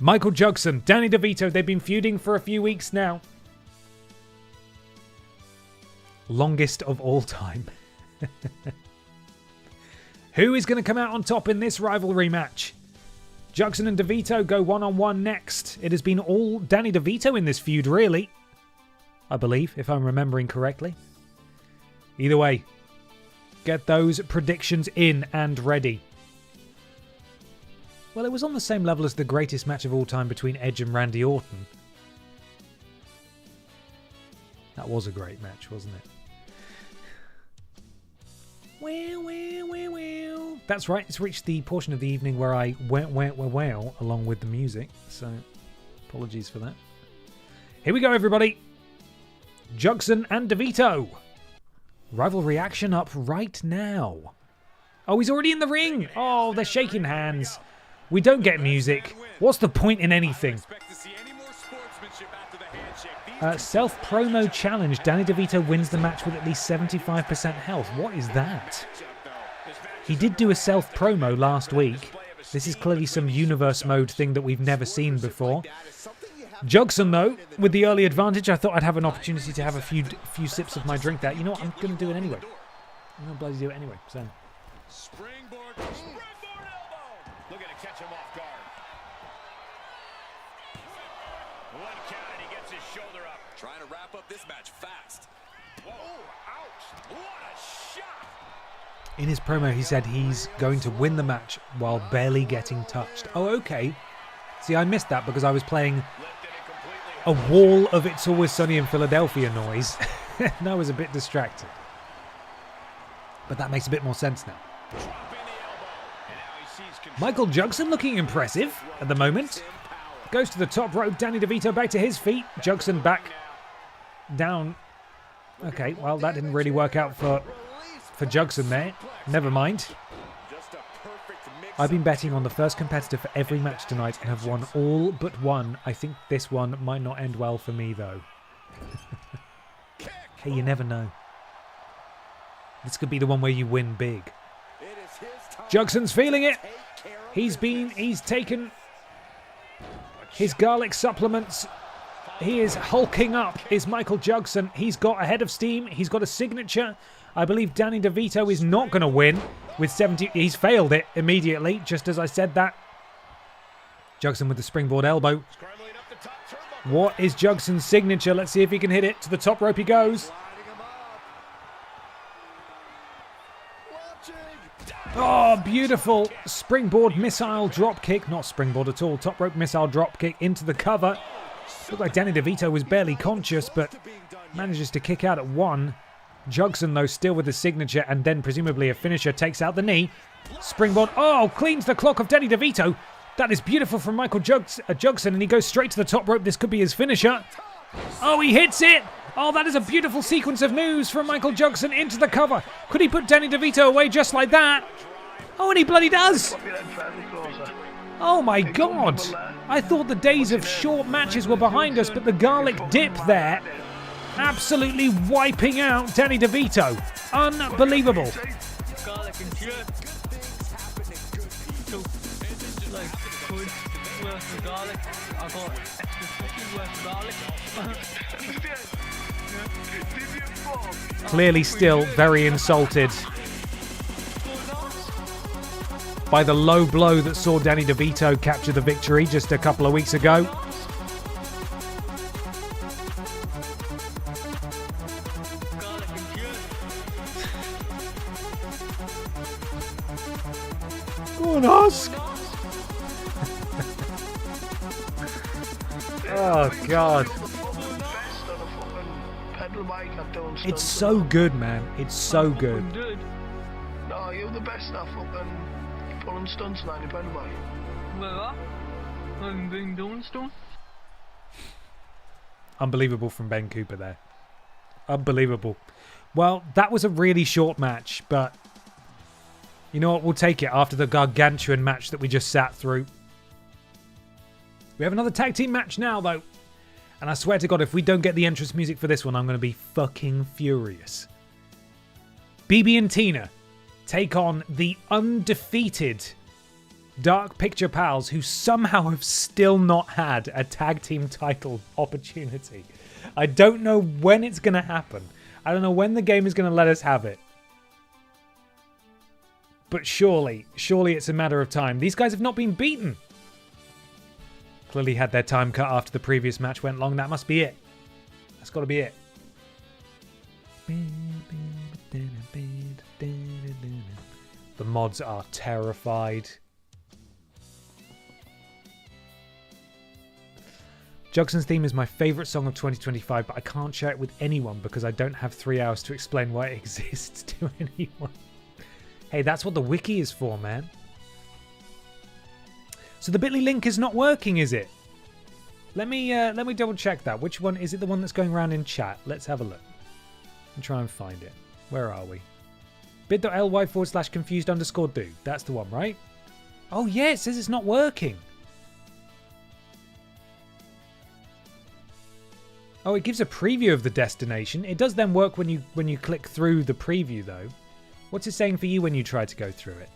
Michael Jugson, Danny DeVito, they've been feuding for a few weeks now. Longest of all time. Who is going to come out on top in this rivalry match? Jugson and DeVito go one-on-one next. It has been all Danny DeVito in this feud, really. I believe, if I'm remembering correctly. Either way, get those predictions in and ready. Well, it was on the same level as the greatest match of all time between Edge and Randy Orton. That was a great match, wasn't it? Well. That's right, it's reached the portion of the evening where I went along with the music, so apologies for that. Here we go, everybody. Jugson and DeVito. Rivalry action up right now. Oh, he's already in the ring. Oh, they're shaking hands. We don't get music. What's the point in anything? Self-promo challenge. Danny DeVito wins the match with at least 75% health. What is that? He did do a self-promo last week. This is clearly some universe mode thing that we've never seen before. Jugson, though, with the early advantage, I thought I'd have an opportunity to have a few sips of my drink there. You know what? I'm going to do it anyway. I'm going to bloody do it anyway. So. Springboard elbow. Looking to catch him off guard. One count and he gets his shoulder up. Trying to wrap up this match fast. Whoa, ouch. What a shot. In his promo, he said he's going to win the match while barely getting touched. Oh, okay. See, I missed that because I was playing a wall of It's Always Sunny in Philadelphia noise. And I was a bit distracted. But that makes a bit more sense now. Michael Jugson looking impressive at the moment. Goes to the top rope. Danny DeVito back to his feet. Jugson back down. Okay, well, that didn't really work out for Jugson there. Never mind. I've been betting on the first competitor for every match tonight and have won all but one. I think this one might not end well for me, though. Hey, you never know. This could be the one where you win big. Jugson's feeling it. He's taken his garlic supplements. He is hulking up, is Michael Jugson. He's got a head of steam. He's got a signature. I believe Danny DeVito is not going to win with 70. He's failed it immediately, just as I said that. Jugson with the springboard elbow. What is Jugson's signature? Let's see if he can hit it. To the top rope he goes. Oh, beautiful springboard missile drop kick. Not springboard at all. Top rope missile drop kick into the cover. Looked like Danny DeVito was barely conscious, but manages to kick out at one. Jugson, though, still with the signature and then presumably a finisher. Takes out the knee. Springboard. Oh, cleans the clock of Danny DeVito. That is beautiful from Michael Jugson, and he goes straight to the top rope. This could be his finisher. Oh, he hits it. Oh, that is a beautiful sequence of moves from Michael Jugson into the cover. Could he put Danny DeVito away just like that? Oh, and he bloody does. Oh, my God. I thought the days of short matches were behind us, but the garlic dip there, absolutely wiping out Danny DeVito. Unbelievable. Clearly still very insulted by the low blow that saw Danny DeVito capture the victory just a couple of weeks ago. Go on, Husk. Oh, God. It's so good, man. It's so good. No, you're the best at fucking pulling stunts on your pedal bike. Well, I'm being doing stuff. Unbelievable from Ben Cooper there. Unbelievable. Well, that was a really short match, but you know what? We'll take it after the gargantuan match that we just sat through. We have another tag team match now, though. And I swear to God, if we don't get the entrance music for this one, I'm going to be fucking furious. BB and Tina take on the undefeated Dark Picture Pals, who somehow have still not had a tag team title opportunity. I don't know when it's going to happen. I don't know when the game is going to let us have it. But surely it's a matter of time. These guys have not been beaten. Clearly had their time cut after the previous match went long. That must be it. That's got to be it. The mods are terrified. Jugson's theme is my favourite song of 2025, but I can't share it with anyone because I don't have 3 hours to explain why it exists to anyone. Hey, that's what the wiki is for, man. So the bit.ly link is not working, is it? Let me double check that. Which one is it? The one that's going around in chat. Let's have a look and try and find it. Where are we? bit.ly/confused_dude. That's the one, right? Oh yeah, it says it's not working. Oh, it gives a preview of the destination. It does then work when you click through the preview, though. What's it saying for you when you try to go through it?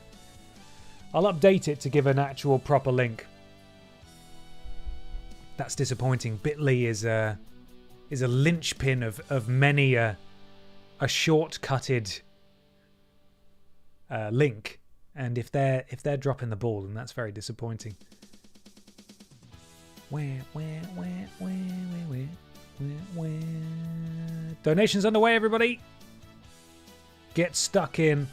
I'll update it to give an actual proper link. That's disappointing. Bit.ly is a linchpin of many a shortcutted link, and if they're dropping the ball, then that's very disappointing. Donations underway, everybody. Get stuck in.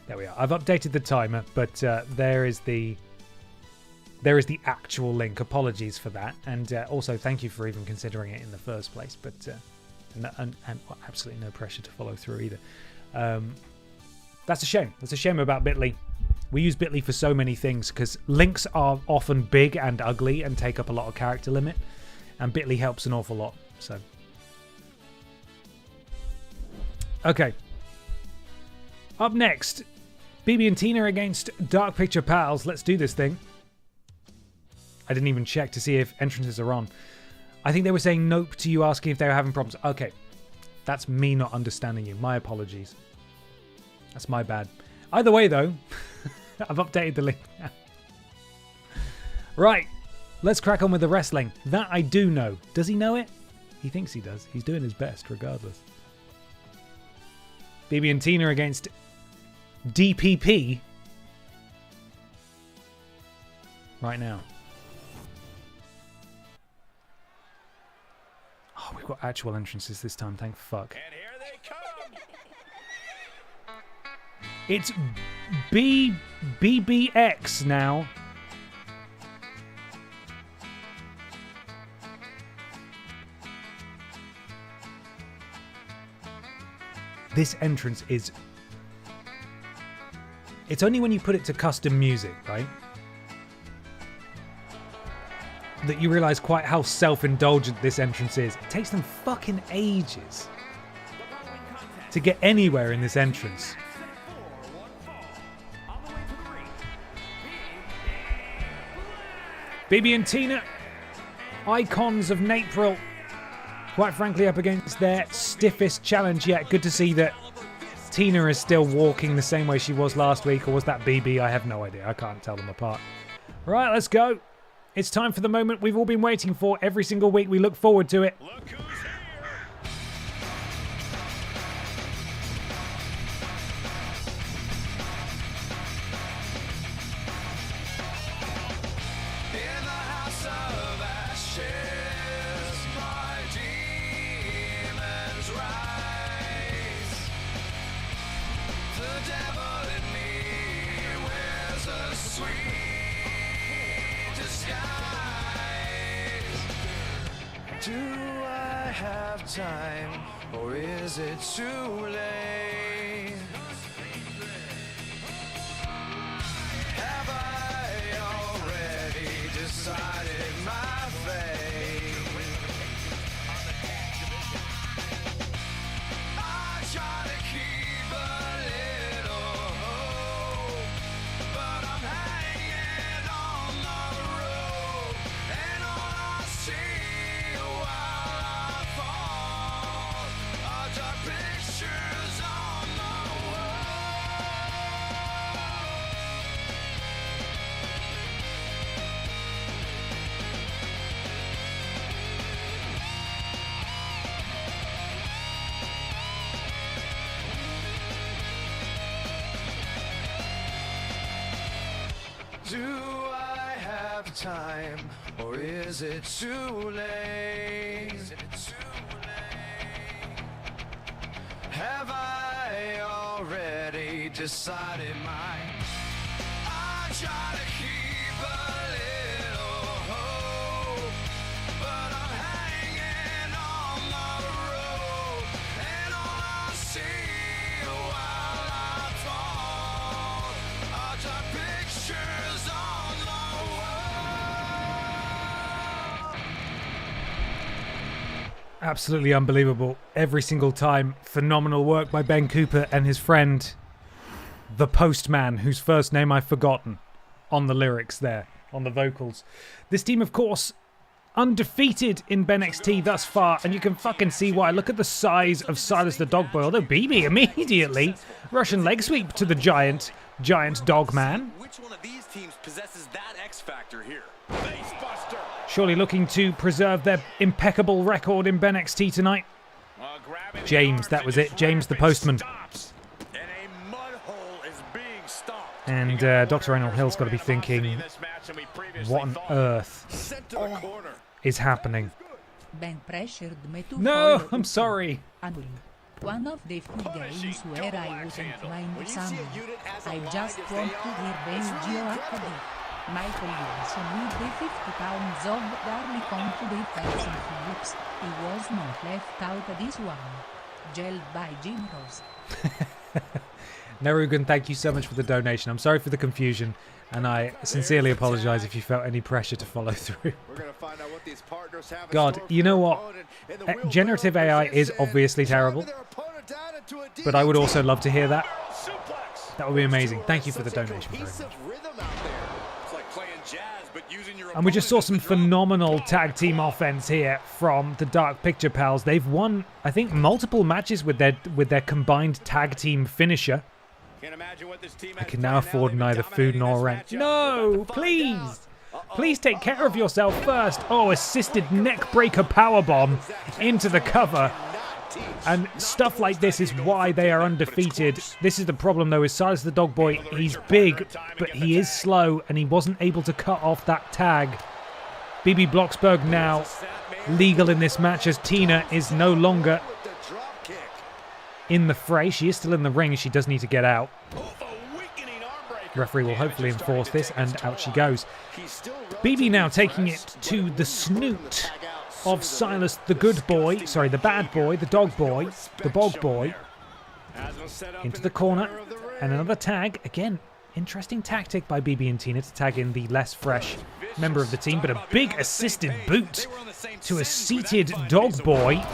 There we are. I've updated the timer, but there is the actual link. Apologies for that, and also thank you for even considering it in the first place. But and absolutely no pressure to follow through either. That's a shame. That's a shame about Bit.ly. We use Bit.ly for so many things because links are often big and ugly and take up a lot of character limit, and Bit.ly helps an awful lot. So, okay. Up next, BB and Tina against Dark Picture Pals. Let's do this thing. I didn't even check to see if entrances are on. I think they were saying nope to you asking if they were having problems. Okay. That's me not understanding you. My apologies. That's my bad. Either way, though, I've updated the link now. Right. Let's crack on with the wrestling. That I do know. Does he know it? He thinks he does. He's doing his best regardless. BB and Tina against DPP right now. Oh, we've got actual entrances this time, thank fuck. And here they come. It's BBX now. This entrance is... It's only when you put it to custom music, right? That you realise quite how self-indulgent this entrance is. It takes them fucking ages to get anywhere in this entrance. Bibi and Tina, icons of Napril, quite frankly up against their stiffest challenge yet. Good to see that Tina is still walking the same way she was last week, or was that BB? I have no idea. I can't tell them apart. Right, let's go. It's time for the moment we've all been waiting for every single week. We look forward to it. Look who's here. In the house of ashes, my demons rise. The devil in me wears a sweet disguise. Do I have time, or is it too late? Have I already decided my fate? I try to keep a little hope, but I'm hanging on the rope, and all I see while I fall are dark pictures on the wall. Do I have time, or is it too late? Have I already decided mine? I try to keep a little hope, but I'm hanging on the rope, and all I see while I fall are dark pictures on the wall. Absolutely unbelievable. Every single time. Phenomenal work by Ben Cooper and his friend, the Postman, whose first name I've forgotten, on the lyrics there, on the vocals. This team, of course, undefeated in BENXT thus far, and you can fucking see why. Look at the size of Silas the Dog Boy, although BB immediately Russian leg sweep to the giant dog man. Which one of these teams possesses that X factor here? Facebuster. Surely looking to preserve their impeccable record in BENXT tonight. James, that was it. James the Postman. And Dr. Reynolds Hill's got to be thinking, what on earth is happening? Ben pressured me to No, follow I'm it. sorry. One of the few games where I wouldn't mind someone. I just want to hear Belgio Academy. Michael Wilson with the 50 pounds of garlic onto the face and Phillips. He was not left out of this one. Gelled by Jim Ross. Nerugan, thank you so much for the donation. I'm sorry for the confusion, and I sincerely apologise if you felt any pressure to follow through. God, you know what? Generative AI is obviously terrible, but I would also love to hear that. That would be amazing. Thank you for the donation very much. And we just saw some phenomenal tag team offense here from the Dark Picture Pals. They've won, I think, multiple matches with their combined tag team finisher. I can now afford neither food nor rent. No, please! Please take care of yourself first. Oh, assisted neck breaker powerbomb into the cover. And stuff like this is why they are undefeated. This is the problem, though, is Silas the Dog Boy. He's big, but he is slow, and he wasn't able to cut off that tag. BB Blocksberg now legal in this match as Tina is no longer in the fray. She is still in the ring. She does need to get out. Referee will hopefully enforce this, and out she goes. BB now taking it to the snoot of Silas the good boy, sorry, the bad boy, the dog boy, the bog boy, into the corner, and another tag. Again, interesting tactic by BB and Tina to tag in the less fresh member of the team, but a big assisted boot to a seated dog boy,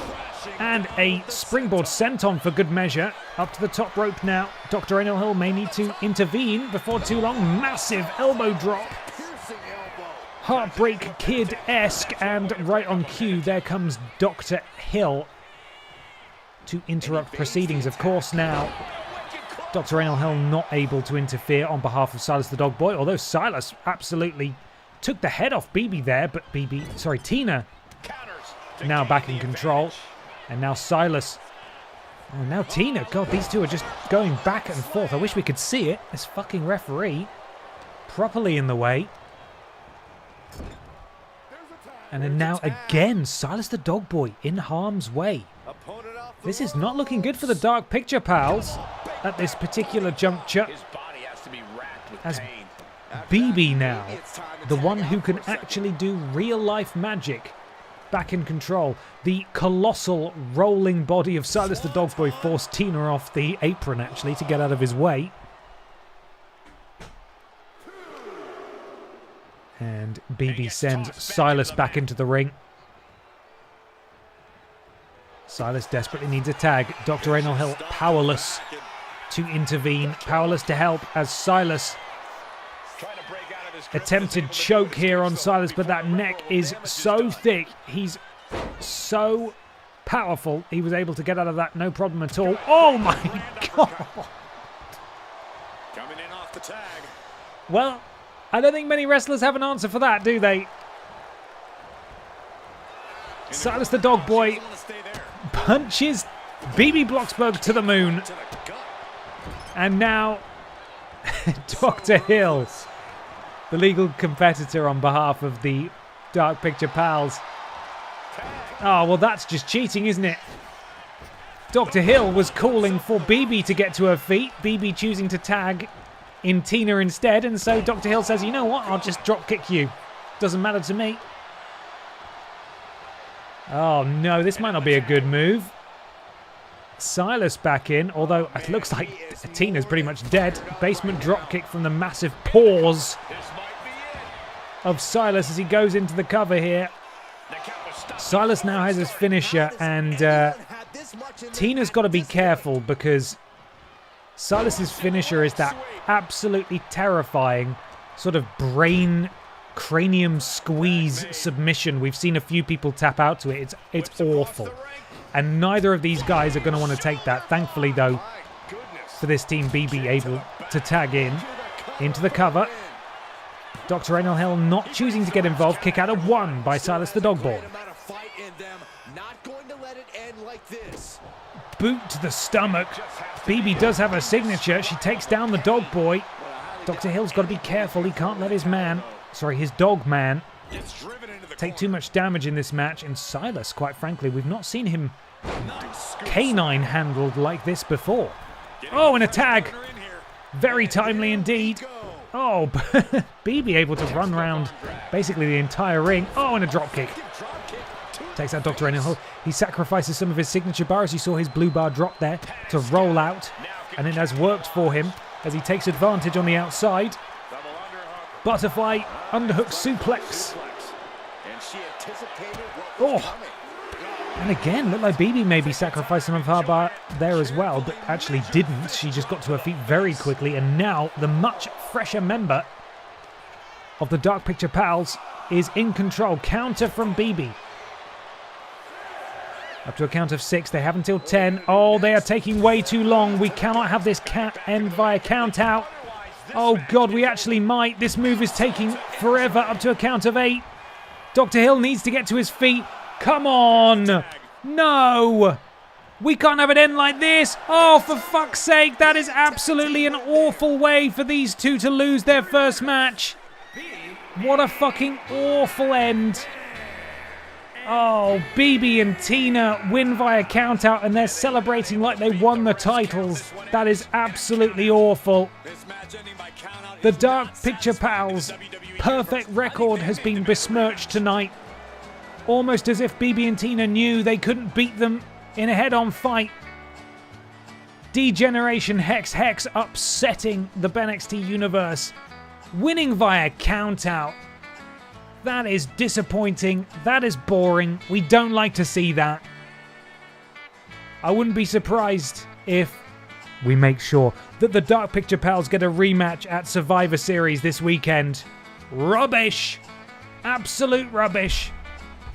and a springboard senton for good measure. Up to the top rope now. Dr. Hill may need to intervene before too long. Massive elbow drop. Heartbreak Kid-esque, and right on cue, there comes Dr. Hill to interrupt proceedings. Of course, now Dr. Hill not able to interfere on behalf of Silas the Dog Boy, although Silas absolutely took the head off BB there, but Tina now back in control, and now Silas, and now Tina. God, these two are just going back and forth. I wish we could see it. This fucking referee properly in the way. And then now again, Silas the Dog Boy in harm's way. This is not looking good for the Dark Picture pals at this particular juncture. As BB now, the one who can actually do real-life magic, back in control. The colossal rolling body of Silas the Dog Boy forced Tina off the apron, actually, to get out of his way. And BB sends Silas back into the ring. Silas desperately needs a tag. Dr. Hill powerless to intervene, powerless to help, as Silas attempted choke here on Silas, but that neck is so thick. He's so powerful. He was able to get out of that no problem at all. Oh my God! Coming in off the tag. Well, I don't think many wrestlers have an answer for that, do they? Silas the Dog Boy punches BB Blocksberg to the moon. And now Dr. Hill, the legal competitor on behalf of the Dark Picture pals. Oh, well, that's just cheating, isn't it? Dr. Hill was calling for BB to get to her feet. BB choosing to tag in Tina instead, and so Dr. Hill says, you know what, I'll just drop kick you. Doesn't matter to me. Oh no, this might not be a good move. Silas back in, although it looks like Tina's pretty much dead. Basement drop kick from the massive paws of Silas as he goes into the cover here. Silas now has his finisher, and Tina's got to be careful because Silas's finisher is that absolutely terrifying sort of cranium squeeze submission. We've seen a few people tap out to it. It's awful. And neither of these guys are going to want to take that. Thankfully, though, for this team, BB able to tag in into the cover. Dr. Hill not choosing to get involved. Kick out of one by Silas the Dog Boy. Boot to the stomach. BB does have a signature. She takes down the Dog Boy. Dr. Hill's got to be careful. He can't let his dog man, take too much damage in this match. And Silas, quite frankly, we've not seen him canine handled like this before. Oh, and a tag. Very timely indeed. Oh, BB able to run around basically the entire ring. Oh, and a dropkick. Takes out Dr. Hill. He sacrifices some of his signature bars. You saw his blue bar drop there to roll out. And it has worked for him as he takes advantage on the outside. Butterfly underhook suplex. Oh. And again, looked like BB maybe sacrificed some of her bar there as well, but actually didn't. She just got to her feet very quickly. And now the much fresher member of the Dark Picture Pals is in control. Counter from BB. Up to a count of 6. They have until 10. Oh, they are taking way too long. We cannot have this end via count out. Oh, God, we actually might. This move is taking forever. Up to a count of 8. Dr. Hill needs to get to his feet. Come on. No. We can't have it end like this. Oh, for fuck's sake. That is absolutely an awful way for these two to lose their first match. What a fucking awful end. Oh, BB and Tina win via countout and they're celebrating like they won the titles. That is absolutely awful. The Dark Picture Pals' perfect record has been besmirched tonight. Almost as if BB and Tina knew they couldn't beat them in a head-on fight. D-Generation Hex upsetting the BENXT universe. Winning via countout. That is disappointing. That is boring. We don't like to see that. I wouldn't be surprised if we make sure that the Dark Picture Pals get a rematch at Survivor Series this weekend. Rubbish. Absolute rubbish.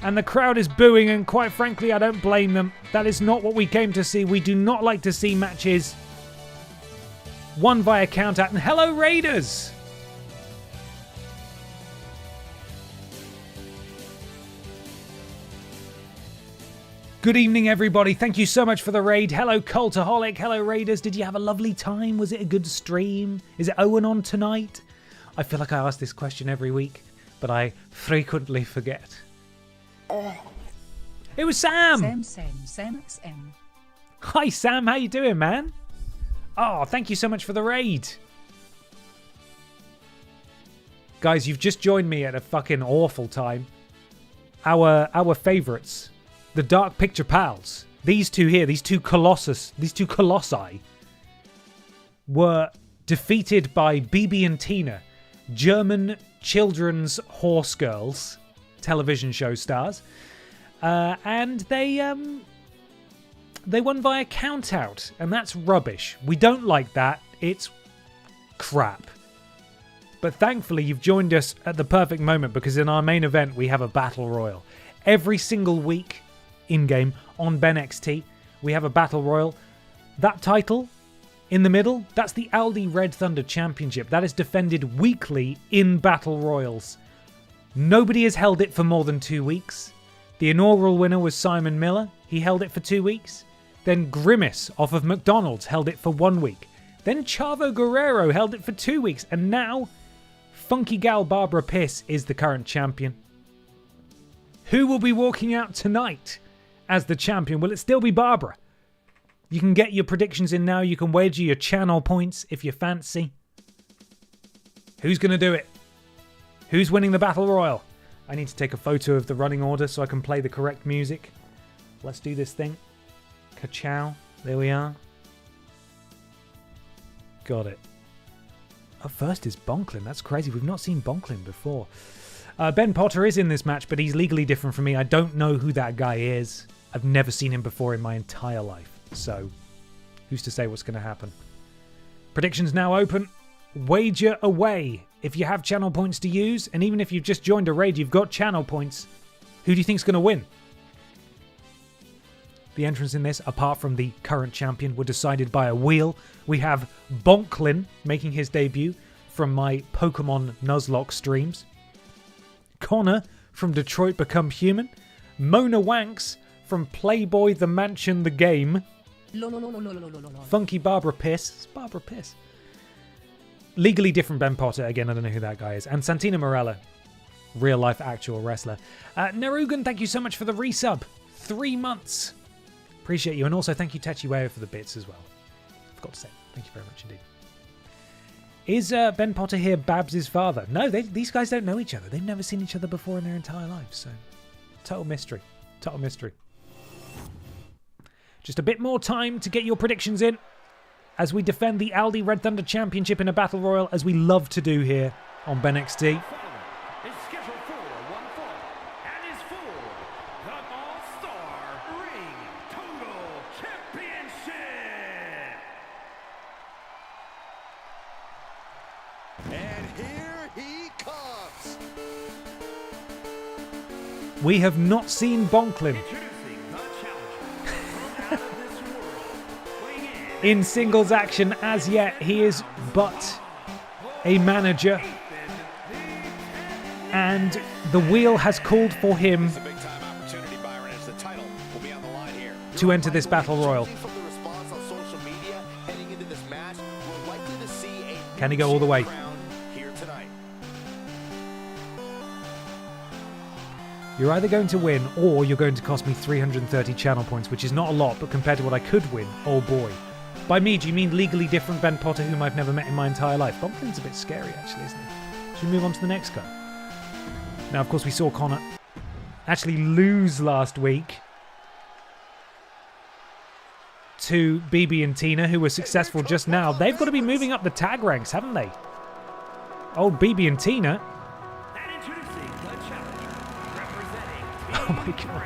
And the crowd is booing, and quite frankly, I don't blame them. That is not what we came to see. We do not like to see matches won via countout. And hello, Raiders! Good evening, everybody. Thank you so much for the raid. Hello, Cultaholic. Hello, Raiders. Did you have a lovely time? Was it a good stream? Is it Owen on tonight? I feel like I ask this question every week, but I frequently forget. It was Sam. Sam. Hi, Sam. How you doing, man? Oh, thank you so much for the raid. Guys, you've just joined me at a fucking awful time. Our favourites, the Dark Picture Pals, these two here, these two colossi, were defeated by BB and Tina, German children's horse girls, television show stars, and they won via countout, and that's rubbish. We don't like that. It's crap. But thankfully, you've joined us at the perfect moment, because in our main event, we have a battle royal. Every single week in-game on BENXT, we have a battle royal. That title in the middle, that's the ALDI Red Thunder Championship. That is defended weekly in battle royals. Nobody has held it for more than 2 weeks. The inaugural winner was Simon Miller. He held it for 2 weeks. Then Grimace off of McDonald's held it for 1 week. Then Chavo Guerrero held it for 2 weeks. And now, Funky Gal Barbara Piss is the current champion. Who will be walking out tonight as the champion? Will it still be Barbara? You can get your predictions in now. You can wager your channel points if you fancy. Who's going to do it? Who's winning the Battle Royal? I need to take a photo of the running order so I can play the correct music. Let's do this thing. Ka-chow. There we are. Got it. Up first is Bonklin. That's crazy. We've not seen Bonklin before. Ben Potter is in this match, but he's legally different from me. I don't know who that guy is. I've never seen him before in my entire life. So, who's to say what's going to happen? Predictions now open. Wager away. If you have channel points to use, and even if you've just joined a raid, you've got channel points. Who do you think's going to win? The entrants in this, apart from the current champion, were decided by a wheel. We have Bonklin making his debut from my Pokémon Nuzlocke streams. Connor from Detroit Become Human. Mona Wanks from Playboy The Mansion The Game. Funky Barbara Piss. It's Barbara Piss. Legally different Ben Potter. Again, I don't know who that guy is. And Santina Morella. Real life actual wrestler. Narugan, thank you so much for the resub. 3 months. Appreciate you. And also thank you Techiweo for the bits as well. Forgot to say. Thank you very much indeed. Is Ben Potter here Babs' father? No, these guys don't know each other. They've never seen each other before in their entire lives. So, total mystery. Total mystery. Just a bit more time to get your predictions in as we defend the ALDI Red Thunder Championship in a Battle Royal, as we love to do here on BENXT. Is scheduled for one fall and is for the All-Star Ring Total Championship. And here he comes. We have not seen Bonklin in singles action as yet. He is but a manager, and the wheel has called for him. It's a big time opportunity, Byron, as the title will be on the line here. to enter this battle royal. Can he go all the way? You're either going to win or you're going to cost me 330 channel points, which is not a lot, but compared to what I could win, oh boy. By me, do you mean legally different Ben Potter, whom I've never met in my entire life? Bonklin's a bit scary, actually, isn't he? Should we move on to the next guy? Now, of course, we saw Connor actually lose last week to BB and Tina, who were successful just now. They've got to be moving up the tag ranks, haven't they? Old BB and Tina. Oh my god.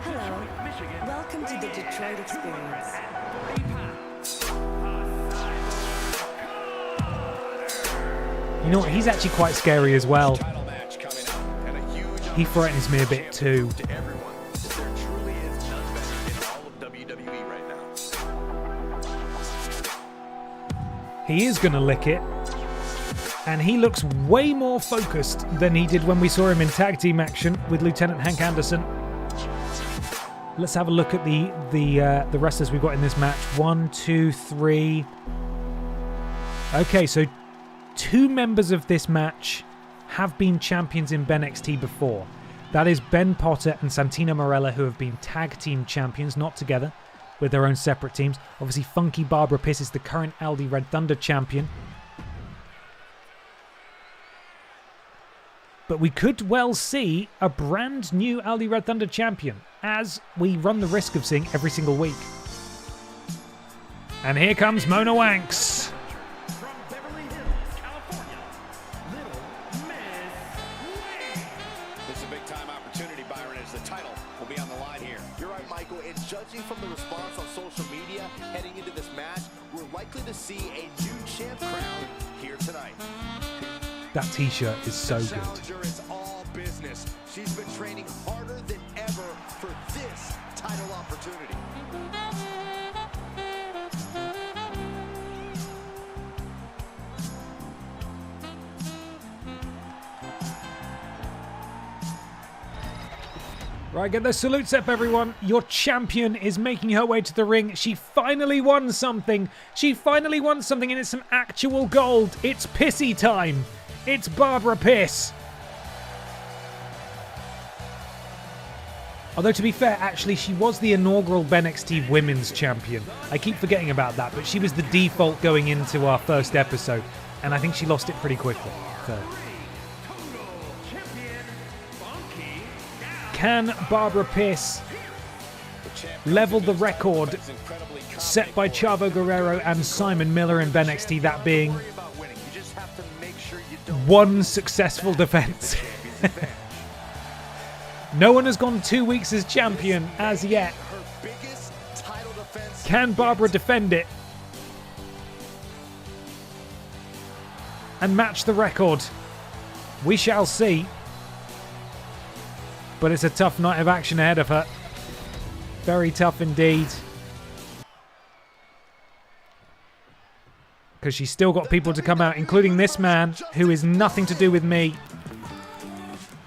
Hello. Welcome to the Detroit Experience. You know what? He's actually quite scary as well. He frightens me a bit too. He is going to lick it. And he looks way more focused than he did when we saw him in tag team action with Lieutenant Hank Anderson. Let's have a look at the wrestlers we've got in this match. 1, 2, 3. Okay, so 2 members of this match have been champions in BENXT before. That is Ben Potter and Santina Marella, who have been tag team champions, not together, with their own separate teams. Obviously, Funky Barbara Piss is the current ALDI Red Thunder champion. But we could well see a brand new ALDI Red Thunder champion, as we run the risk of seeing every single week. And here comes Mona Wanks. This is a big-time opportunity, Byron, as the title will be on the line here. You're right, Michael. And judging from the response on social media heading into this match, we're likely to see a new champ crowned here tonight. That t-shirt is so good. Challenger is all business. She's been training harder than ever for this title opportunity. Right, get those salutes up, everyone. Your champion is making her way to the ring. She finally won something. She finally won something, and it's some actual gold. It's pissy time. It's Barbara Piss. Although, to be fair, actually, she was the inaugural BENXT Women's Champion. I keep forgetting about that, but she was the default going into our first episode, and I think she lost it pretty quickly. So. Can Barbara Piss level the record set by Chavo Guerrero and Simon Miller in BENXT, that being 1 successful defense? No one has gone 2 weeks as champion as yet. Can Barbara defend it and match the record? We shall see. But it's a tough night of action ahead of her. Very tough indeed. Because she's still got people to come out, including this man, who is nothing to do with me.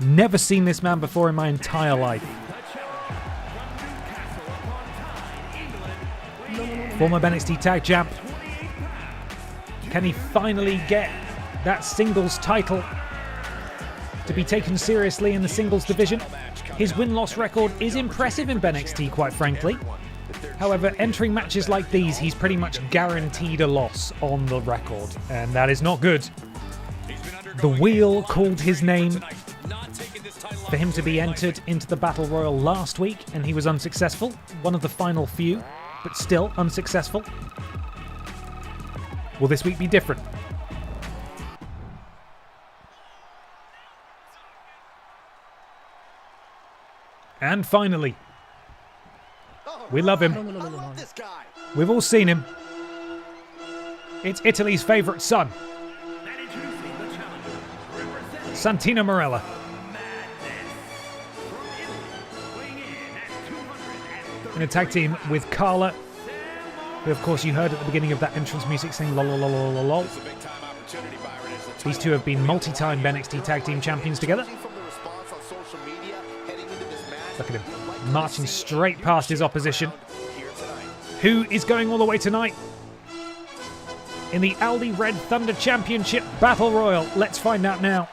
Never seen this man before in my entire life. Former BENXT Tag Champ. Can he finally get that singles title to be taken seriously in the singles division? His win-loss record is impressive in BENXT, quite frankly. However, entering matches like these, he's pretty much guaranteed a loss on the record, and that is not good. The Wheel called his name for him to be entered into the Battle Royal last week, and he was unsuccessful. One of the final few, but still unsuccessful. Will this week be different? And finally, we love him. We've all seen him. It's Italy's favourite son, Santina Marella. In a tag team with Carla, who of course you heard at the beginning of that entrance music saying lol lol lol lol lol. These two have been multi-time BENXT tag team champions together. Look at him. marching straight past his opposition. Who is going all the way tonight in the ALDI Red Thunder Championship Battle Royal? Let's find out now.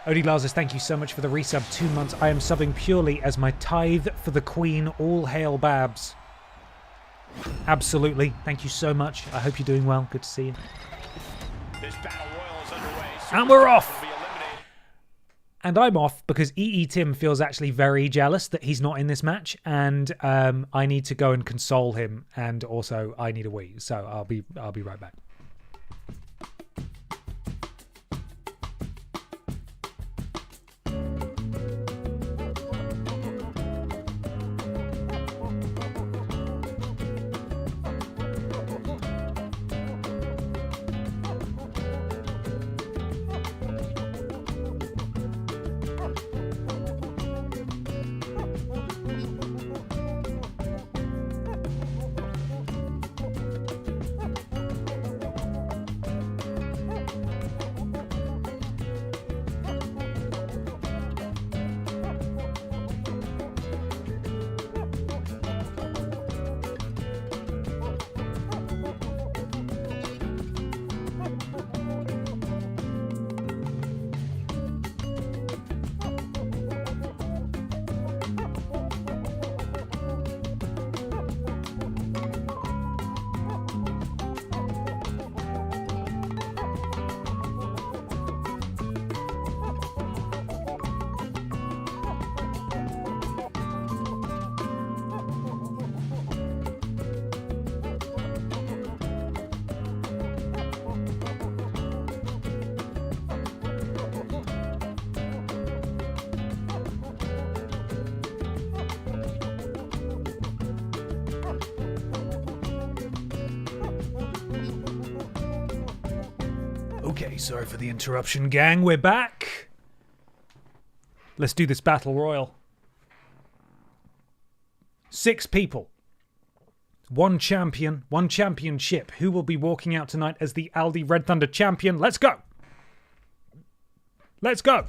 Odie Lazarus, thank you so much for the resub. 2 months. I am subbing purely as my tithe for the Queen. All hail Babs. Absolutely. Thank you so much. I hope you're doing well. Good to see you. This battle royal is underway. And we're off. And I'm off because EE Tim feels actually very jealous that he's not in this match, and I need to go and console him, and also I need a wee. So I'll be right back. Okay, sorry for the interruption, gang. We're back. Let's do this battle royal. 6 people. 1 champion, 1 championship. Who will be walking out tonight as the ALDI Red Thunder champion? Let's go. Let's go.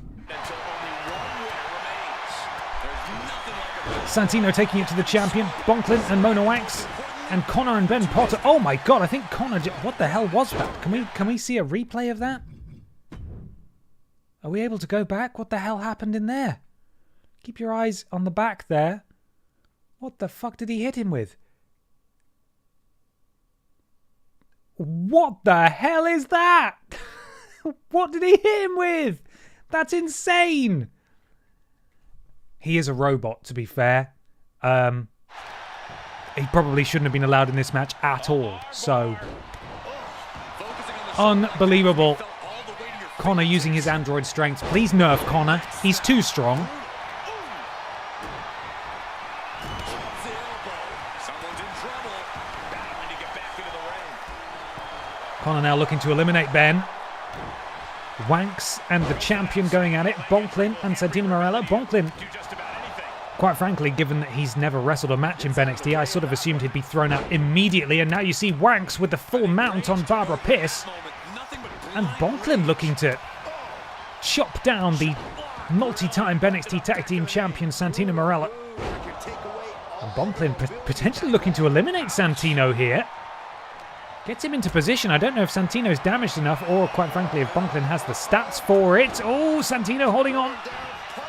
Santino taking it to the champion. Bonklin and Mona Wax. And Connor and Ben Potter. Oh my god, I think Connor... What the hell was that? Can we see a replay of that? Are we able to go back? What the hell happened in there? Keep your eyes on the back there. What the fuck did he hit him with? What the hell is that? What did he hit him with? That's insane. He is a robot, to be fair. He probably shouldn't have been allowed in this match at all. So, unbelievable. Connor using his android strength. Please nerf Connor. He's too strong. Connor now looking to eliminate Ben. Wanks and the champion going at it. Bonklin and Santino Marella. Bonklin, quite frankly, given that he's never wrestled a match in BENXT, I sort of assumed he'd be thrown out immediately. And now you see Wanks with the full mount on Barbara Pierce. And Bonklin looking to chop down the multi-time BENXT Tag Team Champion Santino Marella. And Bonklin potentially looking to eliminate Santino here. Gets him into position. I don't know if Santino's damaged enough or, quite frankly, if Bonklin has the stats for it. Oh, Santino holding on.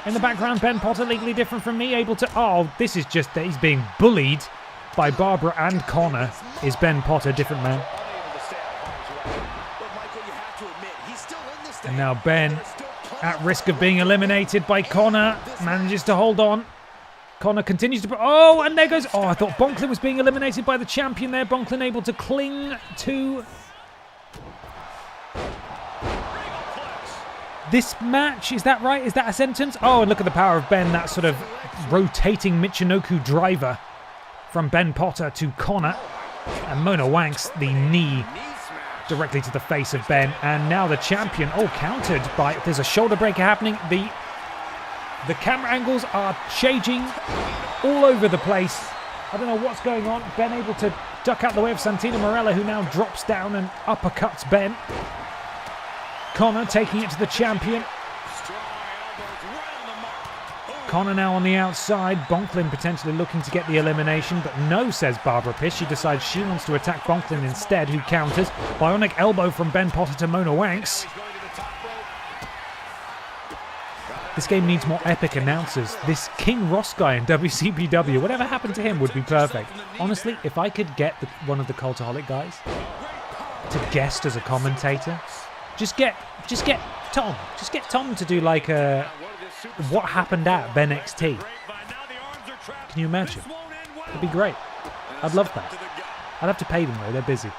In the background, Ben Potter, legally different from me, able to... Oh, this is just that he's being bullied by Barbara and Connor. Is Ben Potter different man? And now Ben, at risk of being eliminated by Connor, manages to hold on. Connor continues to... Oh, and there goes... Oh, I thought Bonklin was being eliminated by the champion there. Bonklin able to cling to... this match, is that right? Is that a sentence? Oh, and look at the power of Ben, that sort of rotating Michinoku driver from Ben Potter to Connor. And Mona Wanks, the knee directly to the face of Ben. And now the champion, oh, countered by... There's a shoulder breaker happening. The camera angles are changing all over the place. I don't know what's going on. Ben able to duck out the way of Santino Marella, who now drops down and uppercuts Ben. Connor taking it to the champion. Connor now on the outside. Bonklin potentially looking to get the elimination, but no, says Barbara Piss. She decides she wants to attack Bonklin instead, who counters. Bionic elbow from Ben Potter to Mona Wanks. This game needs more epic announcers. This King Ross guy in WCPW, whatever happened to him would be perfect. Honestly, if I could get one of the Cultaholic guys to guest as a commentator, just get Tom. Just get Tom to do like a what happened at BENXT. Can you imagine? It'd be great. I'd love that. I'd have to pay them though, they're busy.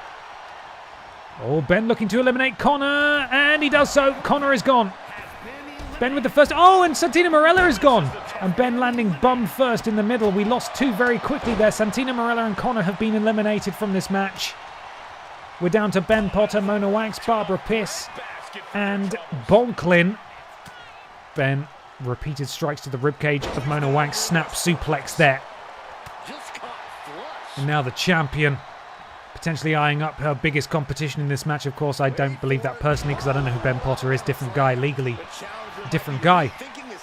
Oh, Ben looking to eliminate Connor, and he does so. Connor is gone. Ben with the first. Oh, and Santina Marella is gone. And Ben landing bum first in the middle. We lost two very quickly there. Santina Marella and Connor have been eliminated from this match. We're down to Ben Potter, Mona Wanks, Barbara Piss, and Bonklin. Ben, repeated strikes to the ribcage of Mona Wanks. Snap suplex there. And now the champion. Potentially eyeing up her biggest competition in this match. Of course, I don't believe that personally because I don't know who Ben Potter is. Different guy legally. Different guy.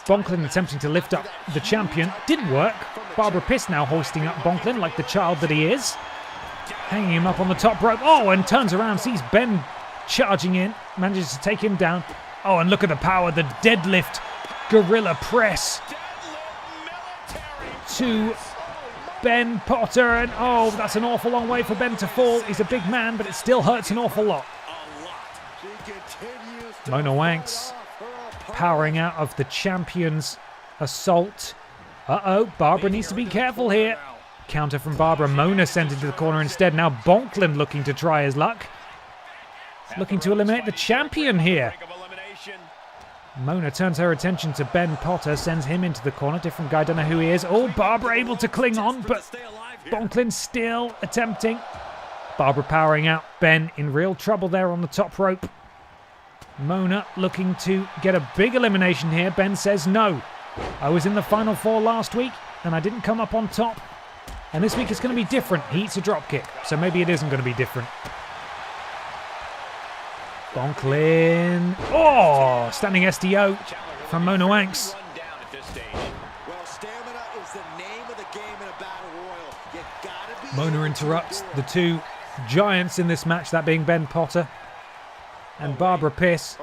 Bonklin attempting to lift up the champion. Didn't work. Barbara Piss now hoisting up Bonklin like the child that he is. Hanging him up on the top rope. Oh, and turns around. Sees Ben charging in. Manages to take him down. Oh, and look at the power. The deadlift. Gorilla press. To Ben Potter. And oh, that's an awful long way for Ben to fall. He's a big man, but it still hurts an awful lot. Mona Wanks powering out of the champion's assault. Uh-oh, Barbara needs to be careful here. Counter from Barbara. Mona sent into the corner instead. Now Bonklin looking to try his luck. Looking to eliminate the champion here. Mona turns her attention to Ben Potter, sends him into the corner. Different guy, don't know who he is. Oh, Barbara able to cling on, but Bonklin still attempting. Barbara powering out. Ben in real trouble there on the top rope. Mona looking to get a big elimination here. Ben says no. I was in the final four last week and I didn't come up on top. And this week it's going to be different. He eats a dropkick, so maybe it isn't going to be different. Bonklin. Oh, standing SDO from Mona Wanks. Mona interrupts the two giants in this match, that being Ben Potter and Barbara Piss.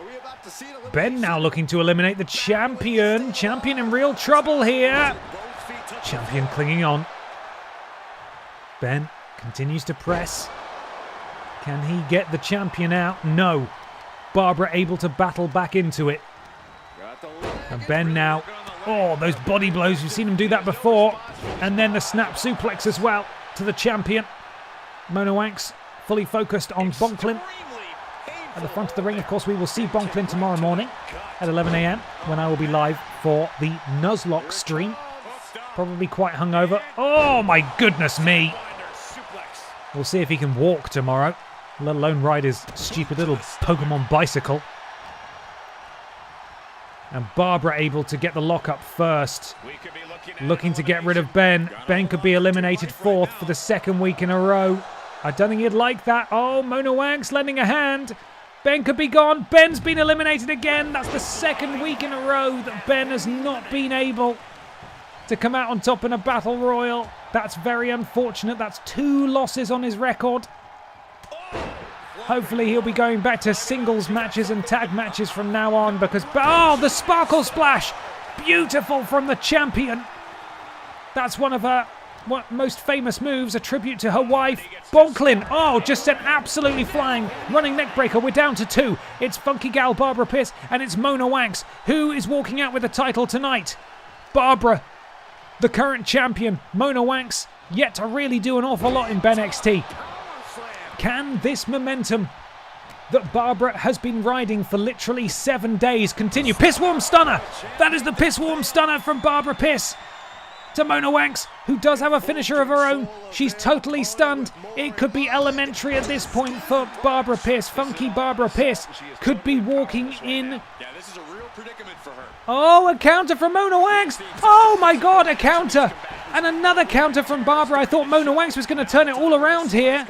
Ben now looking to eliminate the champion. Champion in real trouble here. Champion clinging on. Ben continues to press. Can he get the champion out? No. Barbara able to battle back into it. And Ben now. Oh, those body blows. We've seen him do that before. And then the snap suplex as well to the champion. Mona Wanks fully focused on Bonklin. At the front of the ring, of course, we will see Bonklin tomorrow morning at 11 a.m. when I will be live for the Nuzlocke stream. Probably quite hungover. Oh, my goodness me. We'll see if he can walk tomorrow, let alone ride his stupid little Pokémon bicycle. And Barbara able to get the lock-up first. Looking to get rid of Ben. Ben could be eliminated fourth for the second week in a row. I don't think he'd like that. Oh, Mona Wanks lending a hand. Ben could be gone. Ben's been eliminated again. That's the second week in a row that Ben has not been able to come out on top in a battle royal. That's very unfortunate. That's 2 losses on his record. Hopefully he'll be going back to singles matches and tag matches from now on because... Oh, the sparkle splash! Beautiful from the champion. That's one of her most famous moves, a tribute to her wife. Bonklin, oh, just sent absolutely flying. Running neckbreaker, we're down to 2. It's Funky Gal, Barbara Piss, and it's Mona Wanks, who is walking out with the title tonight. Barbara, the current champion. Mona Wanks, yet to really do an awful lot in BENXT. Can this momentum that Barbara has been riding for literally 7 days continue? Pisswarm Stunner! That is the Pisswarm Stunner from Barbara Piss to Mona Wanks, who does have a finisher of her own. She's totally stunned. It could be elementary at this point for Barbara Piss. Funky Barbara Piss could be walking in. Yeah, this is a real predicament for her. Oh, a counter from Mona Wanks. Oh my God, a counter. And another counter from Barbara. I thought Mona Wanks was going to turn it all around here.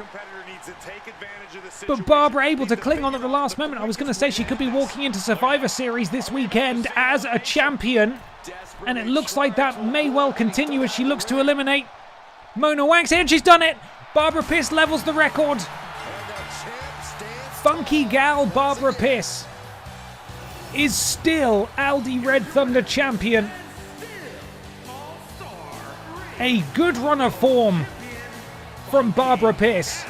But Barbara able to cling on at the last moment. I was going to say she could be walking into Survivor Series this weekend as a champion. And it looks like that may well continue as she looks to eliminate Mona Wanks. And she's done it. Barbara Pierce levels the record. Funky gal Barbara Pierce is still ALDI Red Thunder champion. A good run of form from Barbara Pierce.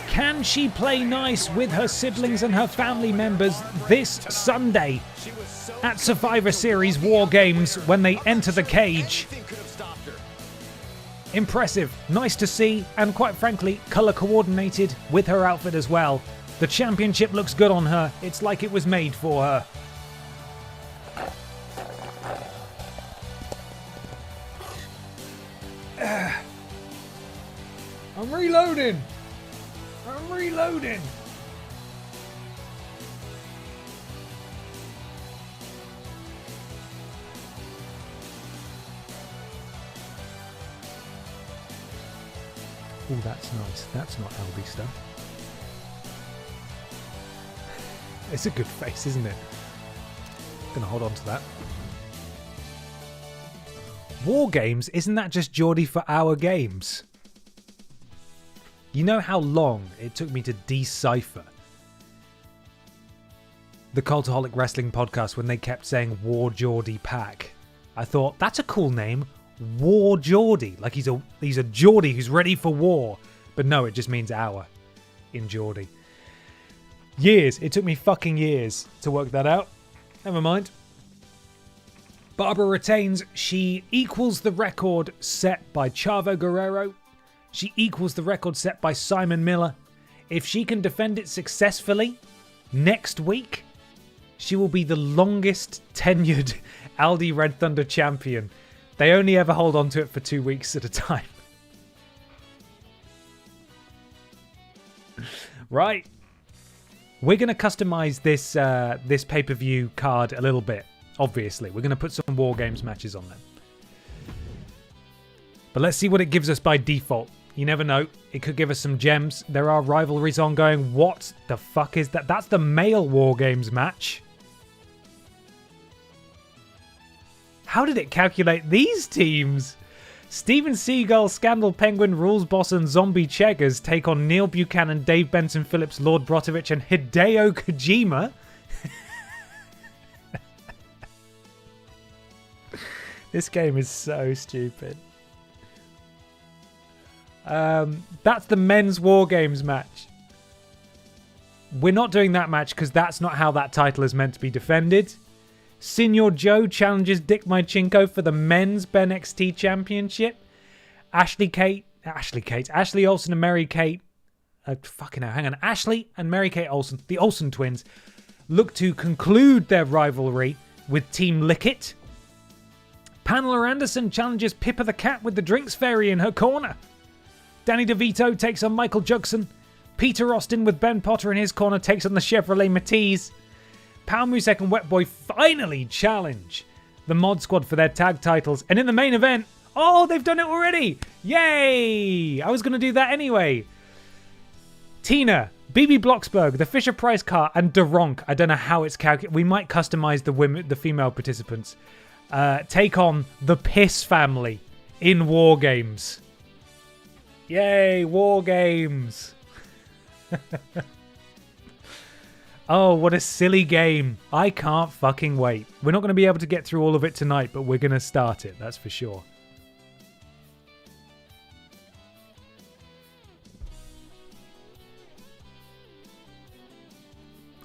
Can she play nice with her siblings and her family members this Sunday at Survivor Series Wargames when they enter the cage? Impressive, nice to see, and quite frankly, colour coordinated with her outfit as well. The championship looks good on her. It's like it was made for her. I'm reloading. I'm reloading. Oh, that's nice. That's not ALDI stuff. It's a good face, isn't it? Gonna hold on to that. Wargames, isn't that just Geordie for our games? You know how long it took me to decipher the Cultaholic Wrestling podcast when they kept saying War Geordie Pack? I thought, that's a cool name. War Geordie. Like he's a Geordie who's ready for war. But no, it just means our in Geordie. Years. It took me fucking years to work that out. Never mind. Barbara retains. She equals the record set by Chavo Guerrero. She equals the record set by Simon Miller. If she can defend it successfully next week, she will be the longest tenured ALDI Red Thunder champion. They only ever hold on to it for 2 weeks at a time. Right. We're going to customize this pay-per-view card a little bit, obviously. We're going to put some Wargames matches on them. But let's see what it gives us by default. You never know. It could give us some gems. There are rivalries ongoing. What the fuck is that? That's the male Wargames match. How did it calculate these teams? Steven Seagull, Scandal Penguin, Rules Boss, and Zombie Cheggers take on Neil Buchanan, Dave Benson Phillips, Lord Brotovich, and Hideo Kojima. This game is so stupid. That's the men's Wargames match. We're not doing that match because that's not how that title is meant to be defended. Senior Joe challenges Dick Mychinko for the men's BENXT championship. Ashley Olsen and Mary Kate. Ashley and Mary Kate Olsen, the Olsen twins, look to conclude their rivalry with Team Lickett. Pamela Anderson challenges Pippa the Cat with the Drinks Fairy in her corner. Danny DeVito takes on Michael Judson. Peter Austin with Ben Potter in his corner takes on the Chevrolet Matiz. Pal Musek and Wet Boy finally challenge the Mod Squad for their tag titles. And in the main event, oh, they've done it already. Yay! I was going to do that anyway. Tina, BB Blocksberg, the Fisher Price car, and Deronk. I don't know how it's calculated. We might customize the female participants. Take on the Piss family in Wargames. Yay, Wargames. Oh, what a silly game. I can't fucking wait. We're not going to be able to get through all of it tonight, but we're going to start it. That's for sure.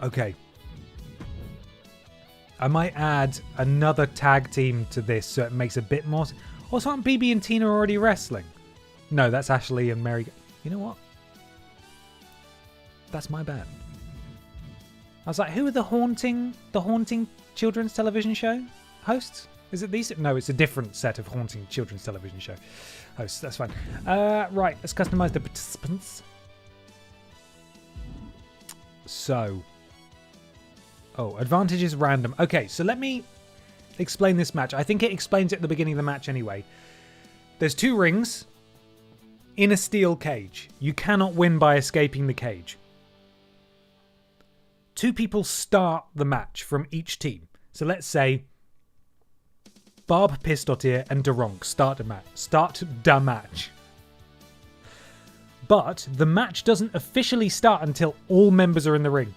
Okay. I might add another tag team to this so it makes a bit more... Also, aren't BB and Tina already wrestling? No, that's Ashley and Mary... You know what? That's my bad. I was like, who are the haunting children's television show hosts? Is it these? No, it's a different set of haunting children's television show hosts. That's fine. Right, let's customize the participants. So, advantage is random. Okay, so let me explain this match. I think it explains it at the beginning of the match anyway. There's 2 rings in a steel cage. You cannot win by escaping the cage. 2 people start the match from each team. So let's say Barb Pistotier and Deronk start the match. But the match doesn't officially start until all members are in the ring.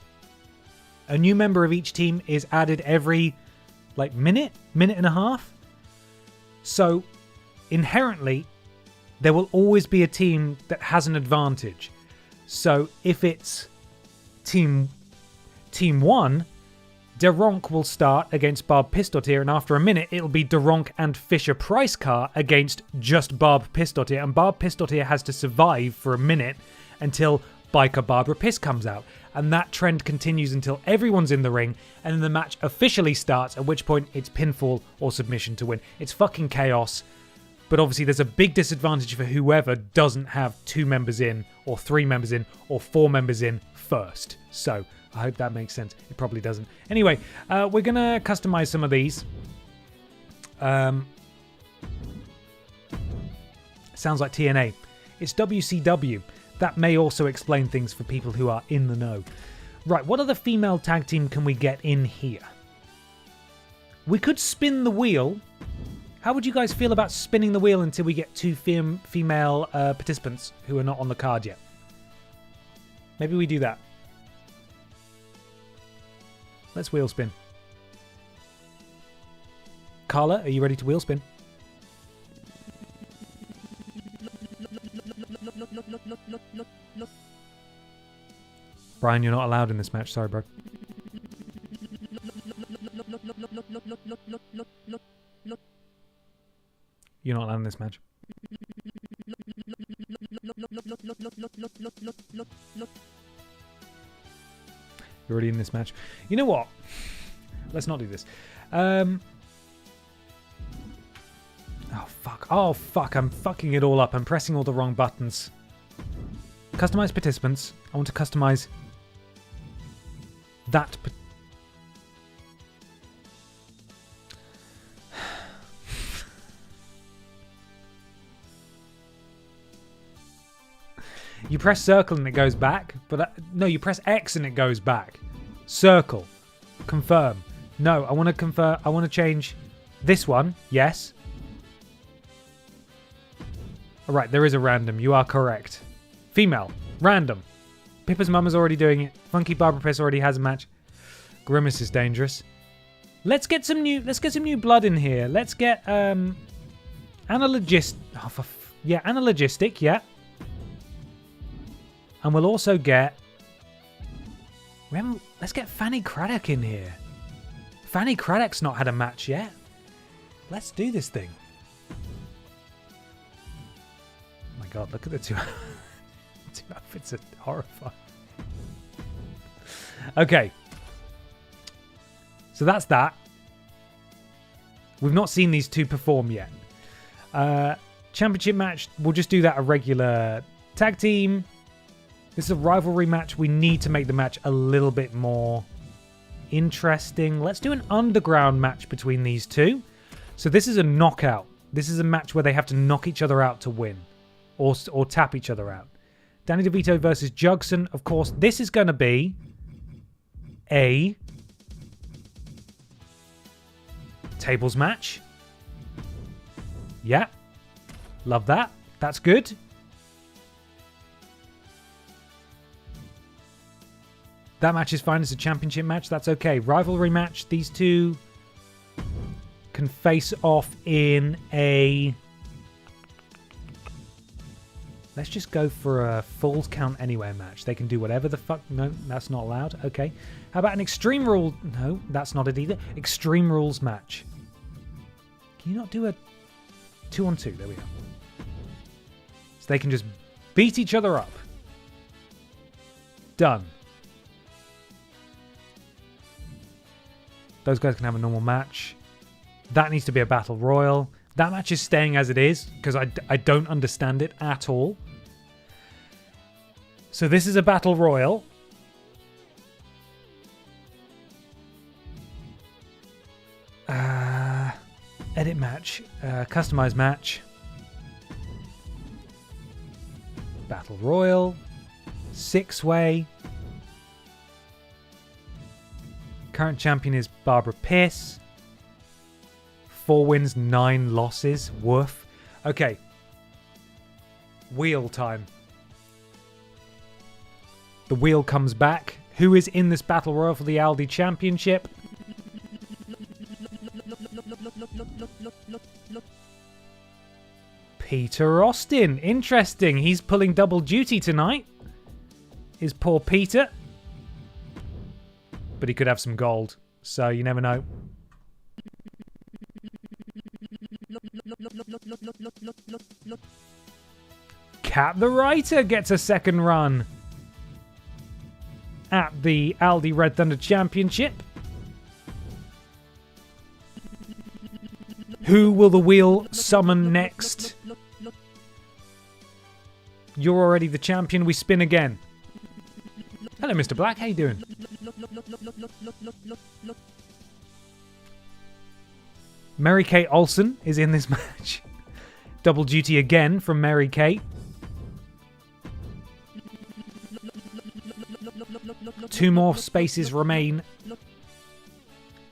A new member of each team is added every minute and a half. So inherently, there will always be a team that has an advantage. So if it's team 1, Deronk will start against Barb Pistotier, and after a minute, it'll be Deronk and Fisher Price Car against just Barb Pistotier, and Barb Pistotier has to survive for a minute until Biker Barbara Piss comes out. And that trend continues until everyone's in the ring, and then the match officially starts, at which point it's pinfall or submission to win. It's fucking chaos, but obviously there's a big disadvantage for whoever doesn't have 2 members in, or 3 members in, or 4 members in first. So I hope that makes sense. It probably doesn't. Anyway, we're going to customize some of these. Sounds like TNA. It's WCW. That may also explain things for people who are in the know. Right, what other female tag team can we get in here? We could spin the wheel. How would you guys feel about spinning the wheel until we get 2 female participants who are not on the card yet? Maybe we do that. Let's wheel spin. Carla, are you ready to wheel spin? Brian, you're not allowed in this match. Sorry, bro. You're not allowed in this match. You're already in this match. You know what? Let's not do this. Oh, fuck. Oh, fuck. I'm fucking it all up. I'm pressing all the wrong buttons. Customize participants. I want to customize that. You press circle and it goes back, but no, you press X and it goes back. Circle. Confirm. No, I want to confirm. I want to change this one. Yes. All right, there is a random. You are correct. Female. Random. Pippa's mum is already doing it. Funky Barbara Piss already has a match. Grimace is dangerous. Let's get some new blood in here. Let's get Analogistic, yeah. And we'll also get let's get Fanny Craddock in here. Fanny Craddock's not had a match yet. Let's do this thing. Oh my god, look at the two outfits are horrifying. Okay. So that's that. We've not seen these two perform yet. Championship match, we'll just do that a regular tag team. This is a rivalry match. We need to make the match a little bit more interesting. Let's do an underground match between these two. So this is a knockout. This is a match where they have to knock each other out to win. Or tap each other out. Danny DeVito versus Jugson. Of course, this is going to be a tables match. Yeah. Love that. That's good. That match is fine as a championship match. That's okay. Rivalry match. These two can face off in a... Let's just go for a Falls Count Anywhere match. They can do whatever the fuck... No, that's not allowed. Okay. How about an Extreme Rules... No, that's not it either. Extreme Rules match. Can you not do a 2-on-2? There we go. So they can just beat each other up. Done. Those guys can have a normal match. That needs to be a battle royal. That match is staying as it is because I don't understand it at all. So this is a battle royal. Edit match. Customize match. Battle royal. 6-way. Current champion is Barbara Piss. 4 wins, 9 losses. Woof. Okay. Wheel time. The wheel comes back. Who is in this battle royal for the ALDI Championship? Peter Austin. Interesting. He's pulling double duty tonight. Is poor Peter. But he could have some gold. So you never know. Cat the Writer gets a second run at the ALDI Red Thunder Championship. Who will the wheel summon next? You're already the champion. We spin again. Hello, Mr. Black. How you doing? Mary Kate Olsen is in this match. Double duty again from Mary Kate. 2 more spaces remain.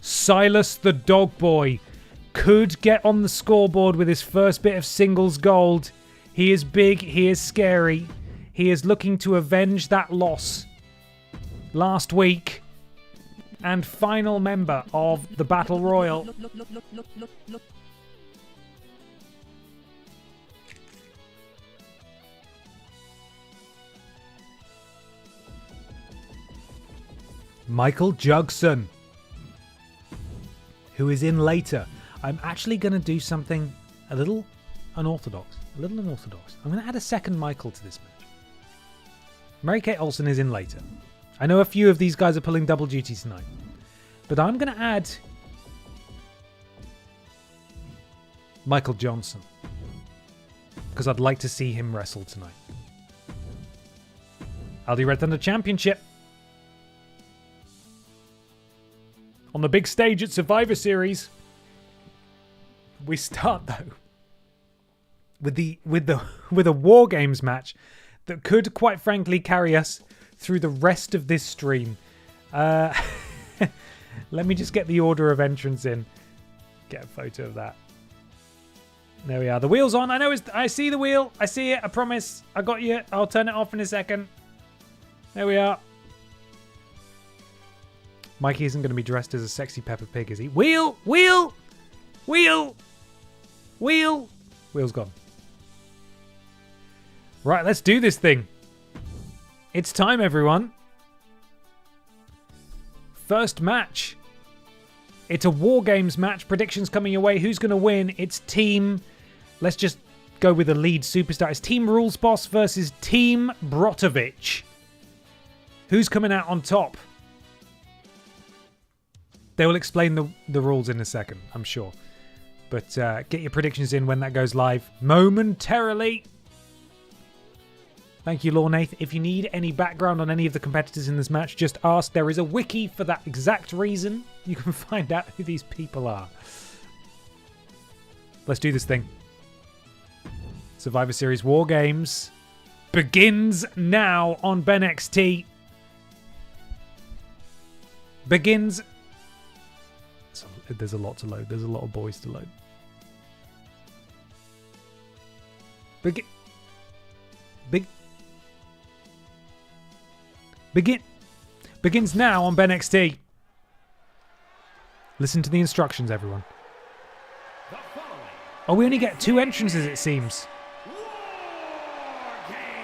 Silas the Dog Boy could get on the scoreboard with his first bit of singles gold. He is big, he is scary. He is looking to avenge that loss last week. And final member of the Battle Royal. Michael Jugson, who is in later. I'm actually going to do something a little unorthodox. I'm going to add a second Michael to this match. Mary Kate Olsen is in later. I know a few of these guys are pulling double duty tonight. But I'm going to add Michael Johnson. Because I'd like to see him wrestle tonight. ALDI Red Thunder Championship. On the big stage at Survivor Series. We start though with a War Games match that could quite frankly carry us through the rest of this stream. Let me just get the order of entrance in. Get a photo of that. There we are. The wheel's on. I see the wheel. I see it. I promise. I got you. I'll turn it off in a second. There we are. Mikey isn't going to be dressed as a sexy Peppa Pig, is he? Wheel! Wheel! Wheel! Wheel! Wheel's gone. Right, let's do this thing. It's time, everyone. First match. It's a War Games match. Predictions coming your way. Who's going to win? It's team... Let's just go with the lead superstar. It's Team Rules Boss versus Team Brotovich. Who's coming out on top? They will explain the rules in a second, I'm sure. But get your predictions in when that goes live momentarily. Thank you, Lornath. If you need any background on any of the competitors in this match, just ask. There is a wiki for that exact reason. You can find out who these people are. Let's do this thing. Survivor Series Wargames begins now on BENXT. Begins... There's a lot to load. There's a lot of boys to load. Begins now on BENXT. Listen to the instructions, everyone. Oh, we only get 2 entrances, it seems.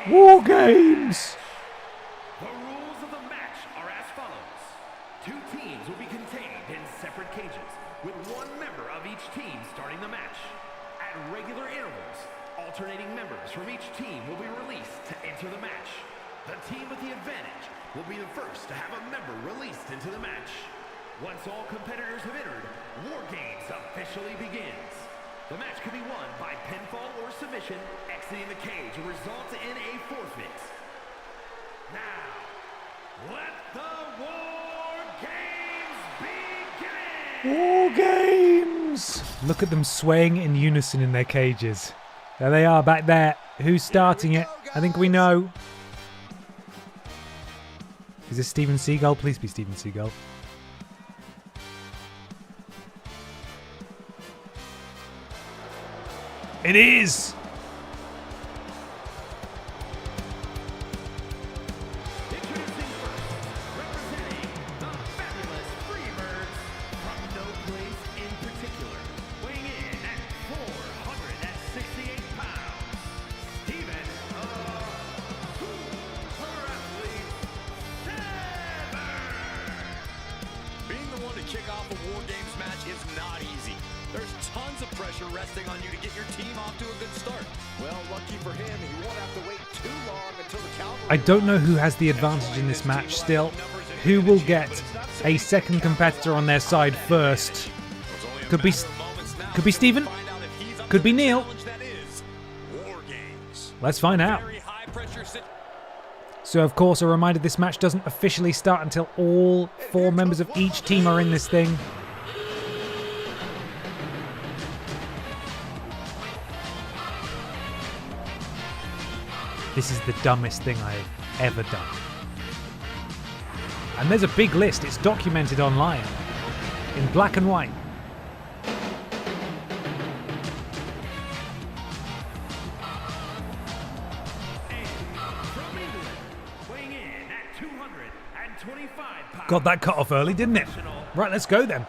War Games! The rules of the match are as follows. 2 teams will be contained in separate cages, with 1 member of each team starting the match. At regular intervals, alternating members from each team will be released to enter the match. The team with the advantage will be the first to have a member released into the match. Once all competitors have entered, War Games officially begins. The match can be won by pinfall or submission. Exiting the cage will result in a forfeit. Now, let the War Games begin! War Games! Look at them swaying in unison in their cages. There they are back there. Who's starting it? I think we know. Is this Steven Seagal? Please be Steven Seagal. It is. Introducing first, representing the fabulous Freebirds from no place in particular, weighing in at 468 pounds, Steven, Super Athlete Sever. Being the one to kick off a War Games match is not easy. There's tons of pressure resting on you to get your team off to a good start. Well, lucky for him, he won't have to wait too long until the cavalry... I don't know who has the advantage in this match still. Who will get a second competitor on their side first? Could be Steven. Could be Neil. Let's find out. So, of course, a reminder, this match doesn't officially start until all 4 members of each team are in this thing. This is the dumbest thing I've ever done. And there's a big list. It's documented online in black and white. Got that cut off early, didn't it? Right, let's go then.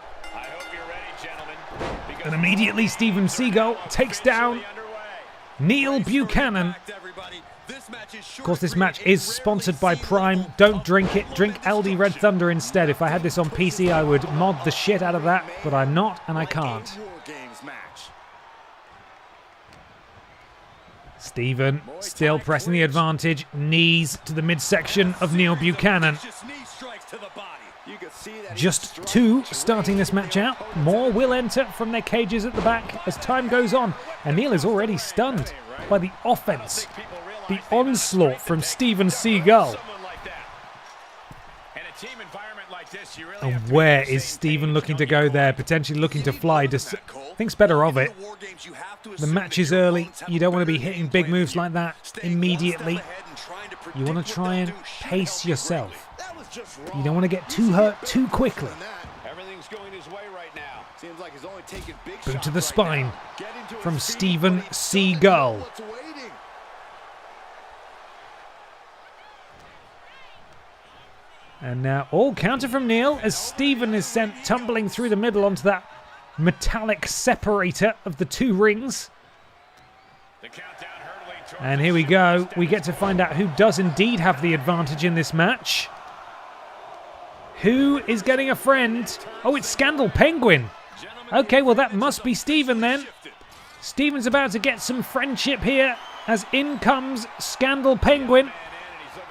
And immediately Steven Seagull takes down Neil Buchanan. Of course, this match is sponsored by Prime. Don't drink it. Drink ALDI Red Thunder instead. If I had this on PC, I would mod the shit out of that, but I'm not, and I can't. Steven still pressing the advantage. Knees to the midsection of Neil Buchanan. Just 2 starting this match out. More will enter from their cages at the back as time goes on. And Neil is already stunned by the offense. The onslaught from Steven Seagull. And where is Steven looking to go there? Potentially looking to fly. Thinks better of it. The match is early. You don't want to be hitting big moves like that immediately. You want to try and pace yourself. You don't want to get too hurt too quickly. Boot to the spine from Steven Seagull. And now, counter from Neil as Steven is sent tumbling through the middle onto that metallic separator of the 2 rings. And here we go. We get to find out who does indeed have the advantage in this match. Who is getting a friend? Oh, it's Scandal Penguin. Okay, well that must be Steven then. Steven's about to get some friendship here as in comes Scandal Penguin,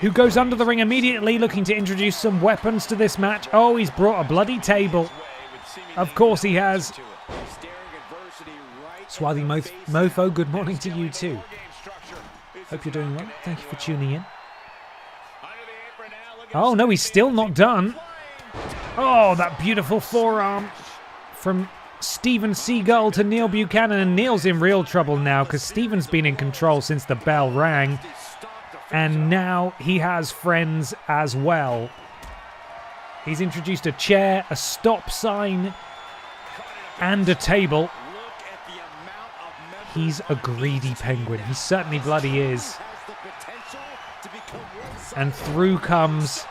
who goes under the ring immediately, looking to introduce some weapons to this match. Oh, he's brought a bloody table. Of course he has. Swarthy Mofo, good morning to you too. Hope you're doing well. Thank you for tuning in. Oh no, he's still not done. Oh, that beautiful forearm from Steven Seagull to Neil Buchanan. And Neil's in real trouble now because Steven's been in control since the bell rang. And now he has friends as well. He's introduced a chair, a stop sign, and a table. He's a greedy penguin. He certainly bloody is. And through comes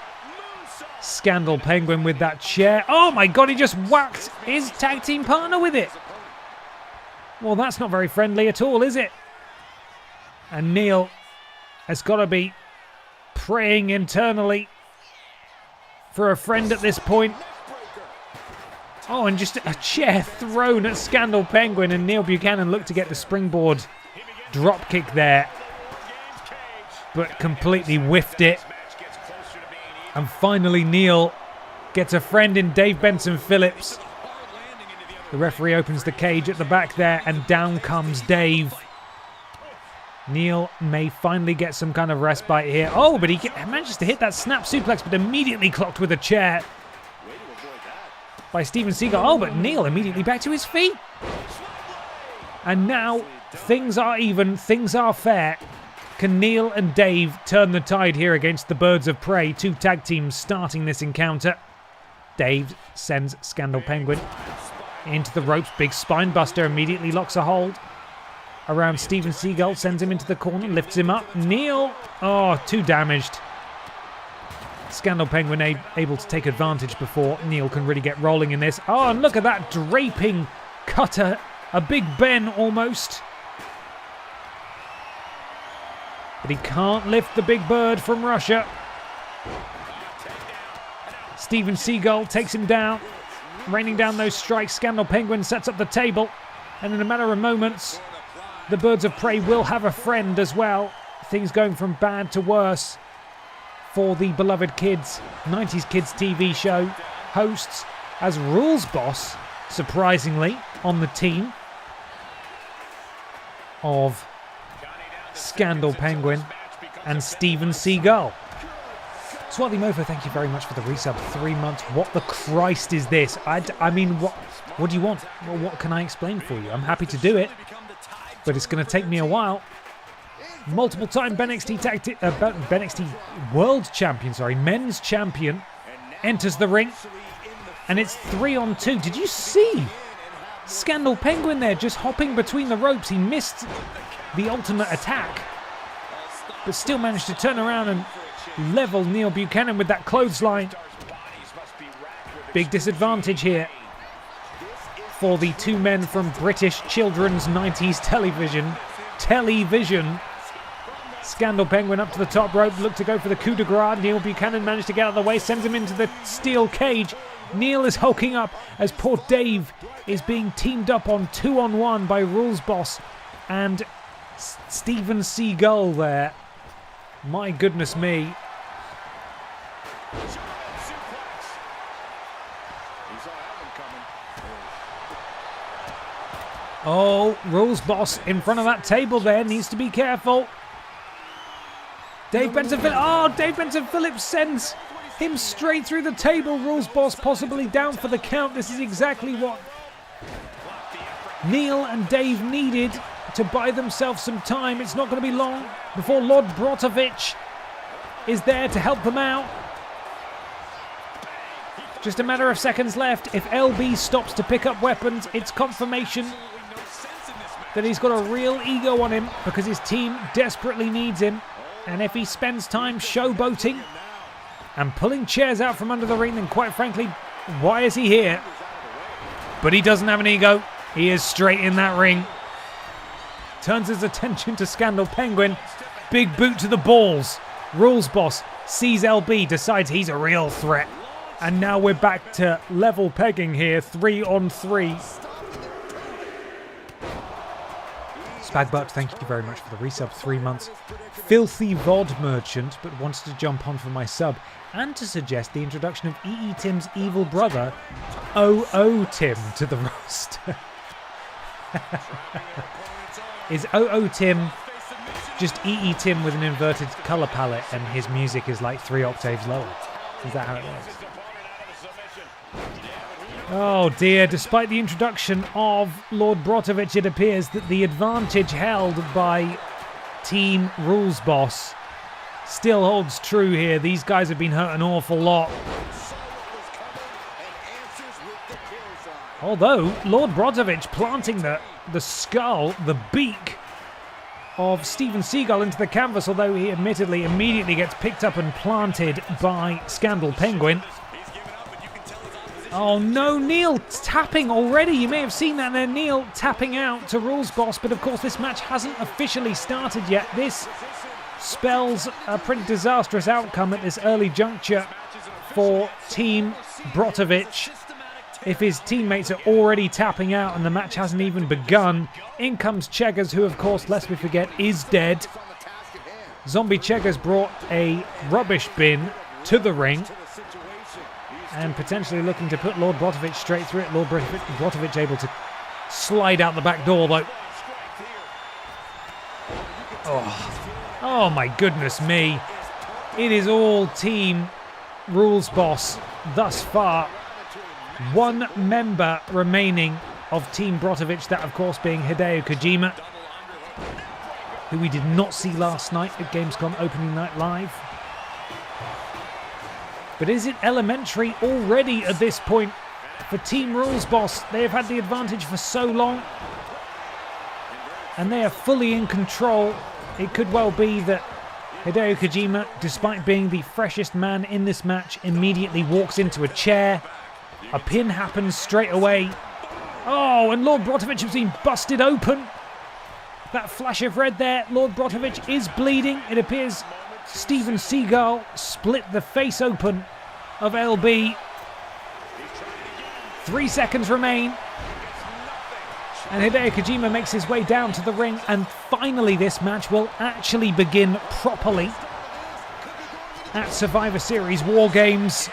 Scandal Penguin with that chair. Oh my god, he just whacked his tag team partner with it. Well, that's not very friendly at all, is it? And Neil has got to be praying internally for a friend at this point. Oh, and just a chair thrown at Scandal Penguin, and Neil Buchanan looked to get the springboard drop kick there, but completely whiffed it. And finally Neil gets a friend in Dave Benson Phillips. The referee opens the cage at the back there, and down comes Dave. Neil may finally get some kind of respite here. Oh, but he manages to hit that snap suplex, but immediately clocked with a chair by Steven Seagull. Oh, but Neil immediately back to his feet. And now things are even, things are fair. Can Neil and Dave turn the tide here against the Birds of Prey? 2 tag teams starting this encounter. Dave sends Scandal Penguin into the ropes. Big spine buster immediately locks a hold around Steven Seagull, sends him into the corner, lifts him up. Neil, oh, too damaged. Scandal Penguin able to take advantage before Neil can really get rolling in this. Oh, and look at that draping cutter. A Big Ben almost. But he can't lift the big bird from Russia. Steven Seagull takes him down. Raining down those strikes. Scandal Penguin sets up the table. And in a matter of moments, the Birds of Prey will have a friend as well. Things going from bad to worse for the beloved kids, 90s Kids TV show hosts, as Rules Boss, surprisingly, on the team of Scandal Penguin and Steven Seagull. Swarthy Mofo, thank you very much for the resub. 3 months. What the Christ is this? I mean, what do you want? Well, what can I explain for you? I'm happy to do it, but it's going to take me a while. Multiple-time BENXT World Champion, men's champion, enters the ring, and it's 3-on-2. Did you see Scandal Penguin there just hopping between the ropes? He missed the ultimate attack, but still managed to turn around and level Neil Buchanan with that clothesline. Big disadvantage here for the two men from British children's 90s television. Scandal Penguin up to the top rope, looked to go for the coup de grace. Neil Buchanan managed to get out of the way, sends him into the steel cage. Neil is hulking up as poor Dave is being teamed up on 2-on-1 by Rules Boss and Steven Seagull there. My goodness me. Oh, Rules Boss in front of that table there, needs to be careful. Dave Benson Phillips sends him straight through the table. Rules Boss possibly down for the count. This is exactly what Neil and Dave needed to buy themselves some time. It's not going to be long before Lord Brotovich is there to help them out. Just a matter of seconds left. If LB stops to pick up weapons, it's confirmation that he's got a real ego on him because his team desperately needs him. And if he spends time showboating and pulling chairs out from under the ring, then quite frankly, why is he here? But he doesn't have an ego. He is straight in that ring. Turns his attention to Scandal Penguin. Big boot to the balls. Rules Boss sees LB, decides he's a real threat. And now we're back to level pegging here, 3-on-3. Spagbutt, thank you very much for the resub, 3 months. Filthy VOD merchant, but wanted to jump on for my sub and to suggest the introduction of EE Tim's evil brother, OO Tim, to the roster. Is OO Tim just EE Tim with an inverted colour palette and his music is like 3 octaves lower? Is that how it works? Oh dear, despite the introduction of Lord Brotovich, it appears that the advantage held by Team Rules Boss still holds true here. These guys have been hurt an awful lot. Although, Lord Brotovich planting the skull, the beak of Steven Seagull into the canvas, although he admittedly immediately gets picked up and planted by Scandal Penguin. Oh no, Neil tapping already. You may have seen that there, Neil tapping out to Rules Boss, but of course this match hasn't officially started yet. This spells a pretty disastrous outcome at this early juncture for Team Brotovich. If his teammates are already tapping out and the match hasn't even begun, in comes Cheggers, who of course, lest we forget, is dead. Zombie Cheggers brought a rubbish bin to the ring and potentially looking to put Lord Brotovich straight through it. Lord Brotovich able to slide out the back door though. Oh my goodness me. It is all Team Rules Boss thus far. One member remaining of Team Brotovich, that of course being Hideo Kojima, who we did not see last night at Gamescom Opening Night Live. But is it elementary already at this point for Team Rules Boss? They have had the advantage for so long. and they are fully in control. It could well be that Hideo Kojima, despite being the freshest man in this match, immediately walks into a chair. A pin happens straight away. Oh, and Lord Brotovich has been busted open. That flash of red there, Lord Brotovich is bleeding. It appears Steven Seagal split the face open of LB. 3 seconds remain. And Hideo Kojima makes his way down to the ring, and finally this match will actually begin properly at Survivor Series Wargames.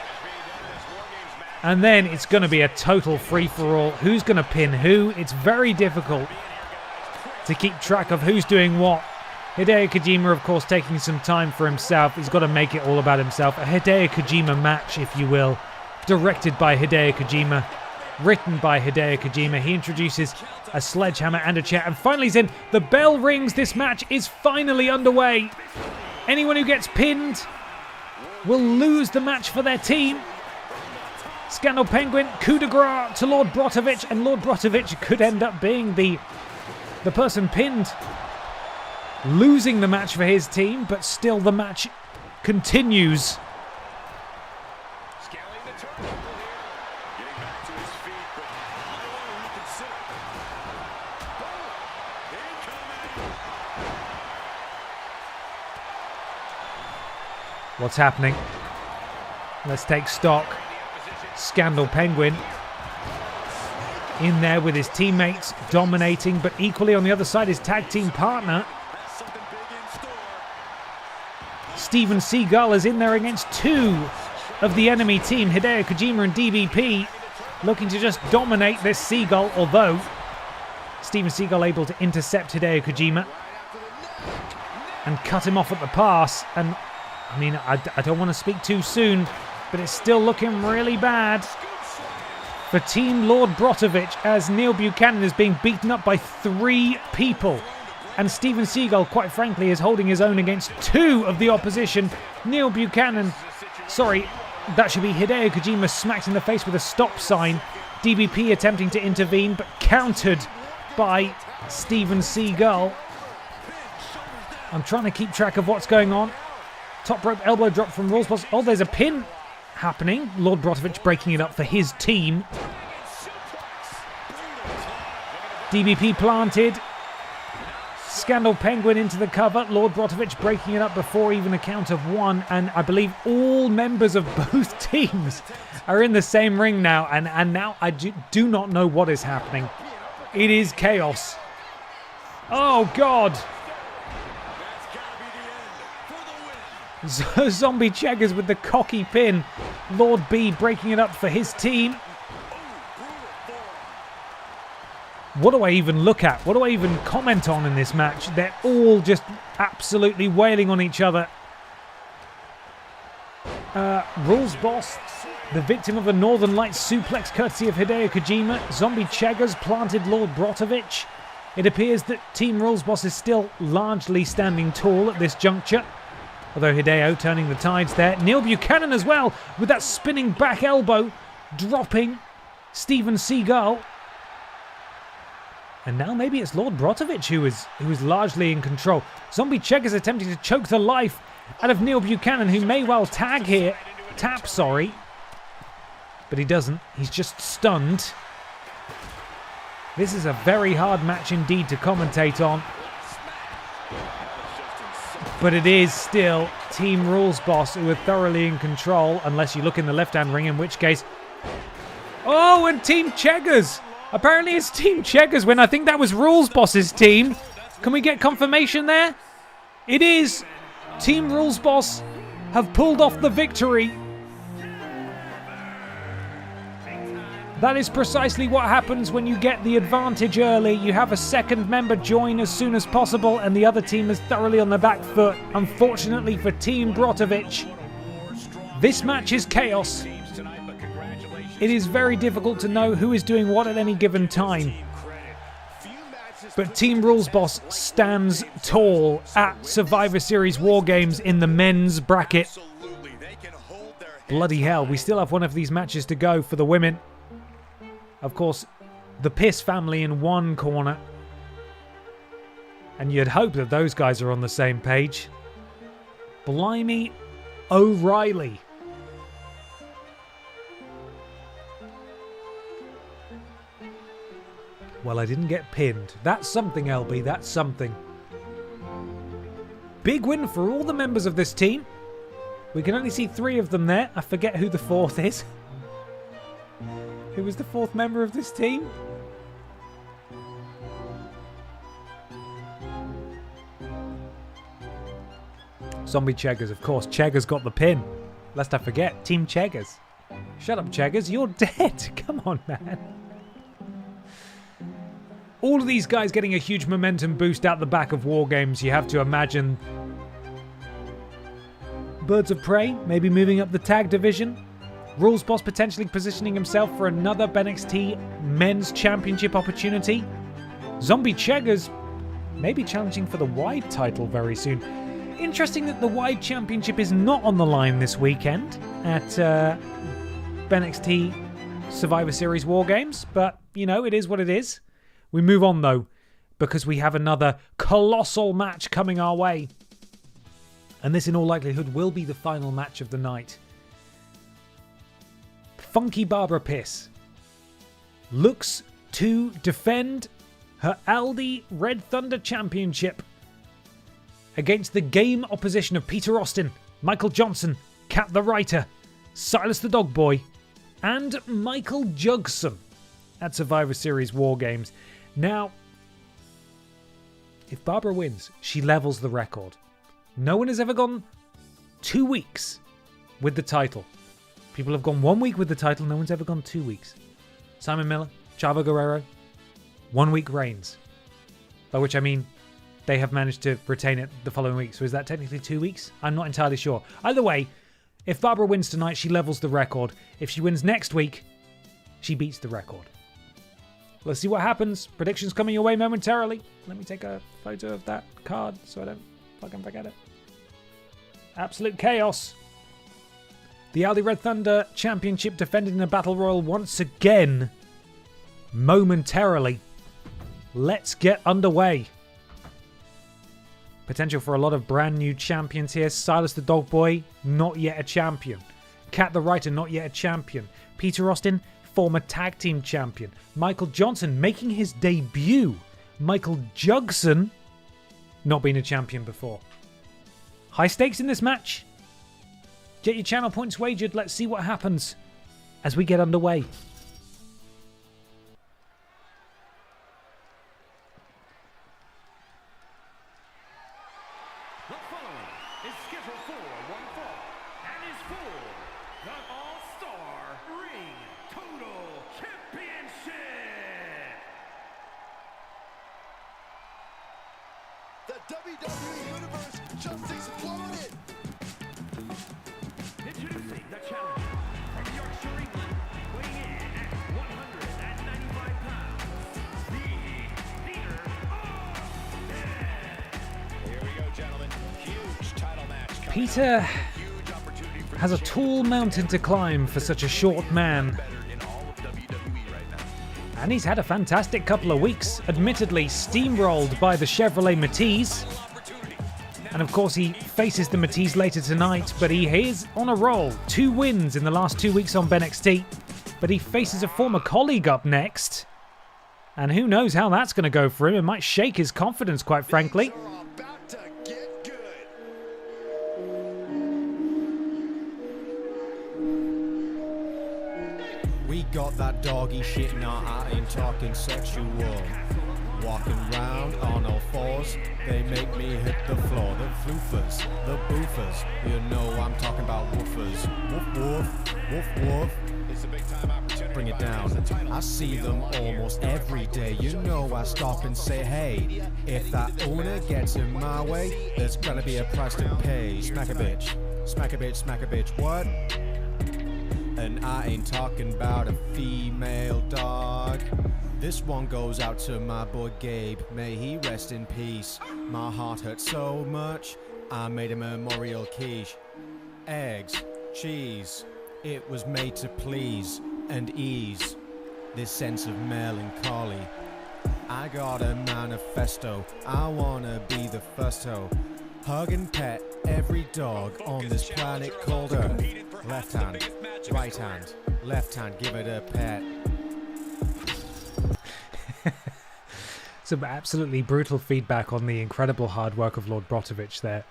And then it's going to be a total free-for-all. Who's going to pin who? It's very difficult to keep track of who's doing what. Hideo Kojima, of course, taking some time for himself. He's got to make it all about himself. A Hideo Kojima match, if you will. Directed by Hideo Kojima. Written by Hideo Kojima. He introduces a sledgehammer and a chair. And finally he's in. The bell rings. This match is finally underway. Anyone who gets pinned will lose the match for their team. Scandal Penguin, coup de grace to Lord Brotovich. And Lord Brotovich could end up being the person pinned. Losing the match for his team. But still the match continues. What's happening? Let's take stock. Scandal Penguin in there with his teammates, dominating, but equally on the other side his tag team partner Steven Seagal is in there against two of the enemy team, Hideo Kojima and DBP, looking to just dominate this Seagal, although Steven Seagal able to intercept Hideo Kojima and cut him off at the pass. And I mean, I don't want to speak too soon, but it's still looking really bad for Team Lord Brotovich as Neil Buchanan is being beaten up by 3 people. And Steven Seagal, quite frankly, is holding his own against 2 of the opposition. Neil Buchanan, sorry, that should be Hideo Kojima, smacked in the face with a stop sign. DBP attempting to intervene, but countered by Steven Seagal. I'm trying to keep track of what's going on. Top rope elbow drop from Rules Boss. Oh, there's a pin happening. Lord Brotovich breaking it up for his team. DBP planted. Scandal Penguin into the cover. Lord Brotovich breaking it up before even a count of 1. And I believe all members of both teams are in the same ring now. And now I do not know what is happening. It is chaos. Oh, God. Zombie Cheggers with the cocky pin. Lord B breaking it up for his team. What do I even look at? What do I even comment on in this match? They're all just absolutely wailing on each other. Rules Boss, the victim of a Northern Lights suplex courtesy of Hideo Kojima. Zombie Cheggers planted Lord Brotovich. It appears that Team Rules Boss is still largely standing tall at this juncture. Although Hideo turning the tides there. Neil Buchanan as well with that spinning back elbow, dropping Steven Seagal. And now maybe it's Lord Brotovich who is largely in control. Zombie Cheggers attempting to choke the life out of Neil Buchanan, who may well tap, but he doesn't. He's just stunned. This is a very hard match indeed to commentate on. But it is still Team Rules Boss who are thoroughly in control, unless you look in the left-hand ring, in which case... Oh, and Team Cheggers! Apparently it's Team Cheggers when I think that was Rules Boss's team. Can we get confirmation there? It is! Team Rules Boss have pulled off the victory. That is precisely what happens when you get the advantage early. You have a second member join as soon as possible, and the other team is thoroughly on the back foot. Unfortunately for Team Brotovich, this match is chaos. It is very difficult to know who is doing what at any given time. But Team Rules Boss stands tall at Survivor Series Wargames in the men's bracket. Bloody hell, we still have one of these matches to go for the women. Of course, the Piss family in one corner. And you'd hope that those guys are on the same page. Blimey O'Reilly. Well, I didn't get pinned. That's something, LB. That's something. Big win for all the members of this team. We can only see 3 of them there. I forget who the 4th is. Who was the 4th member of this team? Zombie Cheggers, of course. Cheggers got the pin. Lest I forget, Team Cheggers. Shut up, Cheggers. You're dead. Come on, man. All of these guys getting a huge momentum boost out the back of Wargames. You have to imagine Birds of Prey maybe moving up the tag division. Rules Boss potentially positioning himself for another BENXT Men's Championship opportunity. Zombie Cheggers maybe challenging for the Wide title very soon. Interesting that the Wide Championship is not on the line this weekend at BENXT Survivor Series Wargames, but, you know, it is what it is. We move on, though, because we have another colossal match coming our way. And this, in all likelihood, will be the final match of the night. Funky Barbara Piss looks to defend her ALDI Red Thunder Championship against the game opposition of Peter Austin, Michael Johnson, Cat the Writer, Silas the Dog Boy, and Michael Jugson at Survivor Series Wargames. Now, if Barbara wins, she levels the record. No one has ever gone 2 weeks with the title. People have gone 1 week with the title. No one's ever gone 2 weeks. Simon Miller, Chavo Guerrero, 1 week reigns. By which I mean they have managed to retain it the following week. So is that technically 2 weeks? I'm not entirely sure. Either way, if Barbara wins tonight, she levels the record. If she wins next week, she beats the record. Let's see what happens. Predictions coming your way momentarily. Let me take a photo of that card so I don't fucking forget it. Absolute chaos. The ALDI Red Thunder Championship defended in a Battle Royal once again. Momentarily. Let's get underway. Potential for a lot of brand new champions here. Silas the Dog Boy, not yet a champion. Cat the Writer, not yet a champion. Peter Austin, former tag team champion. Michael Johnson making his debut. Michael Jugson, not been a champion before. High stakes in this match. Get your channel points wagered. Let's see what happens as we get underway. The following is scheduled for one fall and is for the All-Star Ring Total Championship. The WWE Universe just exploded. Introducing the challenger from Yorkshire, England, weighing in at 195 pounds, the leader of Here we go, gentlemen. Huge title match. Peter has a tall mountain to climb for such a short man. And he's had a fantastic couple of weeks, admittedly steamrolled by the Chevrolet Matiz. And of course he faces the Matiz later tonight, but he is on a roll. 2 wins in the last 2 weeks on BENXT. But he faces a former colleague up next. And who knows how that's going to go for him. It might shake his confidence, quite frankly. We got that doggy shit, nah, I ain't talking sexual. Walking round on all fours, they make me hit the floor. The floofers, the boofers, you know I'm talking about woofers. Woof woof, woof woof. It's a big time opportunity. Bring it down. I see them almost every day. You know I stop and say, hey, if that owner gets in my way, there's gonna be a price to pay. Smack a bitch, smack a bitch, smack a bitch, what? And I ain't talking about a female dog. This one goes out to my boy Gabe, may he rest in peace. My heart hurt so much, I made a memorial quiche. Eggs, cheese, it was made to please and ease this sense of melancholy. I got a manifesto, I wanna be the first ho. Hug and pet every dog on this planet called Earth. Left hand, right hand, left hand, give it a pet. Some absolutely brutal feedback on the incredible hard work of Lord Brotovich there.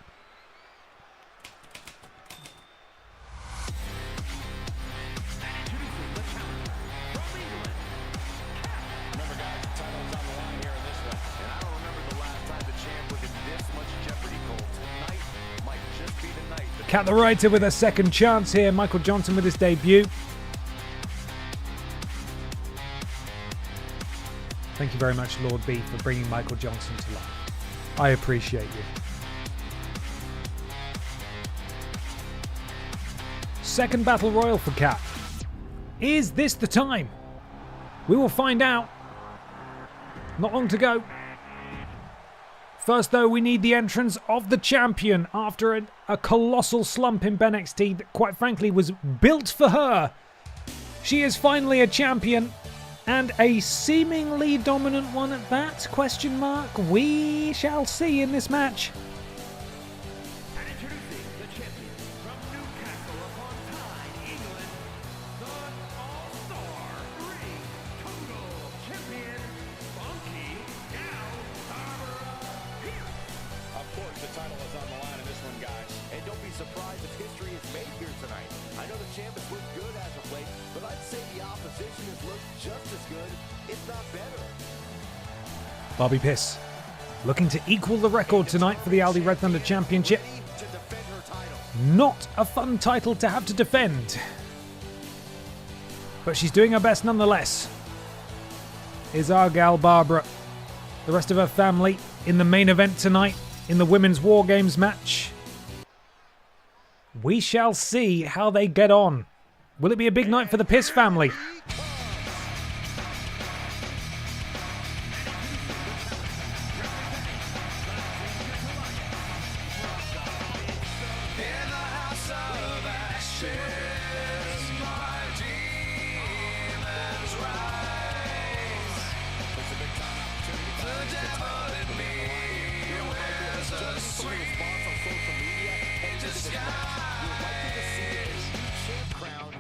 Cat the Writer with a second chance here. Michael Johnson with his debut. Thank you very much, Lord B, for bringing Michael Johnson to life. I appreciate you. Second Battle Royal for Cat. Is this the time? We will find out. Not long to go. First, though, we need the entrance of the champion after a colossal slump in BENXT that, quite frankly, was built for her. She is finally a champion, and a seemingly dominant one at that, question mark. We shall see in this match. And introducing the champion from Newcastle upon Tyne, England, the All-Star Ring Total Champion, Funky Gal Barbara. Of course, the title is on the line in this one, guys. And don't be surprised if history is made here tonight. I know the champ has looked good as of late, but I'd say the opposition has looked just as good, if not better. Barbie Piss looking to equal the record tonight for the ALDI Red Thunder Championship. Not a fun title to have to defend, but she's doing her best nonetheless. Is our gal Barbara. The rest of her family in the main event tonight in the Women's Wargames match. We shall see how they get on. Will it be a big night for the Piss family?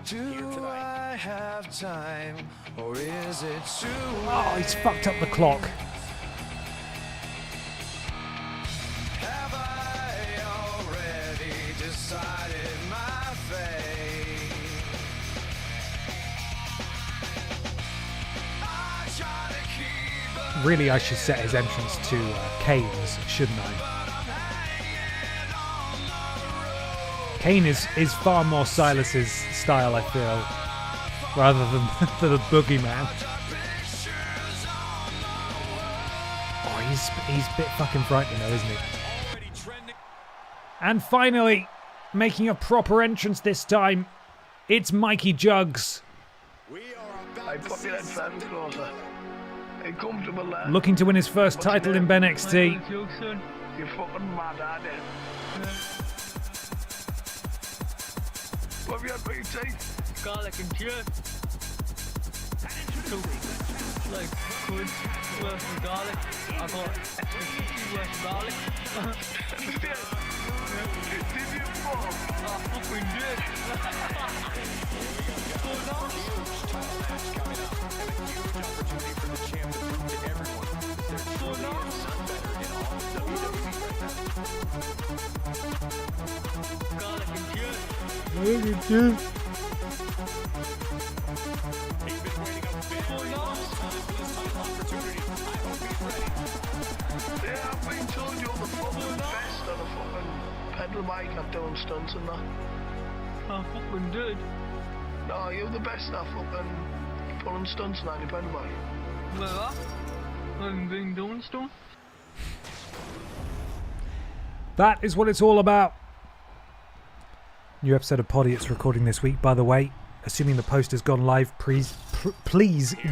Do I have time, or is it too late? Oh, he's fucked up the clock. Have I already decided my fate? I try to keep Really, I should set his entrance to Kane's, shouldn't I? Kane is far more Silas's style, I feel, rather than the Boogeyman. Oh, he's a bit fucking frightening though, isn't he? And finally, making a proper entrance this time, it's Mikey Jugs. Hey, put your headphones closer. Hey, comfortable there. Looking to win his first title in BENXT. You're fucking mad, aren't you? What have you had for your teeth? Garlic and cheese. Like good worth of garlic. I got extra cheese worth of garlic. Did you fuck? I fucking did. Huge title match coming up, and a huge opportunity for the champ to prove to everyone that there truly is none better in all of WWE right now. Garlic and cheese. Look at you. He's been waiting a very long time for this title opportunity. I hope he's ready. Yeah, I've been told you're the fucking best on a fucking pedal bike at doing stunts and that. I fucking did. No, you're the best at fucking pulling stunts on your pedal bike. Well, I haven't been doing stuff. That is what it's all about. New episode of Poddy, it's recording this week, by the way. Assuming the post has gone live, please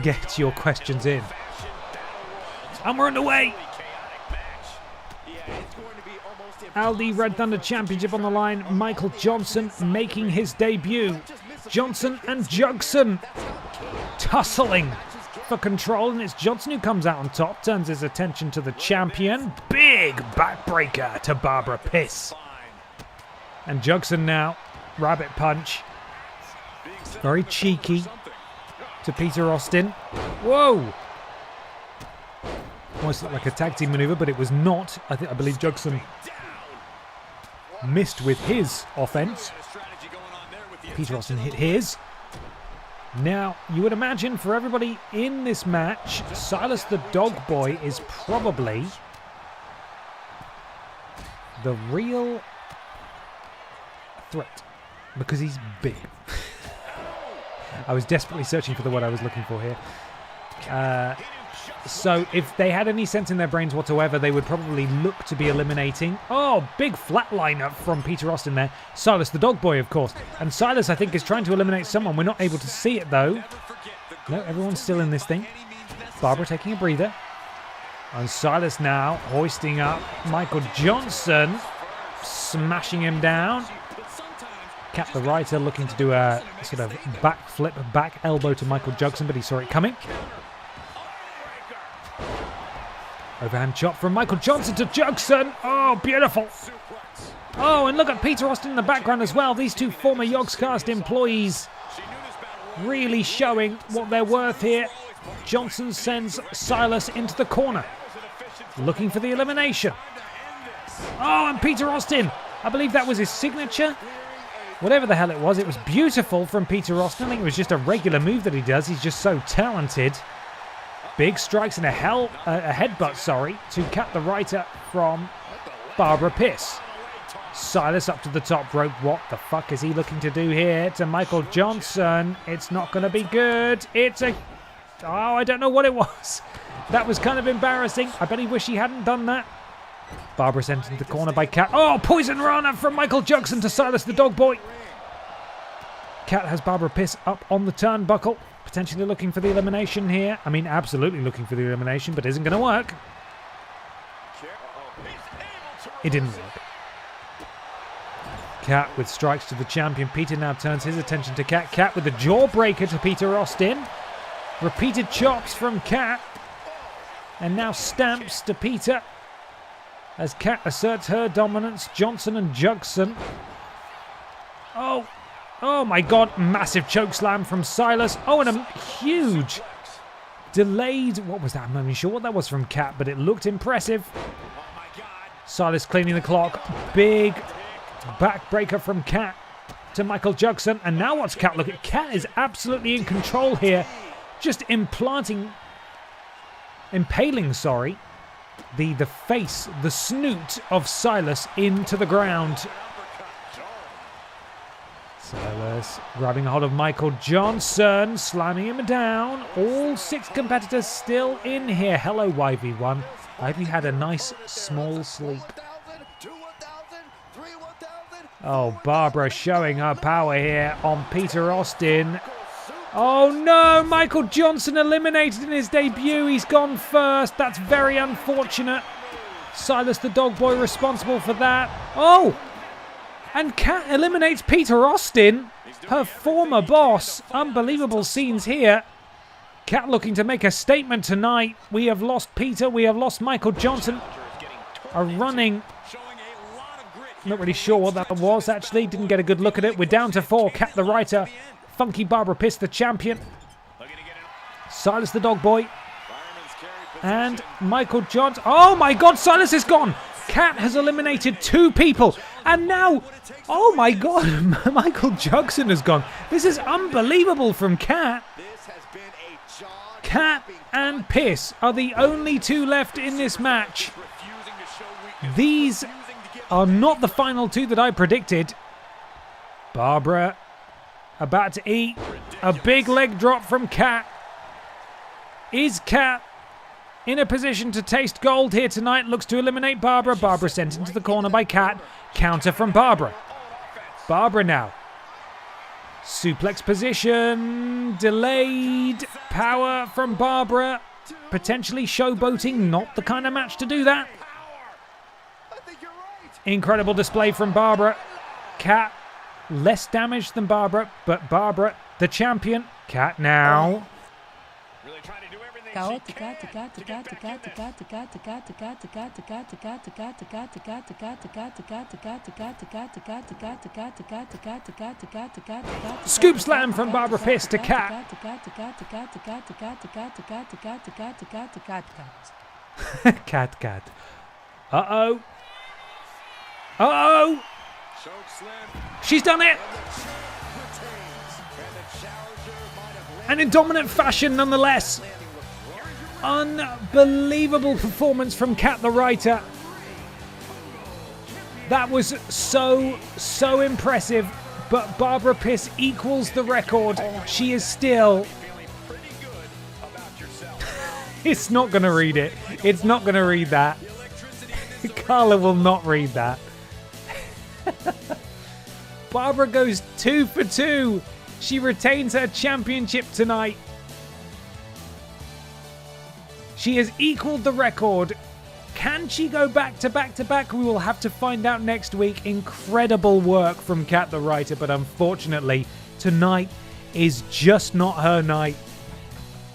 get your questions in. And we're underway. ALDI Red Thunder Championship on the line. Michael Johnson making his debut. Johnson and Jugson tussling for control, and it's Johnson who comes out on top, turns his attention to the champion. Big backbreaker to Barbara Piss. And Jugson now, rabbit punch. Very cheeky to Peter Austin. Whoa! Almost looked like a tag team maneuver, but it was not. I believe Jugson missed with his offense. Peter Austin hit his. Now, you would imagine for everybody in this match, Silas the Dog Boy is probably the real threat because he's big. I was desperately searching for the word I was looking for here. So if they had any sense in their brains whatsoever, they would probably look to be eliminating. Oh, big flatliner from Peter Austin there. Silas the Dog Boy, of course. And Silas, I think, is trying to eliminate someone. We're not able to see it, though. No, everyone's still in this thing. Barbara taking a breather. And Silas now hoisting up Michael Johnson, smashing him down. Cat the Writer looking to do a sort of backflip, back elbow to Michael Jugson, but he saw it coming. Overhand chop from Michael Johnson to Jugson. Oh, beautiful. Oh, and look at Peter Austin in the background as well. These two former Yogscast employees really showing what they're worth here. Johnson sends Silas into the corner, looking for the elimination. Oh, and Peter Austin. I believe that was his signature. Whatever the hell it was beautiful from Peter Austin. I think it was just a regular move that he does. He's just so talented. Big strikes and a headbutt, to Cat the Writer from Barbara Piss. Silas up to the top rope. What the fuck is he looking to do here to Michael Johnson? It's not going to be good. Oh, I don't know what it was. That was kind of embarrassing. I bet he wish he hadn't done that. Barbara sent into the corner by Cat. Oh, Poison Rana from Michael Jugson to Silas the Dog Boy. Cat has Barbara Piss up on the turnbuckle. Potentially looking for the elimination here. I mean, absolutely looking for the elimination, but isn't going to work. It didn't work. Cat with strikes to the champion. Peter now turns his attention to Cat. Cat with a jawbreaker to Peter Austin. Repeated chops from Cat. And now stamps to Peter. As Cat asserts her dominance. Johnson and Jugson. Oh my god, massive choke slam from Silas. Oh, and a huge delayed... What was that? I'm not even sure what that was from Cat, but it looked impressive. Silas cleaning the clock. Big backbreaker from Cat to Michael Jugson. And now what's Cat? Look at Cat is absolutely in control here. Just impaling, the face, the snoot of Silas into the ground. Silas grabbing a hold of Michael Johnson, slamming him down. All 6 competitors still in here. Hello, YV1. I hope you had a nice small sleep. Oh, Barbara showing her power here on Peter Austin. Oh no, Michael Johnson eliminated in his debut. He's gone first. That's very unfortunate. Silas the Dog Boy responsible for that. Oh! And Cat eliminates Peter Austin, her former boss. Unbelievable scenes here. Cat looking to make a statement tonight. We have lost Peter. We have lost Michael Johnson. A running... Not really sure what that was, actually. Didn't get a good look at it. We're down to 4. Cat the Writer. Funky Barbara Piss, the champion. Silas the Dog Boy. And Michael Johnson. Oh my god, Silas is gone. Cat has eliminated 2 people. And now, oh my god, Michael Jugson has gone. This is unbelievable from Cat. Cat and Piss are the only 2 left in this match. These are not the final 2 that I predicted. Barbara about to eat a big leg drop from Cat. Is Cat in a position to taste gold here tonight? Looks to eliminate Barbara. Barbara sent into the corner by Cat. Counter from Barbara. Barbara now. Suplex position. Delayed power from Barbara. Potentially showboating. Not the kind of match to do that. Incredible display from Barbara. Cat less damage than Barbara, but Barbara the champion. Cat now. Really trying to do Scoop slam from Barbara Piss to Kat. Cat. Uh-oh. Uh-oh. She's done it. And in dominant fashion nonetheless. Unbelievable performance from Kat the writer. That was so impressive. But Barbara Piss equals the record. She is still... It's not going to read it. It's not going to read that. Carla will not read that. Barbara goes 2 for 2. She retains her championship tonight. She has equaled the record. Can she go back to back to back? We will have to find out next week. Incredible work from Kat the writer, but unfortunately, tonight is just not her night.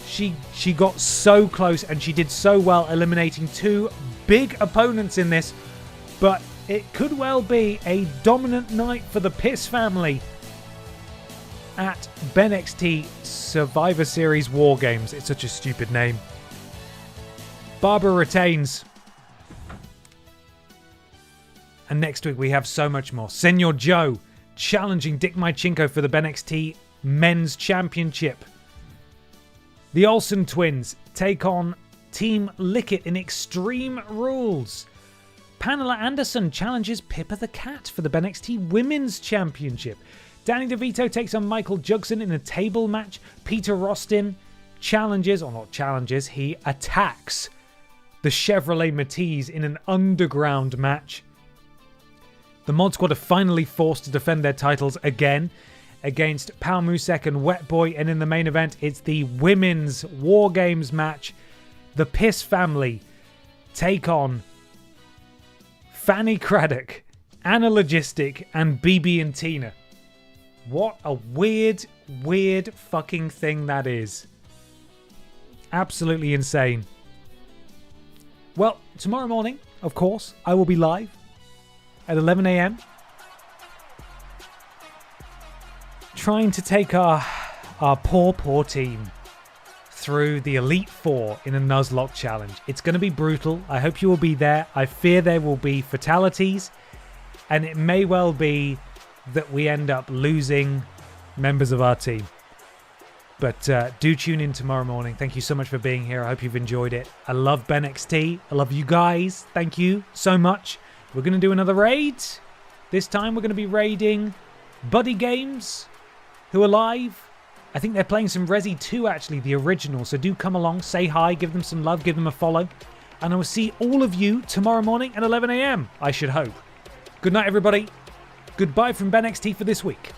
She got so close and she did so well, eliminating 2 big opponents in this, but it could well be a dominant night for the Piss family at BENXT Survivor Series Wargames. It's such a stupid name. Barbara retains. And next week we have so much more. Senor Joe challenging Dick Mychinko for the BENXT Men's Championship. The Olsen twins take on Team Lickett in Extreme Rules. Pamela Anderson challenges Pippa the Cat for the BENXT Women's Championship. Danny DeVito takes on Michael Jugson in a table match. Peter Rostin challenges, or not challenges, he attacks the Chevrolet Matisse in an underground match. The Mod Squad are finally forced to defend their titles again against Pal Musek and Wet Boy, and in the main event it's the Women's Wargames match. The Piss family take on Fanny Craddock, Anna Logistic, and BB and Tina. What a weird fucking thing that is. Absolutely insane. Well, tomorrow morning, of course, I will be live at 11 a.m. trying to take our poor team through the Elite Four in a Nuzlocke challenge. It's going to be brutal. I hope you will be there. I fear there will be fatalities, and it may well be that we end up losing members of our team. But do tune in tomorrow morning. Thank you so much for being here. I hope you've enjoyed it. I love BENXT. I love you guys. Thank you so much. We're going to do another raid. This time we're going to be raiding Buddy Games, who are live. I think they're playing some Resi 2, actually, the original. So do come along, say hi, give them some love, give them a follow. And I will see all of you tomorrow morning at 11 a.m, I should hope. Good night, everybody. Goodbye from BENXT for this week.